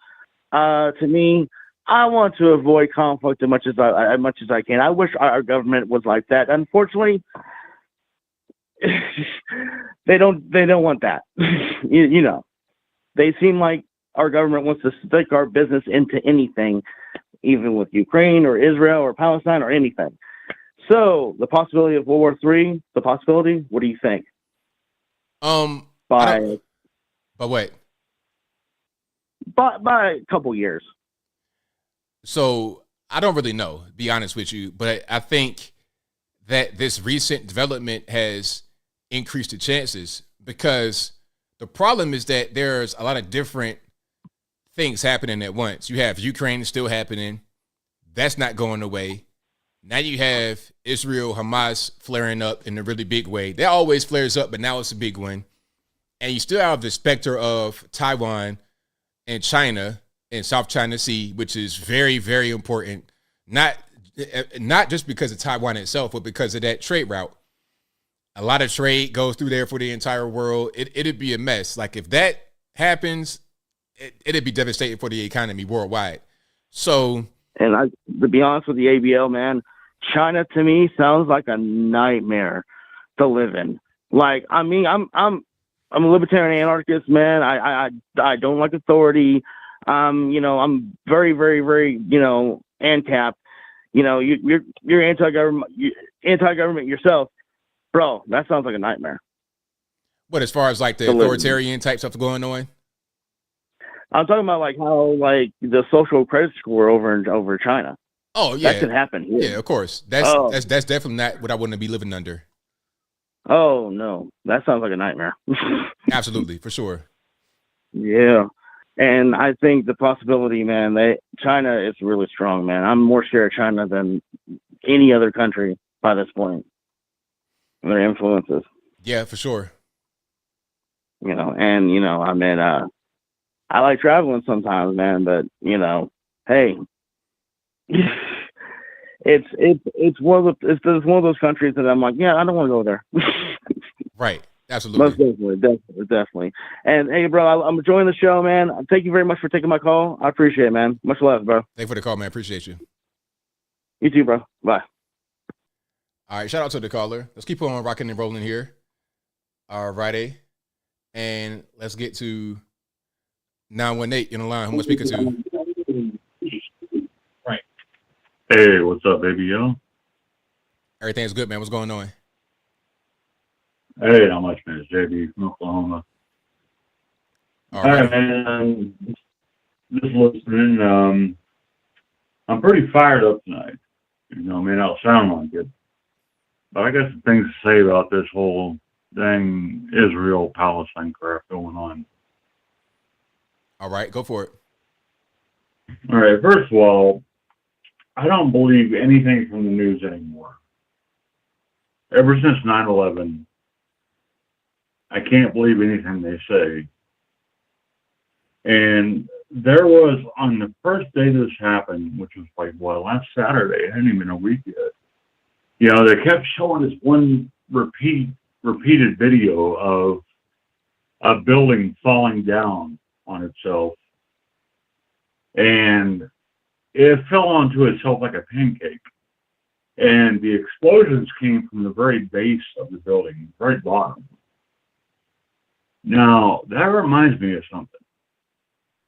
To me, I want to avoid conflict as much as I can. I wish our government was like that. Unfortunately, they don't want that. you know, they seem like our government wants to stick our business into anything, even with Ukraine or Israel or Palestine or anything. So the possibility of World War III, what do you think? By what? By a couple years. So I don't really know, to be honest with you, but I think that this recent development has increased the chances, because the problem is that there's a lot of different things happening at once. You have Ukraine still happening. That's not going away. Now you have Israel, Hamas flaring up in a really big way. That always flares up, but now it's a big one. And you still have the specter of Taiwan and China and South China Sea, which is very, very important. Not just because of Taiwan itself, but because of that trade route. A lot of trade goes through there for the entire world. It'd be a mess. Like if that happens, it'd be devastating for the economy worldwide. So, and to be honest with the ABL, man, China to me sounds like a nightmare to live in. Like, I mean, I'm a libertarian anarchist, man. I don't like authority. You know, I'm very, very, very, you know, ANCAP. You know, you're anti-government yourself, bro. That sounds like a nightmare. But as far as like the authoritarian type stuff going on, I'm talking about like how like the social credit score over China. Oh yeah, that could happen here. Yeah, of course. That's definitely not what I want to be living under. Oh no, that sounds like a nightmare. Absolutely, for sure. Yeah, and I think the possibility, man, China is really strong, man. I'm more scared of China than any other country by this point. Their influences. Yeah, for sure. You know, and you know, I mean, I like traveling sometimes, man, but you know, hey, it's one of those countries that I'm like, yeah, I don't want to go there. Right. Absolutely. Most definitely. And hey, bro, I'm enjoying the show, man. Thank you very much for taking my call. I appreciate it, man. Much love, bro. Thank you for the call, man. Appreciate you. You too, bro. Bye. All right. Shout out to the caller. Let's keep on rocking and rolling here. All righty. And let's get to 918 in the line. Who am I speaking to? Right. Hey, what's up, baby? Yo. Everything's good, man. What's going on? Hey, not much, man. It's JB from Oklahoma. All right, man. Just listening. I'm pretty fired up tonight. You know, I mean, I'll sound like it. But I got some things to say about this whole dang Israel-Palestine crap going on. All right, go for it. All right, first of all, I don't believe anything from the news anymore. Ever since 9/11, I can't believe anything they say. And there was, on the first day this happened, which was like, well, last Saturday, it hadn't even been a week yet. You know, they kept showing this one repeated video of a building falling down on itself. And it fell onto itself like a pancake. And the explosions came from the very base of the building, very bottom. Now, that reminds me of something.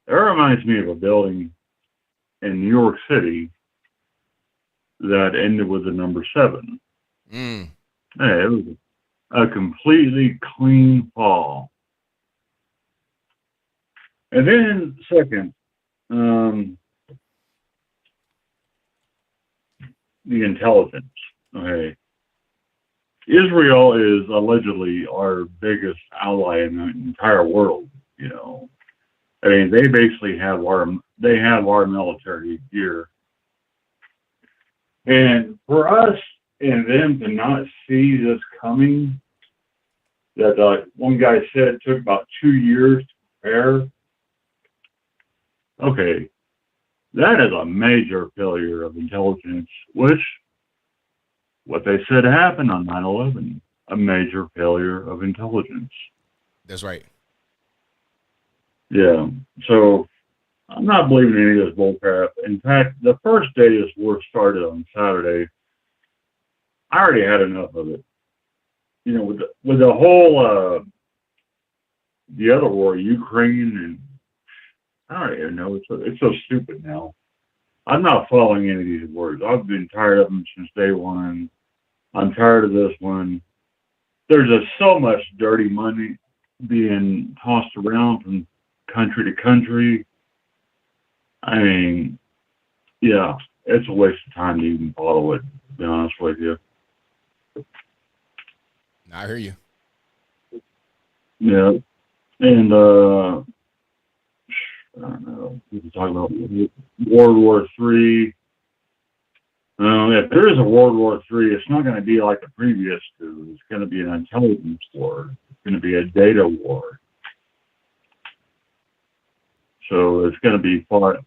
That reminds me of a building in New York City that ended with the number 7. Mm. Hey, it was a completely clean fall. And then, second, the intelligence. Okay. Israel is allegedly our biggest ally in the entire world, you know. I mean, they basically have our military gear. And for us and them to not see this coming, that one guy said it took about 2 years to prepare. Okay, that is a major failure of intelligence, which what they said happened on 9/11, a major failure of intelligence. That's right. Yeah, so I'm not believing any of this bullcrap. In fact, the first day this war started on Saturday, I already had enough of it. You know, with the whole the other war, Ukraine, and I don't even know. It's so stupid now. I'm not following any of these words. I've been tired of them since day one. I'm tired of this one. There's just so much dirty money being tossed around from country to country. I mean, yeah, it's a waste of time to even follow it, to be honest with you. I hear you. Yeah. And, I don't know, people talk about World War III. If there is a World War III, it's not going to be like the previous two. It's going to be an intelligence war. It's going to be a data war. So it's going to be fought.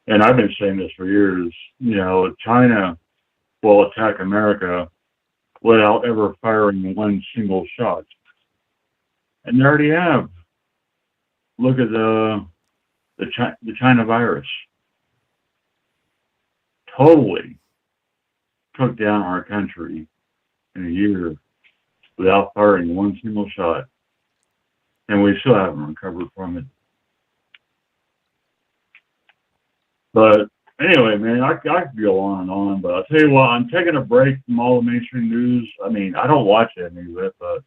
And I've been saying this for years. You know, China will attack America without ever firing one single shot. And they already have. Look at the China virus totally took down our country in a year without firing one single shot, and we still haven't recovered from it. But anyway, man, I could go on and on, but I'll tell you what, I'm taking a break from all the mainstream news. I mean, I don't watch any of it, but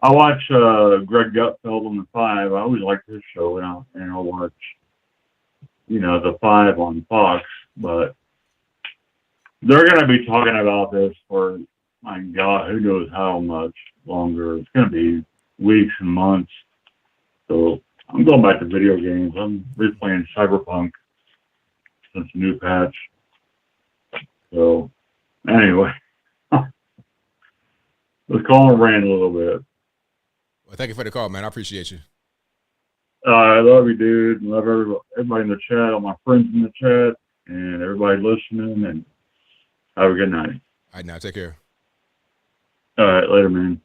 I watch Greg Gutfeld on the 5. I always like his show, and I'll watch, the 5 on Fox. But they're going to be talking about this for, my God, who knows how much longer. It's going to be weeks and months. So I'm going back to video games. I'm replaying Cyberpunk since the new patch. So anyway, let's call and rant a little bit. Well, thank you for the call, man. I appreciate you. I love you, dude. Love everybody in the chat, all my friends in the chat, and everybody listening, and have a good night. All right, now, take care. All right, later, man.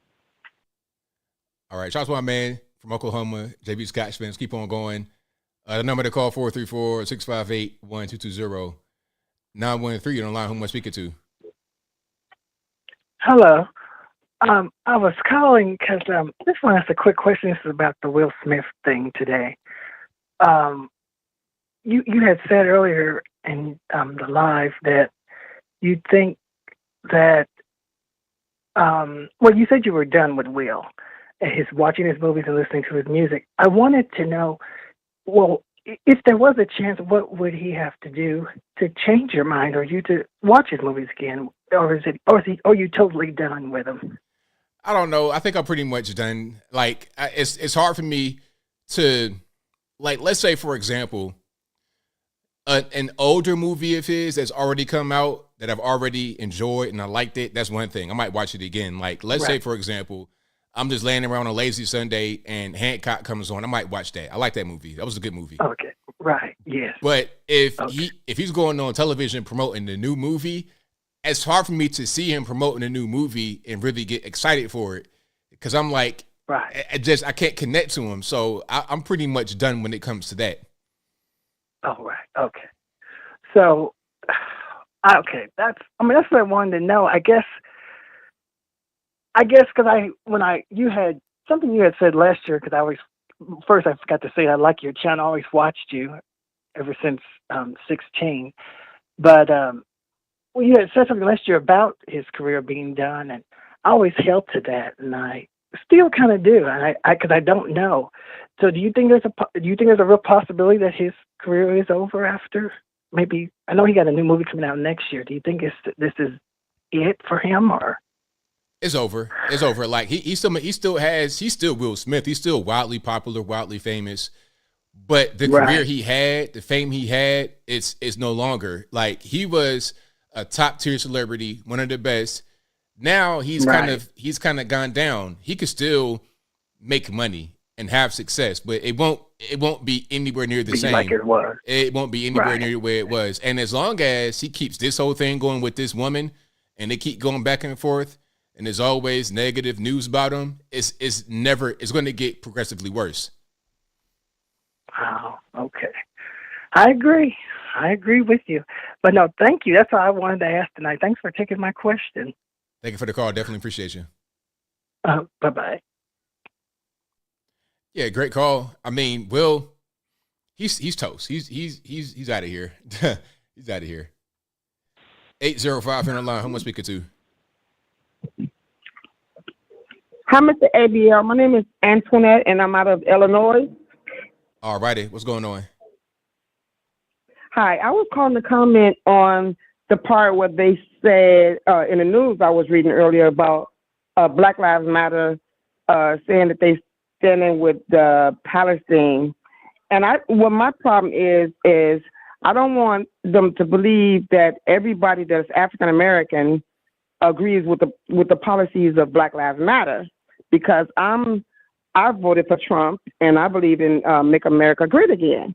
All right, shout out to my man from Oklahoma, JB Scotch fans. Keep on going. The number to call, 434-658-1220. 913, you're online. Who am I speaking to? Hello. I was calling because I just want to ask a quick question. This is about the Will Smith thing today. You had said earlier in the live that you think that, you said you were done with Will, his watching his movies and listening to his music. I wanted to know, well, if there was a chance, what would he have to do to change your mind, or you to watch his movies again, or are you totally done with him? I don't know. I think I'm pretty much done. Like, it's hard for me to, like, let's say, for example, an older movie of his that's already come out that I've already enjoyed and I liked it. That's one thing. I might watch it again. Like, let's say, for example, I'm just laying around on a lazy Sunday and Hancock comes on. I might watch that. I like that movie. That was a good movie. Okay. Right. Yes. But if he's going on television promoting the new movie, it's hard for me to see him promoting a new movie and really get excited for it, because I'm like, I can't connect to him. So I'm pretty much done when it comes to that. Oh, right. Okay. So, okay, that's what I wanted to know. I guess because you had something you had said last year, because I forgot to say I like your channel. I always watched you ever since 16, but you had said something last year about his career being done, and I always held to that, and I still kind of do, and because I don't know. So do you think there's a real possibility that his career is over after? Maybe, I know he got a new movie coming out next year. Do you think this is it for him, or? It's over. It's over. Like he's still Will Smith. He's still wildly popular, wildly famous. But the career he had, the fame he had, it's no longer. Like, he was a top tier celebrity, one of the best. Now he's kind of gone down. He could still make money and have success, but it won't be anywhere near the same. Like it was. It won't be anywhere near where it was. And as long as he keeps this whole thing going with this woman, and they keep going back and forth, and there's always negative news about him, it's going to get progressively worse. Oh, okay. I agree with you. But no, thank you. That's all I wanted to ask tonight. Thanks for taking my question. Thank you for the call. Definitely appreciate you. Bye-bye. Yeah, great call. I mean, Will, he's toast. He's out of here. He's out of here. 805 in the line. Who am I speaking to? Hi, Mr. ABL. My name is Antoinette, and I'm out of Illinois. All righty. What's going on? Hi. I was calling to comment on the part where they said in the news I was reading earlier about Black Lives Matter saying that they standing with Palestine. And what my problem is I don't want them to believe that everybody that's African American agrees with the policies of Black Lives Matter, because I voted for Trump and I believe in Make America Great Again.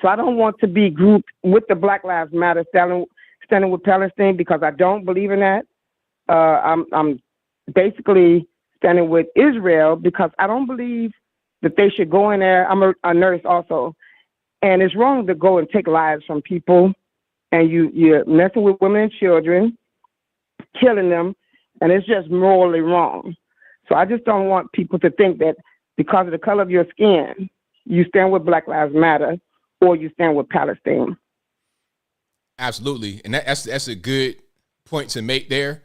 So I don't want to be grouped with the Black Lives Matter standing with Palestine, because I don't believe in that. I'm basically standing with Israel because I don't believe that they should go in there. I'm a nurse also, And it's wrong to go and take lives from people, and you're messing with women and children, killing them, and it's just morally wrong. So I just don't want people to think that because of the color of your skin, you stand with Black Lives Matter or you stand with Palestine. Absolutely. And that's a good point to make there,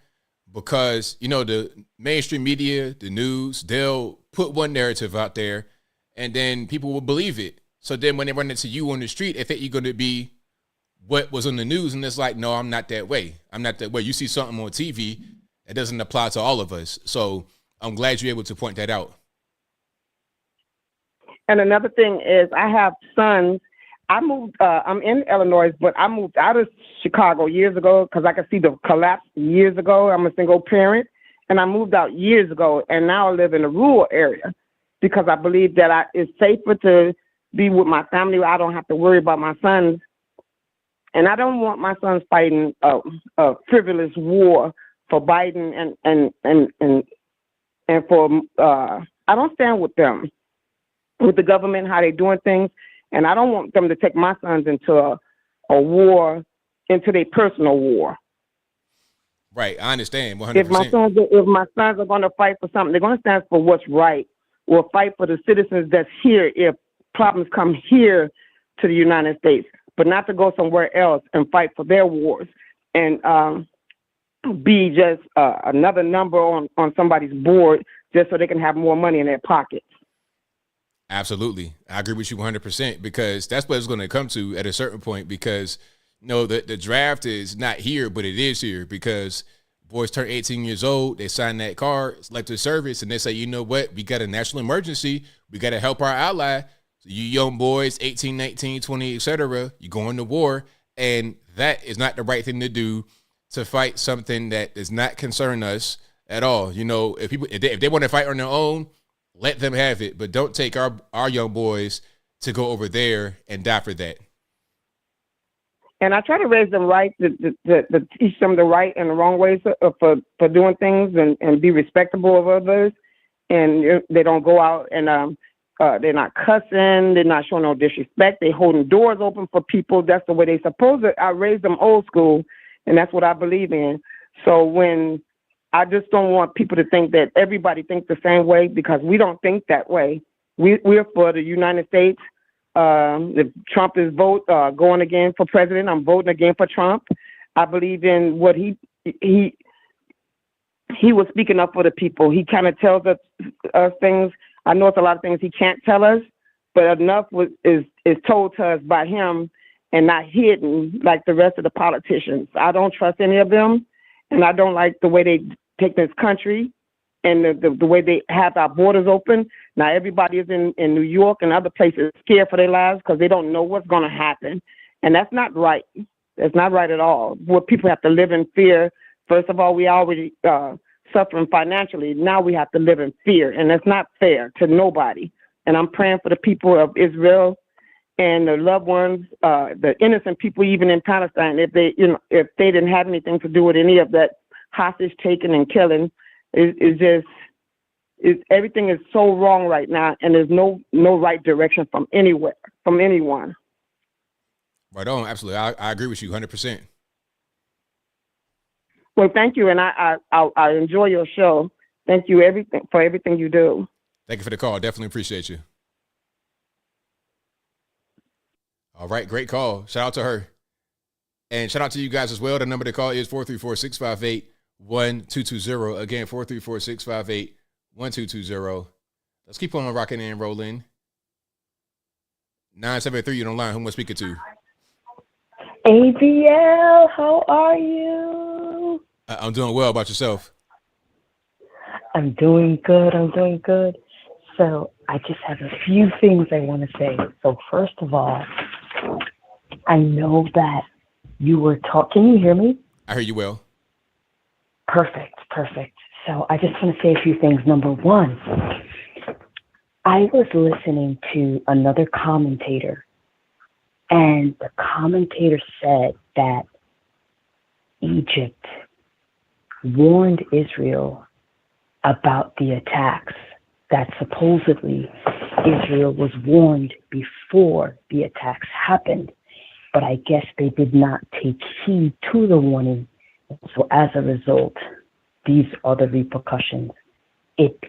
because, you know, the mainstream media, the news, they'll put one narrative out there and then people will believe it. So then when they run into you on the street, they think you're going to be what was on the news. And it's like, no, I'm not that way. I'm not that way. You see something on TV, it doesn't apply to all of us. So I'm glad you're able to point that out. And another thing is I have sons. I moved, I'm in Illinois, but I moved out of Chicago years ago because I could see the collapse years ago. I'm a single parent, and I moved out years ago, and now I live in a rural area because I believe that it's safer to be with my family. I don't have to worry about my sons, and I don't want my sons fighting a frivolous war for Biden and for I don't stand with them, with the government, how they're doing things. And I don't want them to take my sons into a war, into their personal war. Right, I understand 100%. If my sons are going to fight for something, they're going to stand for what's right. Or fight for the citizens that's here if problems come here to the United States, but not to go somewhere else and fight for their wars and be just another number on somebody's board just so they can have more money in their pockets. Absolutely. I agree with you 100%, because that's what it's going to come to at a certain point, because, you know, the draft is not here, but it is here because boys turn 18 years old. They sign that card, selective service, and they say, you know what? We got a national emergency. We got to help our ally. So you young boys, 18, 19, 20, etc., you go into war, and that is not the right thing to do, to fight something that does not concern us at all. You know, if they want to fight on their own, let them have it, but don't take our young boys to go over there and die for that. And I try to raise them right, to teach them the right and the wrong ways for doing things and be respectable of others. And they don't go out and they're not cussing, they're not showing no disrespect, they're holding doors open for people. That's the way they're supposed to. I raised them old school, and that's what I believe in. So I just don't want people to think that everybody thinks the same way, because we don't think that way. We're for the United States. If Trump is going again for president, I'm voting again for Trump. I believe in what he was speaking up for the people. He kind of tells us things. I know it's a lot of things he can't tell us, but enough is told to us by him and not hidden like the rest of the politicians. I don't trust any of them, and I don't like the way they take this country and the way they have our borders open. Now everybody is in New York and other places scared for their lives because they don't know what's going to happen. And that's not right. That's not right at all. Where people have to live in fear. First of all, we already suffering financially. Now we have to live in fear, and that's not fair to nobody. And I'm praying for the people of Israel and the loved ones, the innocent people, even in Palestine. If they didn't have anything to do with any of that hostage taking and killing, everything is so wrong right now, and there's no right direction from anywhere, from anyone. Right on, absolutely. I agree with you 100%. Well, thank you, and I enjoy your show. Thank you for everything you do. Thank you for the call. Definitely appreciate you. All right, great call. Shout out to her. And shout out to you guys as well. The number to call is 434-658-1220. Again, 434-658-1220. Let's keep on rocking and rolling. 973, you're on line. Who am I speaking to? ABL, how are you? I'm doing well. About yourself? I'm doing good. So I just have a few things I want to say. So first of all, I know that you were talking. Can you hear me? I hear you well. Perfect. So I just want to say a few things. Number one, I was listening to another commentator, and the commentator said that Egypt warned Israel about the attacks that supposedly Israel was warned before the attacks happened, but I guess they did not take heed to the warning. So as a result, these are the repercussions.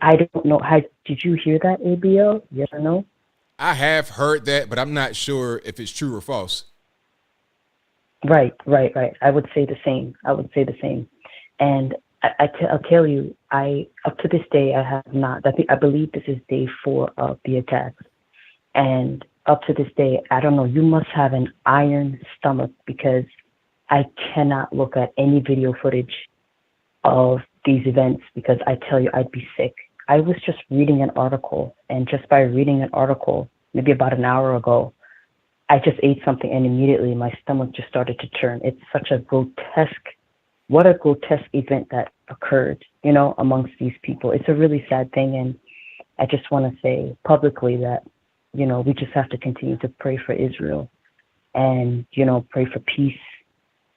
I don't know. Did you hear that, ABL? Yes or no? I have heard that, but I'm not sure if it's true or false. Right. I would say the same. And I'll tell you, up to this day, I have not. I believe this is day 4 of the attacks. And up to this day, I don't know, you must have an iron stomach, because I cannot look at any video footage of these events, because I tell you, I'd be sick. I was just reading an article, and just by reading an article, maybe about an hour ago, I just ate something and immediately my stomach just started to churn. It's such a what a grotesque event that occurred, amongst these people. It's a really sad thing, and I just want to say publicly that, we just have to continue to pray for Israel and, pray for peace,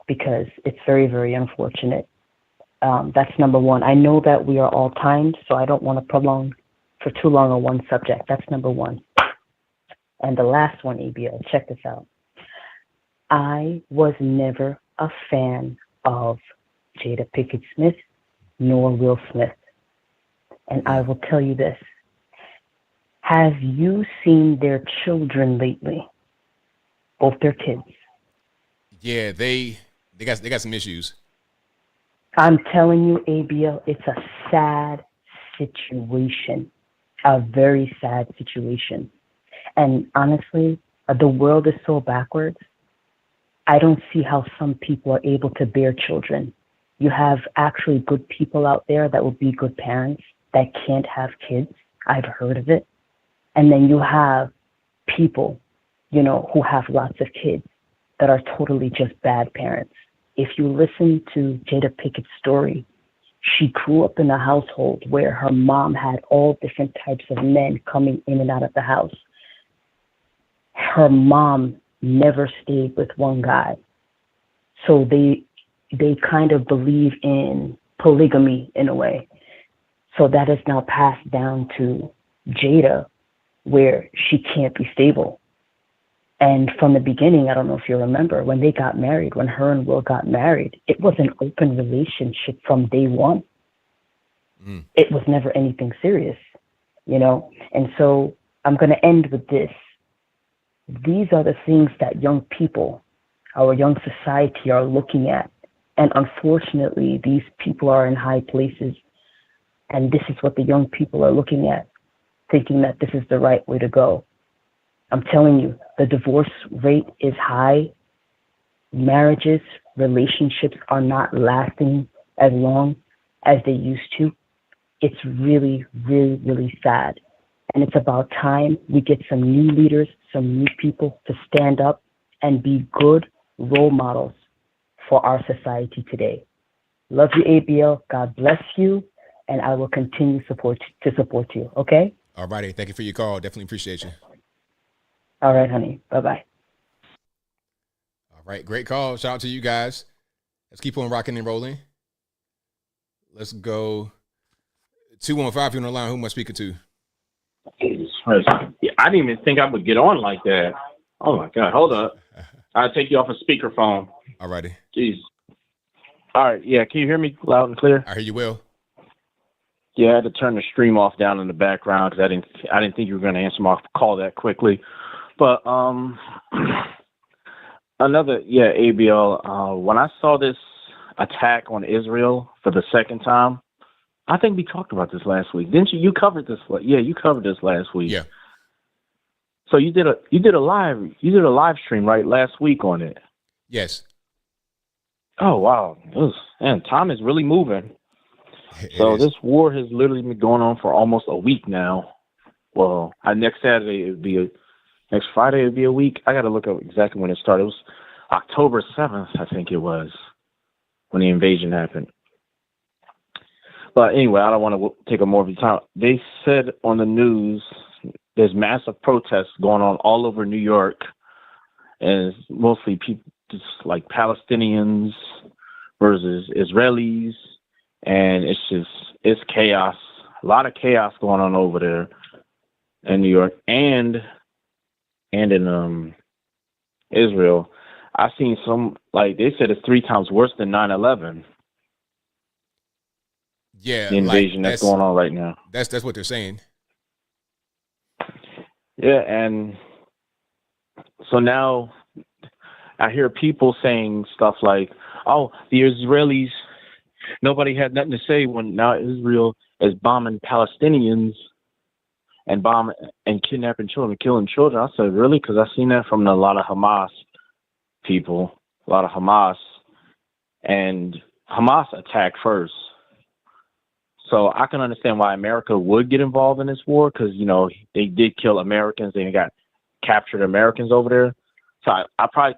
because it's very, very unfortunate. That's number one. I know that we are all timed, so I don't want to prolong for too long on one subject. That's number one. And the last one, ABL, check this out. I was never a fan of Jada Pinkett Smith nor Will Smith. And I will tell you this. Have you seen their children lately? Both their kids. Yeah, they got some issues. I'm telling you, ABL, it's a sad situation, a very sad situation. And honestly, the world is so backwards. I don't see how some people are able to bear children. You have actually good people out there that will be good parents that can't have kids. I've heard of it. And then you have people, who have lots of kids that are totally just bad parents. If you listen to Jada Pinkett's story, she grew up in a household where her mom had all different types of men coming in and out of the house. Her mom never stayed with one guy. So they kind of believe in polygamy in a way. So that is now passed down to Jada, where she can't be stable. And from the beginning, I don't know if you remember, when they got married, when her and Will got married, it was an open relationship from day one. It was never anything serious, And so I'm going to end with this. These are the things that young people, our young society, are looking at. And unfortunately, these people are in high places. And this is what the young people are looking at, thinking that this is the right way to go. I'm telling you, the divorce rate is high. Marriages, relationships are not lasting as long as they used to. It's really, really, really sad. And it's about time we get some new leaders, some new people to stand up and be good role models for our society today. Love you, ABL. God bless you. And I will continue to support you. Okay? All righty. Thank you for your call. Definitely appreciate you. All right, honey. Bye-bye. All right. Great call. Shout out to you guys. Let's keep on rocking and rolling. Let's go. 215, you're on the line. Who am I speaking to? Jesus Christ. Yeah, I didn't even think I would get on like that. Oh, my God. Hold up. I'll take you off a speakerphone. All righty. Jeez. All right. Yeah. Can you hear me loud and clear? I hear you well. Yeah, I had to turn the stream off down in the background because I didn't think you were going to answer my call that quickly. But ABL, when I saw this attack on Israel for the second time, I think we talked about this last week, didn't you? You covered this. Yeah, you covered this last week. Yeah. So you did a live stream right last week on it. Yes. Oh wow, man, time is really moving. So this war has literally been going on for almost a week now. Well, next Friday it would be a week. I got to look up exactly when it started. It was October 7th, I think it was, when the invasion happened. But anyway, I don't want to take up more of your time. They said on the news there's massive protests going on all over New York, and it's mostly people just like Palestinians versus Israelis, and it's chaos. A lot of chaos going on over there. in New York and in Israel. I've seen some, like they said, it's 3 times worse than 9/11. Yeah, The invasion that's going on right now. That's what they're saying. Yeah, and so now I hear people saying stuff like, "Oh, the Israelis, nobody had nothing to say when now Israel is bombing Palestinians and kidnapping children, killing children." I said, "Really?" Because I've seen that from a lot of Hamas people, a lot of Hamas, and Hamas attacked first. So I can understand why America would get involved in this war because, you know, they did kill Americans. They got captured Americans over there. So I probably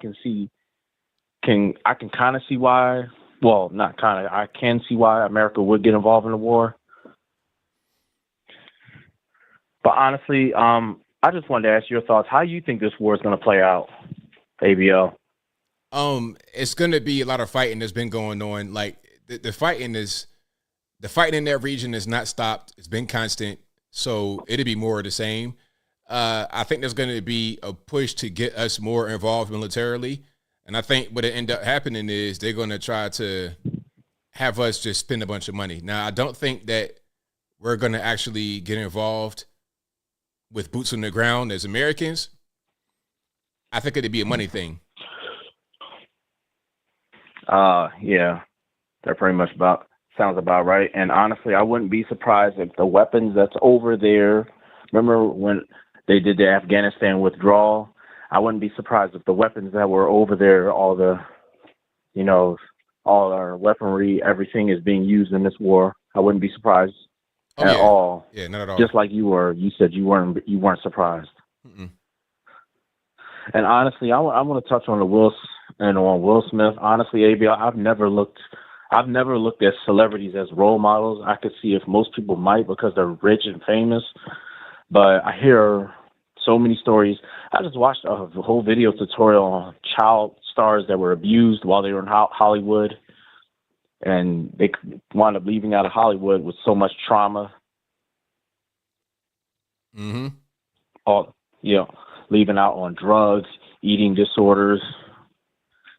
I can kind of see why, well, not kind of, I can see why America would get involved in the war. But honestly, I just wanted to ask your thoughts. How do you think this war is going to play out, ABL? It's going to be a lot of fighting that's been going on. Like the fighting in that region is not stopped. It's been constant. So it'll be more of the same. I think there's going to be a push to get us more involved militarily. And I think what it end up happening is they're going to try to have us just spend a bunch of money. Now, I don't think that we're going to actually get involved with boots on the ground as Americans. I think it'd be a money thing. Yeah, that pretty much sounds about right. And honestly, I wouldn't be surprised if the weapons that's over there, remember when they did the Afghanistan withdrawal? I wouldn't be surprised if the weapons that were over there, all our weaponry, everything is being used in this war. I wouldn't be surprised at all. Yeah, not at all. Just like you were. You said you weren't surprised. Mm-mm. And honestly, I want to touch on on Will Smith. Honestly, ABL, I've never looked at celebrities as role models. I could see if most people might because they're rich and famous, but I hear so many stories. I just watched a whole video tutorial on child stars that were abused while they were in Hollywood, and they wound up leaving out of Hollywood with so much trauma. Mm-hmm. Leaving out on drugs, eating disorders,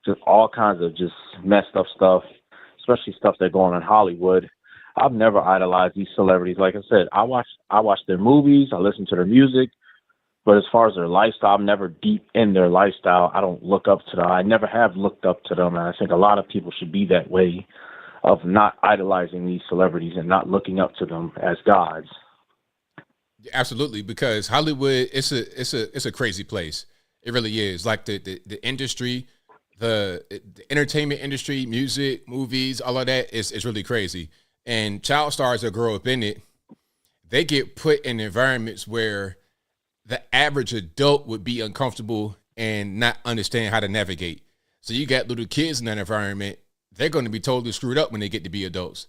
just all kinds of just messed up stuff, especially stuff that go on in Hollywood. I've never idolized these celebrities. Like I said, I watch their movies, I listen to their music, but as far as their lifestyle, I'm never deep in their lifestyle. I don't look up to them. I never have looked up to them, and I think a lot of people should be that way, of not idolizing these celebrities and not looking up to them as gods. Absolutely, because Hollywood, it's a crazy place. It really is. Like the industry, the entertainment industry, music, movies, all of that is really crazy. And child stars that grow up in it, they get put in environments where the average adult would be uncomfortable and not understand how to navigate. So you got little kids in that environment, they're going to be totally screwed up when they get to be adults.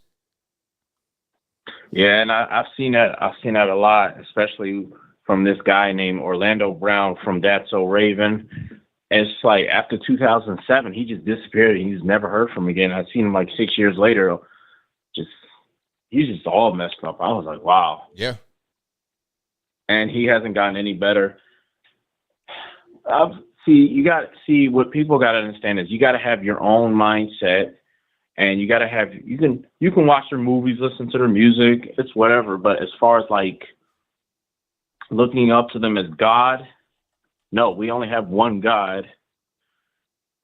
Yeah, and I've seen that. I've seen that a lot, especially from this guy named Orlando Brown from That's So Raven. And it's like after 2007, he just disappeared and he's never heard from him again. I've seen him like 6 years later. He's just all messed up. I was like, wow. Yeah. And he hasn't gotten any better. What people got to understand is you got to have your own mindset. And you got to have, you can watch their movies, listen to their music, it's whatever. But as far as like looking up to them as God, no, we only have one God.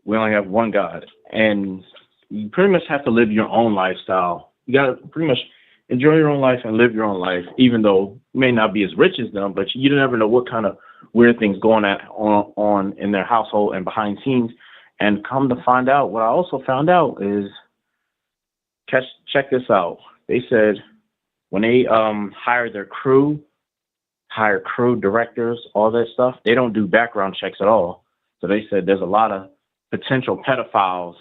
We only have one God. And you pretty much have to live your own lifestyle. You got to pretty much enjoy your own life and live your own life, even though you may not be as rich as them, but you never know what kind of weird things going on in their household and behind scenes. And come to find out, what I also found out is, check this out. They said when they hire crew directors, all that stuff, they don't do background checks at all. So they said there's a lot of potential pedophiles,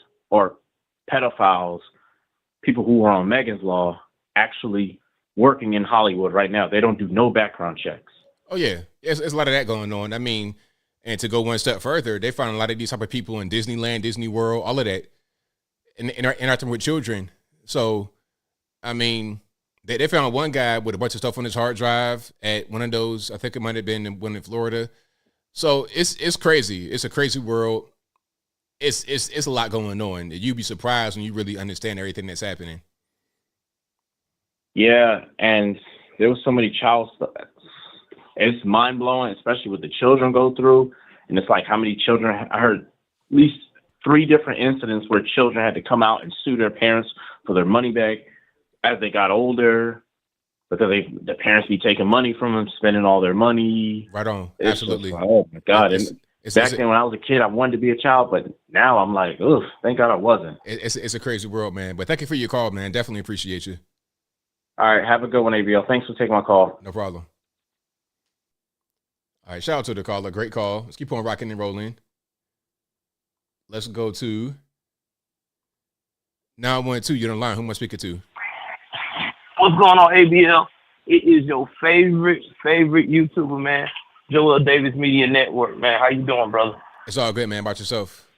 people who are on Megan's Law, actually working in Hollywood right now. They don't do no background checks. Oh yeah, there's a lot of that going on. I mean, and to go one step further, they found a lot of these type of people in Disneyland, Disney World, all of that, interacting with children. So, I mean, They found one guy with a bunch of stuff on his hard drive at one of those. I think it might have been one in Florida. So it's crazy. It's a crazy world. It's a lot going on. You'd be surprised when you really understand everything that's happening. Yeah, and there was so many child stuff. It's mind blowing, especially what the children go through. And it's like how many children, I heard at least 3 different incidents where children had to come out and sue their parents for their money back as they got older, because the parents be taking money from them, spending all their money. Right on. It's Absolutely. just, oh my God. Back then when I was a kid, I wanted to be a child, but now I'm like, ugh, thank God I wasn't. It's a crazy world, man. But thank you for your call, man. Definitely appreciate you. All right. Have a good one, ABL. Thanks for taking my call. No problem. All right. Shout out to the caller. Great call. Let's keep on rocking and rolling. Let's go to 912. You're on the line. Who am I speaking to? What's going on, ABL? It is your favorite YouTuber, man. Joel Davis Media Network, man. How you doing, brother? It's all good, man. About yourself?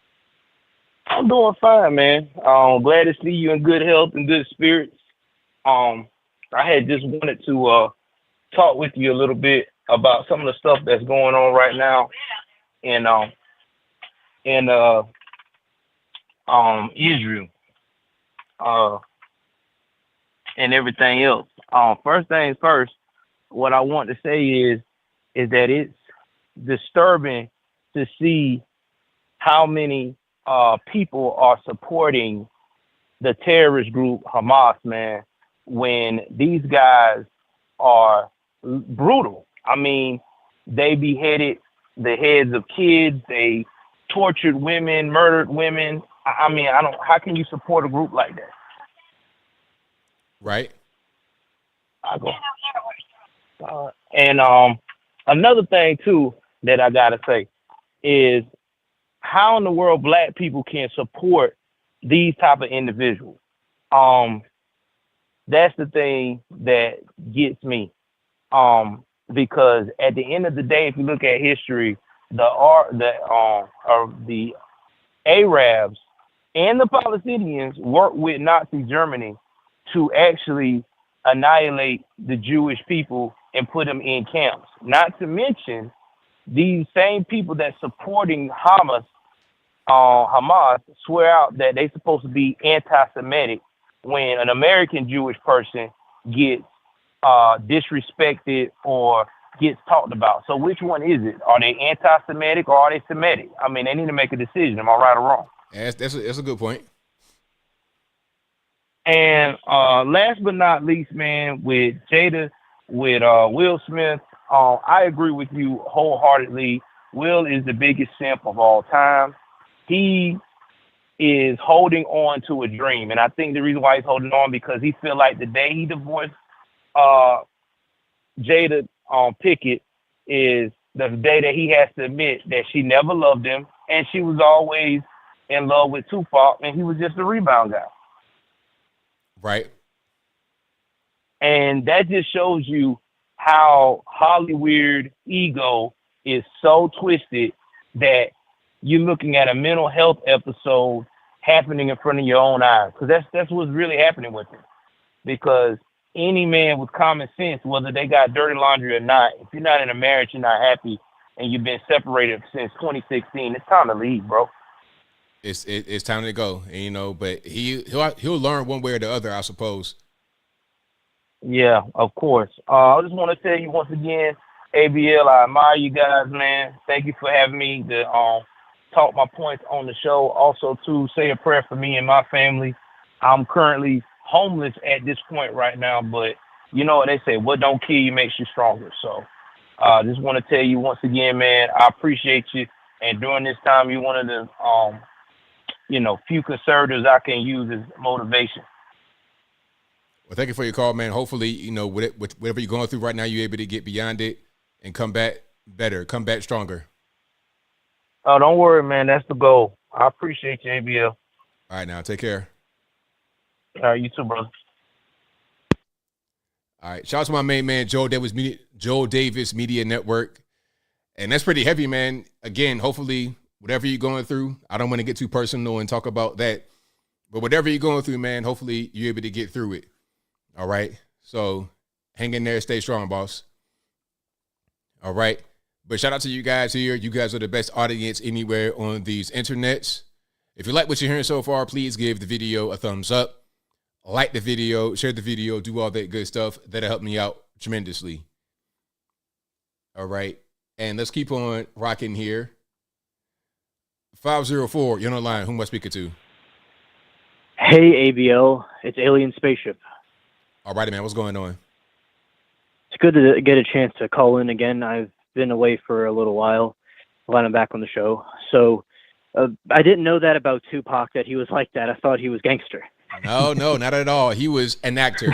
I'm doing fine, man. Glad to see you in good health and good spirits. I had just wanted to talk with you a little bit about some of the stuff that's going on right now in Israel and everything else. First things first, what I want to say is that it's disturbing to see how many people are supporting the terrorist group Hamas, man, when these guys are brutal. I mean, they beheaded the heads of kids, they tortured women, murdered women. I mean, how can you support a group like that? Right. And another thing too that I gotta say is how in the world black people can support these type of individuals. That's the thing that gets me. Because at the end of the day, if you look at history, the Arabs and the Palestinians worked with Nazi Germany to actually annihilate the Jewish people and put them in camps. Not to mention these same people that supporting Hamas swear out that they're supposed to be anti-Semitic when an American Jewish person gets disrespected or gets talked about. So which one is it? Are they anti-Semitic or are they Semitic? I mean, they need to make a decision. Am I right or wrong? Yeah, that's a good point. And last but not least, man, with Jada, with Will Smith, I agree with you wholeheartedly. Will is the biggest simp of all time. He is holding on to a dream. And I think the reason why he's holding on because he feel like the day he divorced Jada Pinkett is the day that he has to admit that she never loved him and she was always in love with Tupac and he was just a rebound guy. Right. And that just shows you how Hollywood ego is so twisted that you're looking at a mental health episode happening in front of your own eyes. Because that's what's really happening with it. Because any man with common sense, whether they got dirty laundry or not, if you're not in a marriage, you're not happy, and you've been separated since 2016, it's time to leave, bro. It's time to go, and, but he'll learn one way or the other, I suppose. Yeah, of course. I just want to tell you once again, ABL, I admire you guys, man. Thank you for having me to talk my points on the show. Also, to say a prayer for me and my family. I'm currently homeless at this point right now, but you know what they say, what don't kill you makes you stronger. So just want to tell you once again, man, I appreciate you. And during this time, you're one of the, few conservatives I can use as motivation. Well, thank you for your call, man. Hopefully, with whatever you're going through right now, you're able to get beyond it and come back better, come back stronger. Oh, don't worry, man. That's the goal. I appreciate you, ABL. All right, now, take care. All right, you too, brother. All right, shout out to my main man, Joe Davis Media Network. And that's pretty heavy, man. Again, hopefully, whatever you're going through, I don't want to get too personal and talk about that. But whatever you're going through, man, hopefully you're able to get through it. All right? So hang in there, stay strong, boss. All right. But shout out to you guys here. You guys are the best audience anywhere on these internets. If you like what you're hearing so far, please give the video a thumbs up. Like the video, share the video, do all that good stuff. That'll help me out tremendously. All right. And let's keep on rocking here. 504, you're on the line. Who am I speaking to? Hey, ABL. It's Alien Spaceship. All right, man. What's going on? It's good to get a chance to call in again. I've been away for a little while. Glad I'm back on the show. So I didn't know that about Tupac, that he was like that. I thought he was gangster. No, not at all. He was an actor.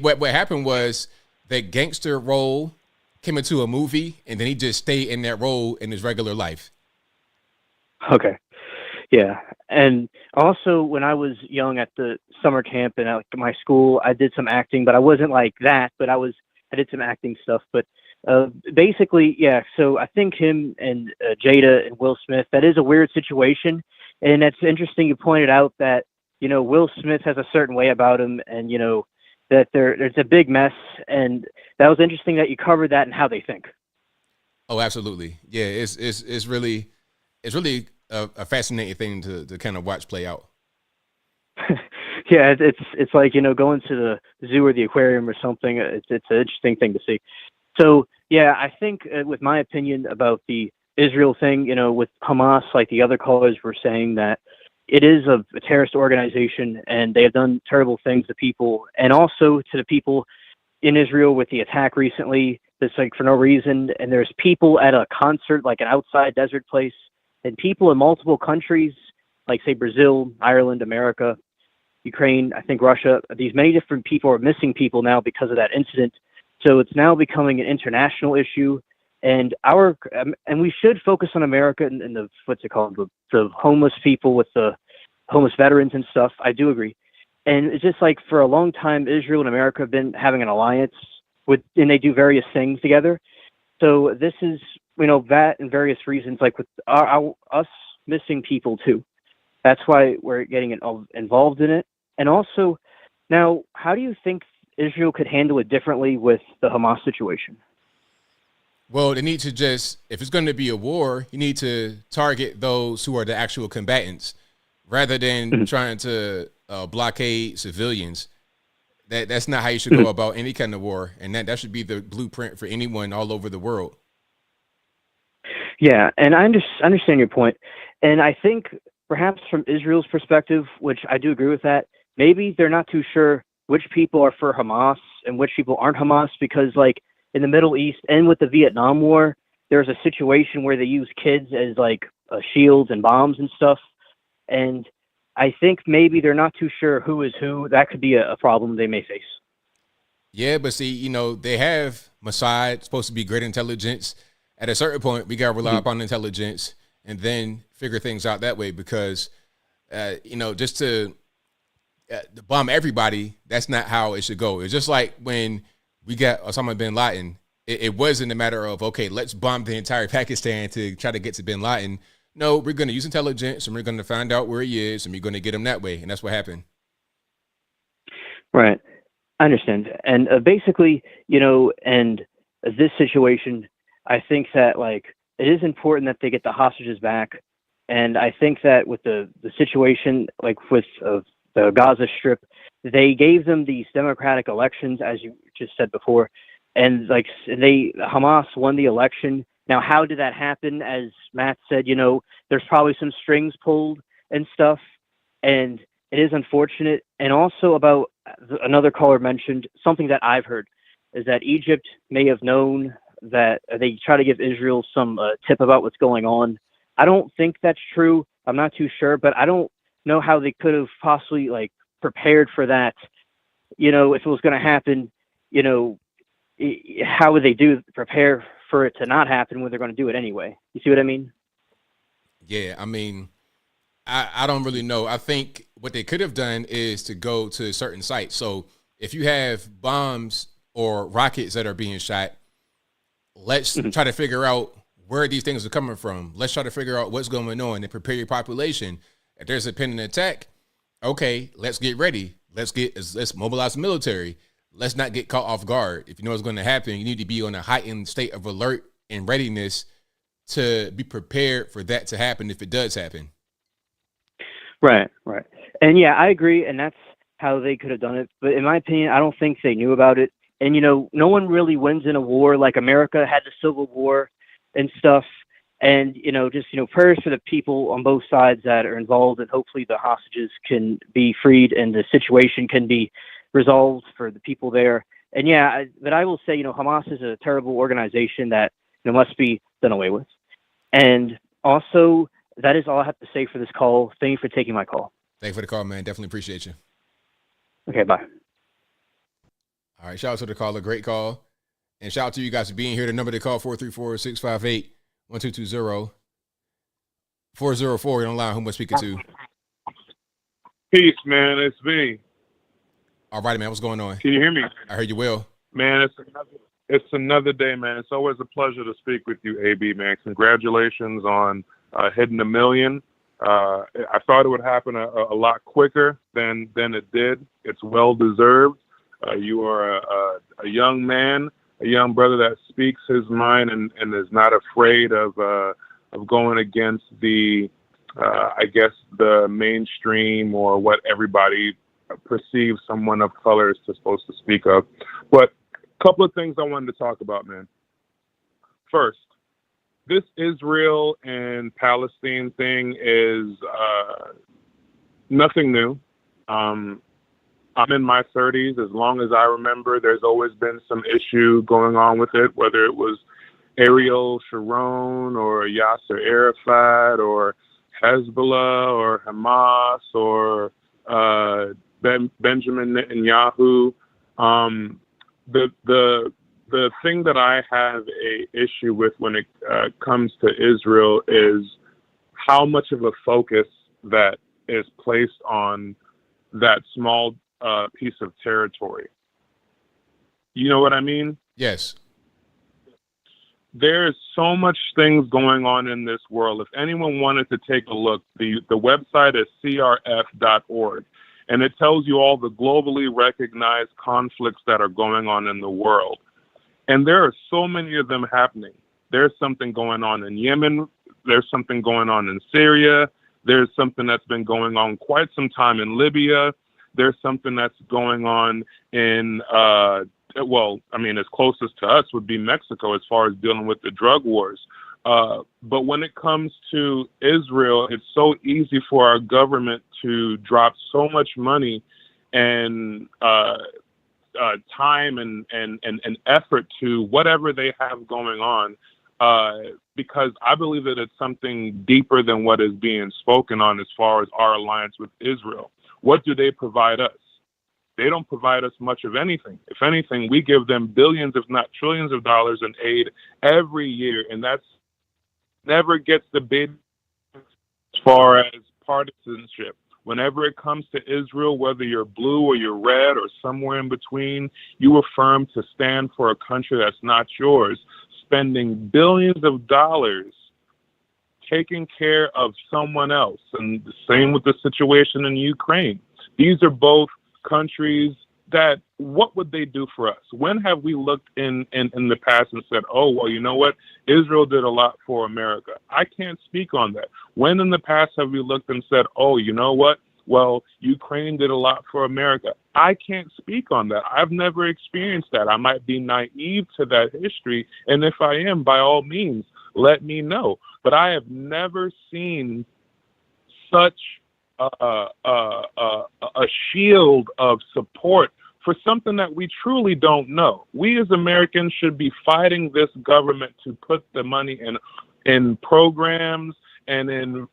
What happened was that gangster role came into a movie, and then he just stayed in that role in his regular life. Okay. Yeah. And also, when I was young at the summer camp and at my school, I did some acting, but I wasn't like that, but I did some acting stuff. But basically, yeah, so I think him and Jada and Will Smith, that is a weird situation. And that's interesting you pointed out that, you know, Will Smith has a certain way about him, and, you know, that there's a big mess. And that was interesting that you covered that and how they think. Oh, absolutely. Yeah, it's really a fascinating thing to kind of watch play out. Yeah, it's like, you know, going to the zoo or the aquarium or something. It's an interesting thing to see. So, yeah, I think with my opinion about the Israel thing, you know, with Hamas, like the other callers were saying, that it is a terrorist organization and they have done terrible things to people, and also to the people in Israel with the attack recently. That's like for no reason. And there's people at a concert, like an outside desert place, and people in multiple countries, like say Brazil, Ireland, America, Ukraine, I think Russia, these many different people are missing people now because of that incident. So it's now becoming an international issue, and we should focus on America and the, what's it called, the homeless people with the homeless veterans and stuff. I do agree. And it's just like for a long time, Israel and America have been having an alliance and they do various things together. So this is, you know, that and various reasons, like with us missing people too. That's why we're getting involved in it. And also, now, how do you think Israel could handle it differently with the Hamas situation? Well, they need to just, if it's going to be a war, you need to target those who are the actual combatants rather than trying to blockade civilians. That's not how you should go about any kind of war. And that should be the blueprint for anyone all over the world. Yeah, and I understand your point. And I think perhaps from Israel's perspective, which I do agree with that, maybe they're not too sure which people are for Hamas and which people aren't Hamas, because like in the Middle East and with the Vietnam War, there's a situation where they use kids as like shields and bombs and stuff. And I think maybe they're not too sure who is who. That could be a problem they may face. Yeah, but see, you know, they have Mossad, supposed to be great intelligence. At a certain point, we got to rely upon intelligence and then figure things out that way, because, you know, just to bomb everybody, that's not how it should go. It's just like when we got Osama bin Laden, it wasn't a matter of, okay, let's bomb the entire Pakistan to try to get to bin Laden. No, we're going to use intelligence and we're going to find out where he is and we're going to get him that way. And that's what happened. Right. I understand. And basically, you know, and this situation, I think that like it is important that they get the hostages back. And I think that with the situation, like with the Gaza Strip, they gave them these democratic elections, as you just said before, and like Hamas won the election. Now, how did that happen? As Matt said, you know, there's probably some strings pulled and stuff, and it is unfortunate. And also about another caller mentioned something that I've heard is that Egypt may have known that they try to give Israel some tip about what's going on. I don't think that's true. I'm not too sure, but I don't know how they could have possibly like prepared for that. You know, if it was going to happen, you know, how would they prepare for it to not happen when they're going to do it anyway? You see what I mean? Yeah, I mean, I don't really know. I think what they could have done is to go to certain sites. So if you have bombs or rockets that are being shot, let's try to figure out where these things are coming from. Let's try to figure out what's going on and prepare your population. If there's a pending attack, okay, let's get ready. Let's mobilize the military. let's not get caught off guard. If you know what's going to happen, you need to be on a heightened state of alert and readiness to be prepared for that to happen if it does happen. Right. And yeah, I agree, and that's how they could have done it. But in my opinion, I don't think they knew about it. And, no one really wins in a war. Like America had the Civil War and stuff. And, prayers for the people on both sides that are involved, and hopefully the hostages can be freed and the situation can be resolved for the people there. And yeah, but I will say, Hamas is a terrible organization that must be done away with. And also, that is all I have to say for this call. Thank you for taking my call. Thanks for the call, man. Definitely appreciate you. Okay, bye. All right, shout out to the caller. Great call. And shout out to you guys for being here. The number to call, 434-658-1220. 404, you're online. Who am I speaking to? Peace, man. It's me. All right, man. What's going on? Can you hear me? I heard you well. Man, it's another day, man. It's always a pleasure to speak with you, AB, man. Congratulations on hitting 1 million. I thought it would happen a lot quicker than it did. It's well deserved. You are a young man, a young brother that speaks his mind and is not afraid of going against the mainstream or what everybody perceives someone of color is supposed to speak of. But a couple of things I wanted to talk about, man. First, this Israel and Palestine thing is nothing new. I'm in my 30s. As long as I remember, there's always been some issue going on with it, whether it was Ariel Sharon or Yasser Arafat or Hezbollah or Hamas or Benjamin Netanyahu. The thing that I have a issue with when it comes to Israel is how much of a focus that is placed on that small piece of territory. You know what I mean? Yes. There's so much things going on in this world. If anyone wanted to take a look, the website is crf.org, and it tells you all the globally recognized conflicts that are going on in the world. And there are so many of them happening. There's something going on in Yemen. There's something going on in Syria. There's something that's been going on quite some time in Libya. There's something that's going on in, as closest to us would be Mexico as far as dealing with the drug wars. But when it comes to Israel, it's so easy for our government to drop so much money and time and effort to whatever they have going on, because I believe that it's something deeper than what is being spoken on as far as our alliance with Israel. What do they provide us? They don't provide us much of anything. If anything, we give them billions, if not trillions of dollars in aid every year, and that's never gets the bid as far as partisanship. Whenever it comes to Israel, whether you're blue or you're red or somewhere in between, you affirm to stand for a country that's not yours, spending billions of dollars taking care of someone else. And the same with the situation in Ukraine. These are both countries that, what would they do for us? When have we looked in the past and said, oh, well, you know what? Israel did a lot for America. I can't speak on that. When in the past have we looked and said, oh, you know what? Well, Ukraine did a lot for America. I can't speak on that. I've never experienced that. I might be naive to that history. And if I am, by all means, let me know. But I have never seen such a shield of support for something that we truly don't know. We as Americans should be fighting this government to put the money in programs and in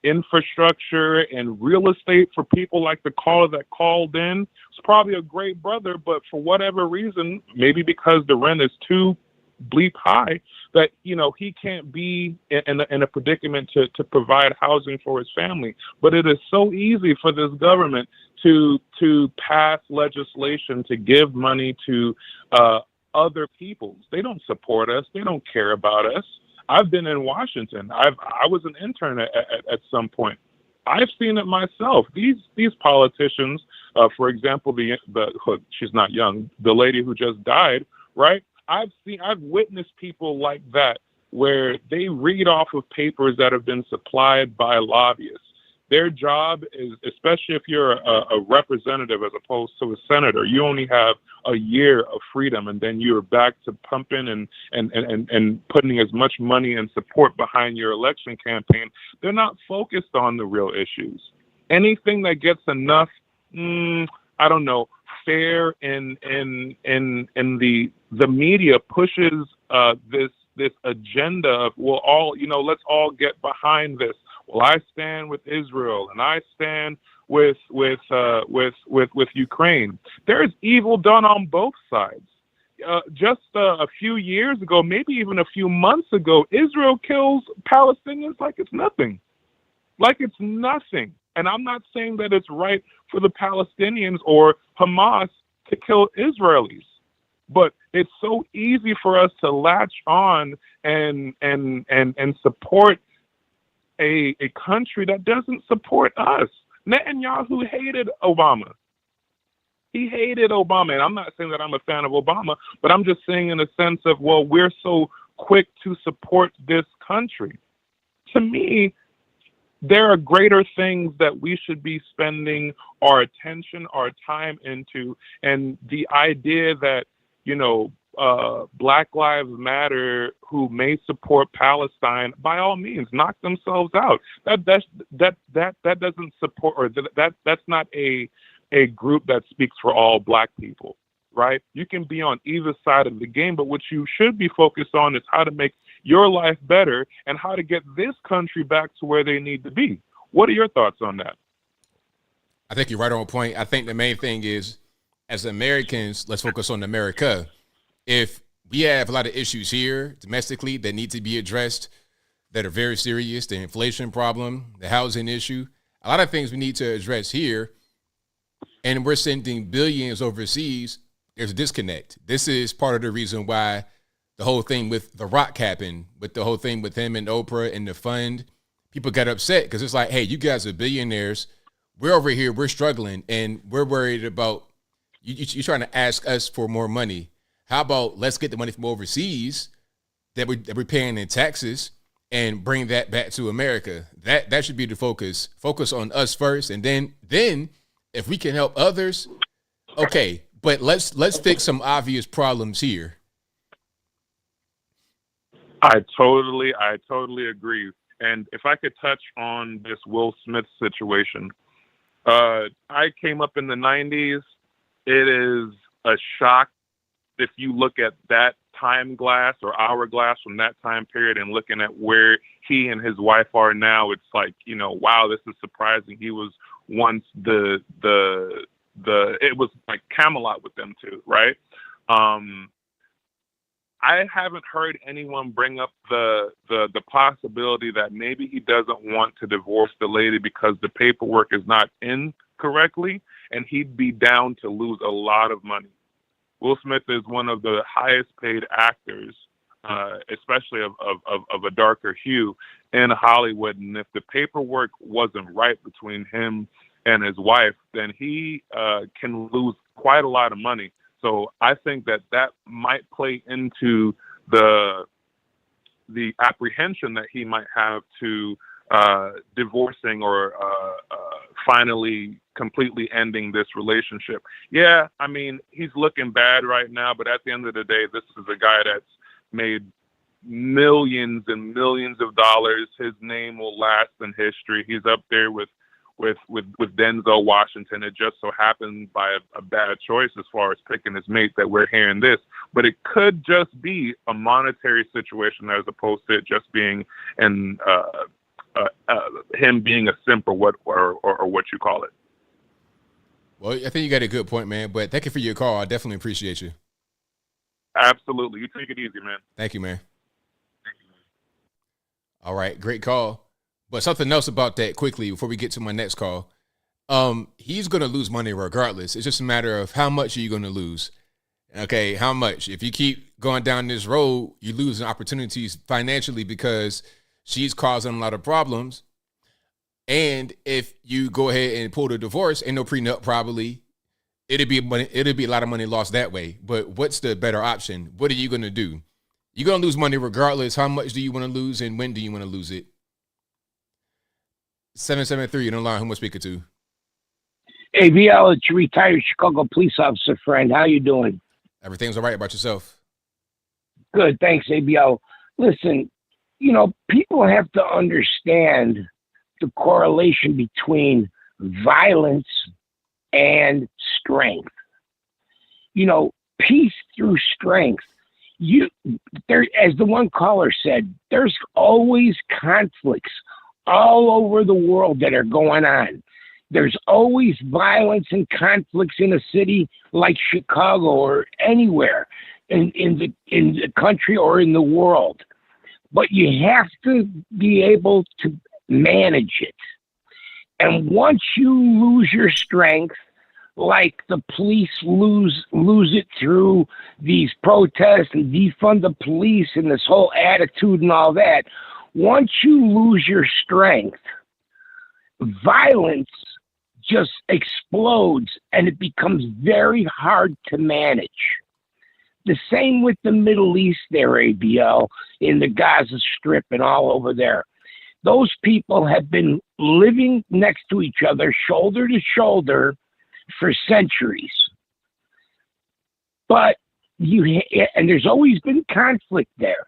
infrastructure and real estate for people like the caller that called in. It's probably a great brother, but for whatever reason, maybe because the rent is too bleep high, that he can't be in a predicament to provide housing for his family. But it is so easy for this government to pass legislation to give money to other peoples. They don't support us. They don't care about us. I've been in Washington. I was an intern at some point. I've seen it myself. These politicians, For example, she's not young, the lady who just died, right? I've witnessed people like that where they read off of papers that have been supplied by lobbyists. Their job is, especially if you're a representative as opposed to a senator, you only have a year of freedom, and then you're back to pumping and putting as much money and support behind your election campaign. They're not focused on the real issues. Anything that gets enough, I don't know, fair in the media pushes this agenda of, well, let's all get behind this. Well, I stand with Israel, and I stand with Ukraine. There is evil done on both sides. Just a few years ago, maybe even a few months ago, Israel kills Palestinians like it's nothing. Like it's nothing. And I'm not saying that it's right for the Palestinians or Hamas to kill Israelis, but it's so easy for us to latch on and support a country that doesn't support us. Netanyahu hated Obama. He hated Obama. And I'm not saying that I'm a fan of Obama, but I'm just saying in a sense of, well, we're so quick to support this country. To me, there are greater things that we should be spending our attention, our time into. And the idea that, Black Lives Matter, who may support Palestine, by all means, knock themselves out. That doesn't support, or that's not a group that speaks for all Black people, right? You can be on either side of the game, but what you should be focused on is how to make your life better and how to get this country back to where they need to be. What are your thoughts on that? I think you're right on point. I think the main thing is, as Americans, let's focus on America. If we have a lot of issues here domestically that need to be addressed that are very serious, the inflation problem, the housing issue, a lot of things we need to address here, and we're sending billions overseas, there's a disconnect. This is part of the reason why the whole thing with The Rock happened, with the whole thing with him and Oprah and the fund. People got upset because it's like, hey, you guys are billionaires. We're over here, we're struggling, and we're worried about you trying to ask us for more money. How about let's get the money from overseas that we're paying in taxes and bring that back to America? That should be the focus. Focus on us first, and then if we can help others, okay. But let's fix some obvious problems here. I totally agree. And if I could touch on this Will Smith situation, I came up in the 90s. It is a shock if you look at that time glass or hourglass from that time period and looking at where he and his wife are now. It's like, wow, this is surprising. He was once it was like Camelot with them two, right? I haven't heard anyone bring up the possibility that maybe he doesn't want to divorce the lady because the paperwork is not in correctly, and he'd be down to lose a lot of money. Will Smith is one of the highest paid actors, especially of a darker hue in Hollywood. And if the paperwork wasn't right between him and his wife, then he can lose quite a lot of money. So I think that might play into the apprehension that he might have to divorcing or finally completely ending this relationship. Yeah, I mean, he's looking bad right now, but at the end of the day, this is a guy that's made millions and millions of dollars. His name will last in history. He's up there with Denzel Washington. It just so happened by a bad choice as far as picking his mate that we're hearing this, but it could just be a monetary situation as opposed to it just being him being a simp or what you call it. Well, I think you got a good point, man, but thank you for your call. I definitely appreciate you. Absolutely. You take it easy, man. Thank you, man. All right. Great call. But something else about that quickly before we get to my next call. He's going to lose money regardless. It's just a matter of how much are you going to lose? Okay, how much? If you keep going down this road, you're losing opportunities financially because she's causing a lot of problems. And if you go ahead and pull the divorce, ain't no prenup probably, it'd be a lot of money lost that way. But what's the better option? What are you going to do? You're going to lose money regardless. How much do you want to lose, and when do you want to lose it? 773, you don't line. Who am I speaking to? ABL, it's your retired Chicago police officer friend. How you doing? Everything's all right. About yourself? Good, thanks, ABL. Listen, you know, people have to understand the correlation between violence and strength. You know, peace through strength. As the one caller said, there's always conflicts all over the world that are going on. There's always violence and conflicts in a city like Chicago or anywhere in the country or in the world. But you have to be able to manage it. And once you lose your strength, like the police lose it through these protests and defund the police and this whole attitude and all that, once you lose your strength, violence just explodes and it becomes very hard to manage. The same with the Middle East there, ABL, in the Gaza Strip and all over there. Those people have been living next to each other, shoulder to shoulder, for centuries. But and there's always been conflict there,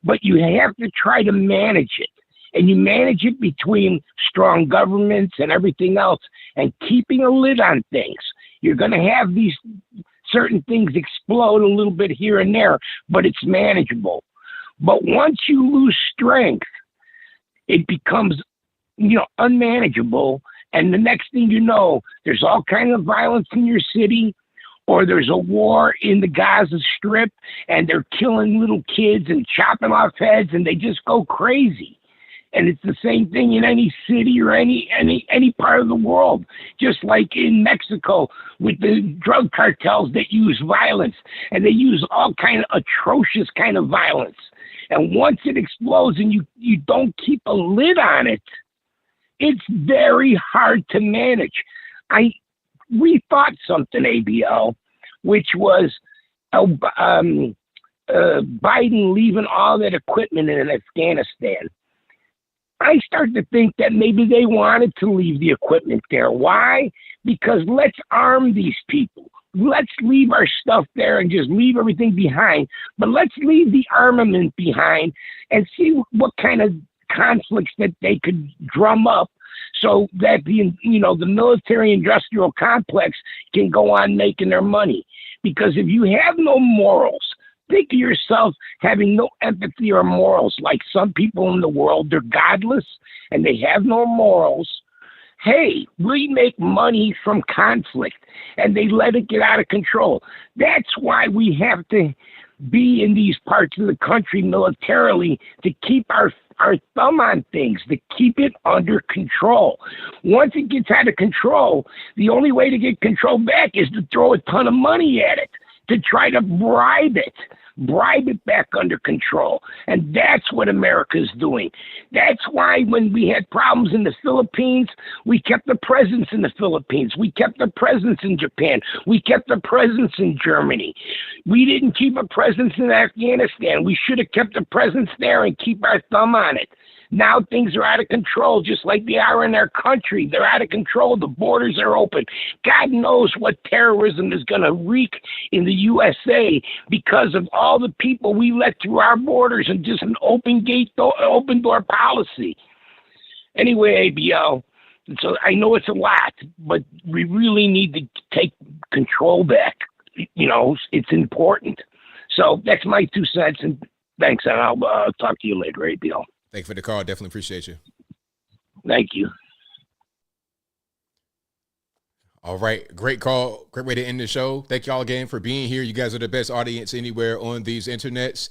but you have to try to manage it. And you manage it between strong governments and everything else and keeping a lid on things. You're going to have these certain things explode a little bit here and there, but it's manageable. But once you lose strength, it becomes, unmanageable. And the next thing you know, there's all kinds of violence in your city, or there's a war in the Gaza Strip and they're killing little kids and chopping off heads and they just go crazy. And it's the same thing in any city or any part of the world, just like in Mexico with the drug cartels that use violence, and they use all kind of atrocious kind of violence. And once it explodes and you don't keep a lid on it, it's very hard to manage. I rethought something, ABL, which was Biden leaving all that equipment in Afghanistan. I started to think that maybe they wanted to leave the equipment there. Why? Because let's arm these people. Let's leave our stuff there and just leave everything behind. But let's leave the armament behind and see what kind of conflicts that they could drum up so that the military industrial complex can go on making their money. Because if you have no morals, think of yourself having no empathy or morals, like some people in the world, they're godless and they have no morals. Hey, we make money from conflict and they let it get out of control. That's why we have to be in these parts of the country militarily, to keep our thumb on things, to keep it under control. Once it gets out of control, the only way to get control back is to throw a ton of money at it, to try to bribe it back under control. And that's what America's doing. That's why when we had problems in the Philippines, we kept the presence in the Philippines. We kept the presence in Japan. We kept the presence in Germany. We didn't keep a presence in Afghanistan. We should have kept a presence there and keep our thumb on it. Now things are out of control, just like they are in our country. They're out of control. The borders are open. God knows what terrorism is going to wreak in the USA because of all the people we let through our borders and just an open door policy. Anyway, ABL, so I know it's a lot, but we really need to take control back. It's important. So that's my 2 cents, and thanks, and I'll talk to you later, ABL. Thank you for the call. Definitely appreciate you. Thank you. All right. Great call. Great way to end the show. Thank y'all again for being here. You guys are the best audience anywhere on these internets.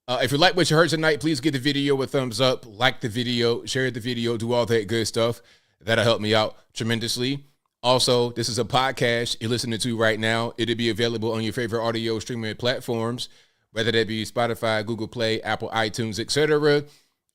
If you like what you heard tonight, please give the video a thumbs up, like the video, share the video, do all that good stuff. That'll help me out tremendously. Also, this is a podcast you're listening to right now. It'll be available on your favorite audio streaming platforms, whether that be Spotify, Google Play, Apple, iTunes, etc.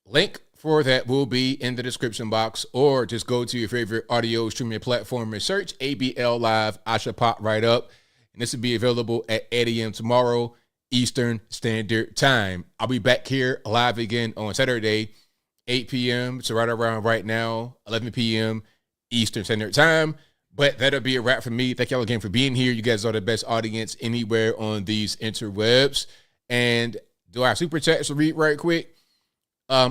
Link for that will be in the description box, or just go to your favorite audio streaming platform and search ABL Live. I should pop right up. And this will be available at 8 a.m. tomorrow, Eastern Standard Time. I'll be back here live again on Saturday, 8 p.m. So right around right now, 11 p.m. Eastern Standard Time. But that'll be a wrap for me. Thank y'all again for being here. You guys are the best audience anywhere on these interwebs. And do I have super chats to read right quick? I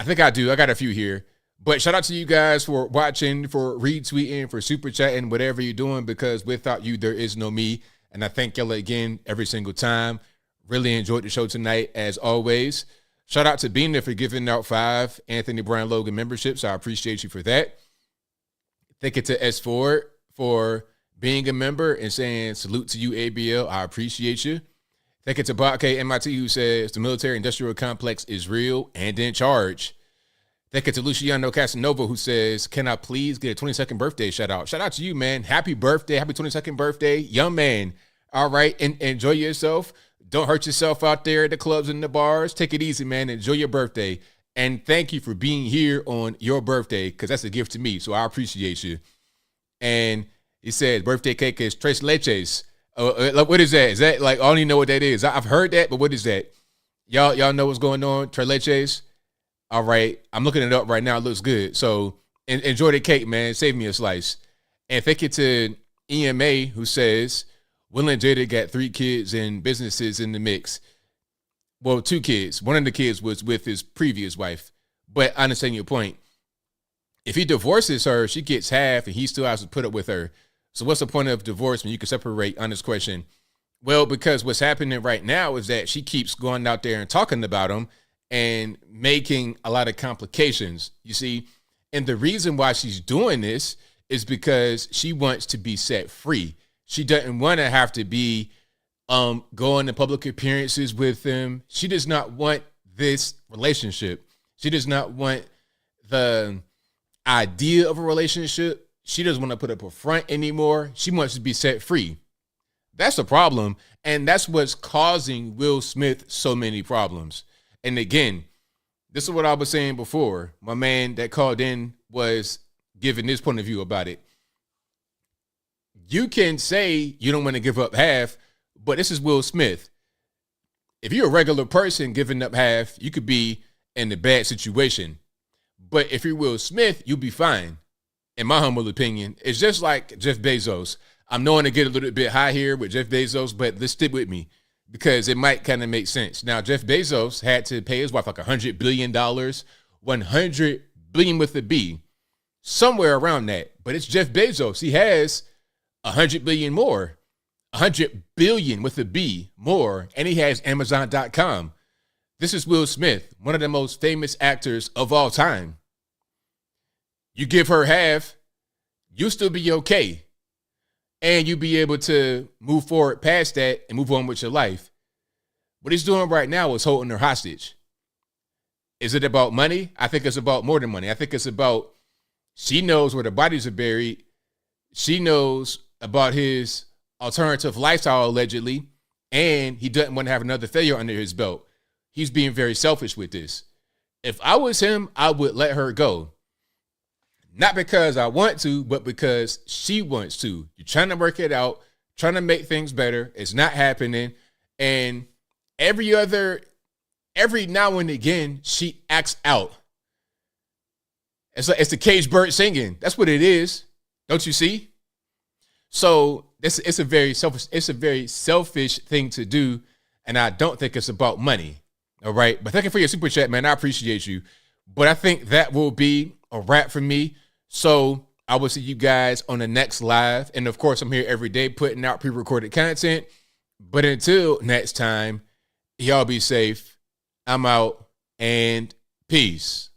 think I do. I got a few here. But shout out to you guys for watching, for retweeting, for super chatting, whatever you're doing, because without you, there is no me. And I thank y'all again every single time. Really enjoyed the show tonight, as always. Shout out to Bean for giving out 5 Anthony Brian Logan memberships. I appreciate you for that. Thank you to S Ford for being a member and saying salute to you, ABL. I appreciate you. Thank you to Bob K. MIT, who says the military industrial complex is real and in charge. Thank you to Luciano Casanova, who says, can I please get a 22nd birthday shout out? Shout out to you, man. Happy birthday. Happy 22nd birthday. Young man. All right. And enjoy yourself. Don't hurt yourself out there at the clubs and the bars. Take it easy, man. Enjoy your birthday. And thank you for being here on your birthday, because that's a gift to me. So I appreciate you. And he said birthday cake is tres leches. What is that? Is that like, I don't even know what that is. I've heard that, but what is that? Y'all know what's going on? Tres leches? All right. I'm looking it up right now. It looks good. So enjoy the cake, man. Save me a slice. And thank you to EMA, who says, Will and Jada got 3 kids and businesses in the mix. Well, 2 kids. One of the kids was with his previous wife. But I understand your point. If he divorces her, she gets half and he still has to put up with her. So what's the point of divorce when you can separate on this question? Well, because what's happening right now is that she keeps going out there and talking about him and making a lot of complications, you see. And the reason why she's doing this is because she wants to be set free. She doesn't want to have to be going to public appearances with him. She does not want this relationship. She does not want the idea of a relationship. She doesn't want to put up a front anymore. She wants to be set free. That's the problem. And that's what's causing Will Smith so many problems. And again, this is what I was saying before. My man that called in was giving his point of view about it. You can say you don't want to give up half, but this is Will Smith. If you're a regular person giving up half, you could be in a bad situation. But if you're Will Smith, you'll be fine. In my humble opinion, it's just like Jeff Bezos. I'm knowing to get a little bit high here with Jeff Bezos, but let's stick with me because it might kind of make sense. Now, Jeff Bezos had to pay his wife like $100 billion, $100 billion with a B, somewhere around that. But it's Jeff Bezos. He has $100 billion more, $100 billion with a B more, and he has Amazon.com. This is Will Smith, one of the most famous actors of all time. You give her half, you'll still be okay. And you'll be able to move forward past that and move on with your life. What he's doing right now is holding her hostage. Is it about money? I think it's about more than money. I think it's about, she knows where the bodies are buried. She knows about his alternative lifestyle, allegedly, and he doesn't want to have another failure under his belt. He's being very selfish with this. If I was him, I would let her go. Not because I want to, but because she wants to. You're trying to work it out, trying to make things better. It's not happening. And every now and again, she acts out. It's the caged bird singing. That's what it is. Don't you see? So it's a very selfish thing to do. And I don't think it's about money. All right. But thank you for your super chat, man. I appreciate you. But I think that will be a wrap for me. So I will see you guys on the next live. And of course, I'm here every day putting out pre-recorded content. But until next time, y'all be safe. I'm out and peace.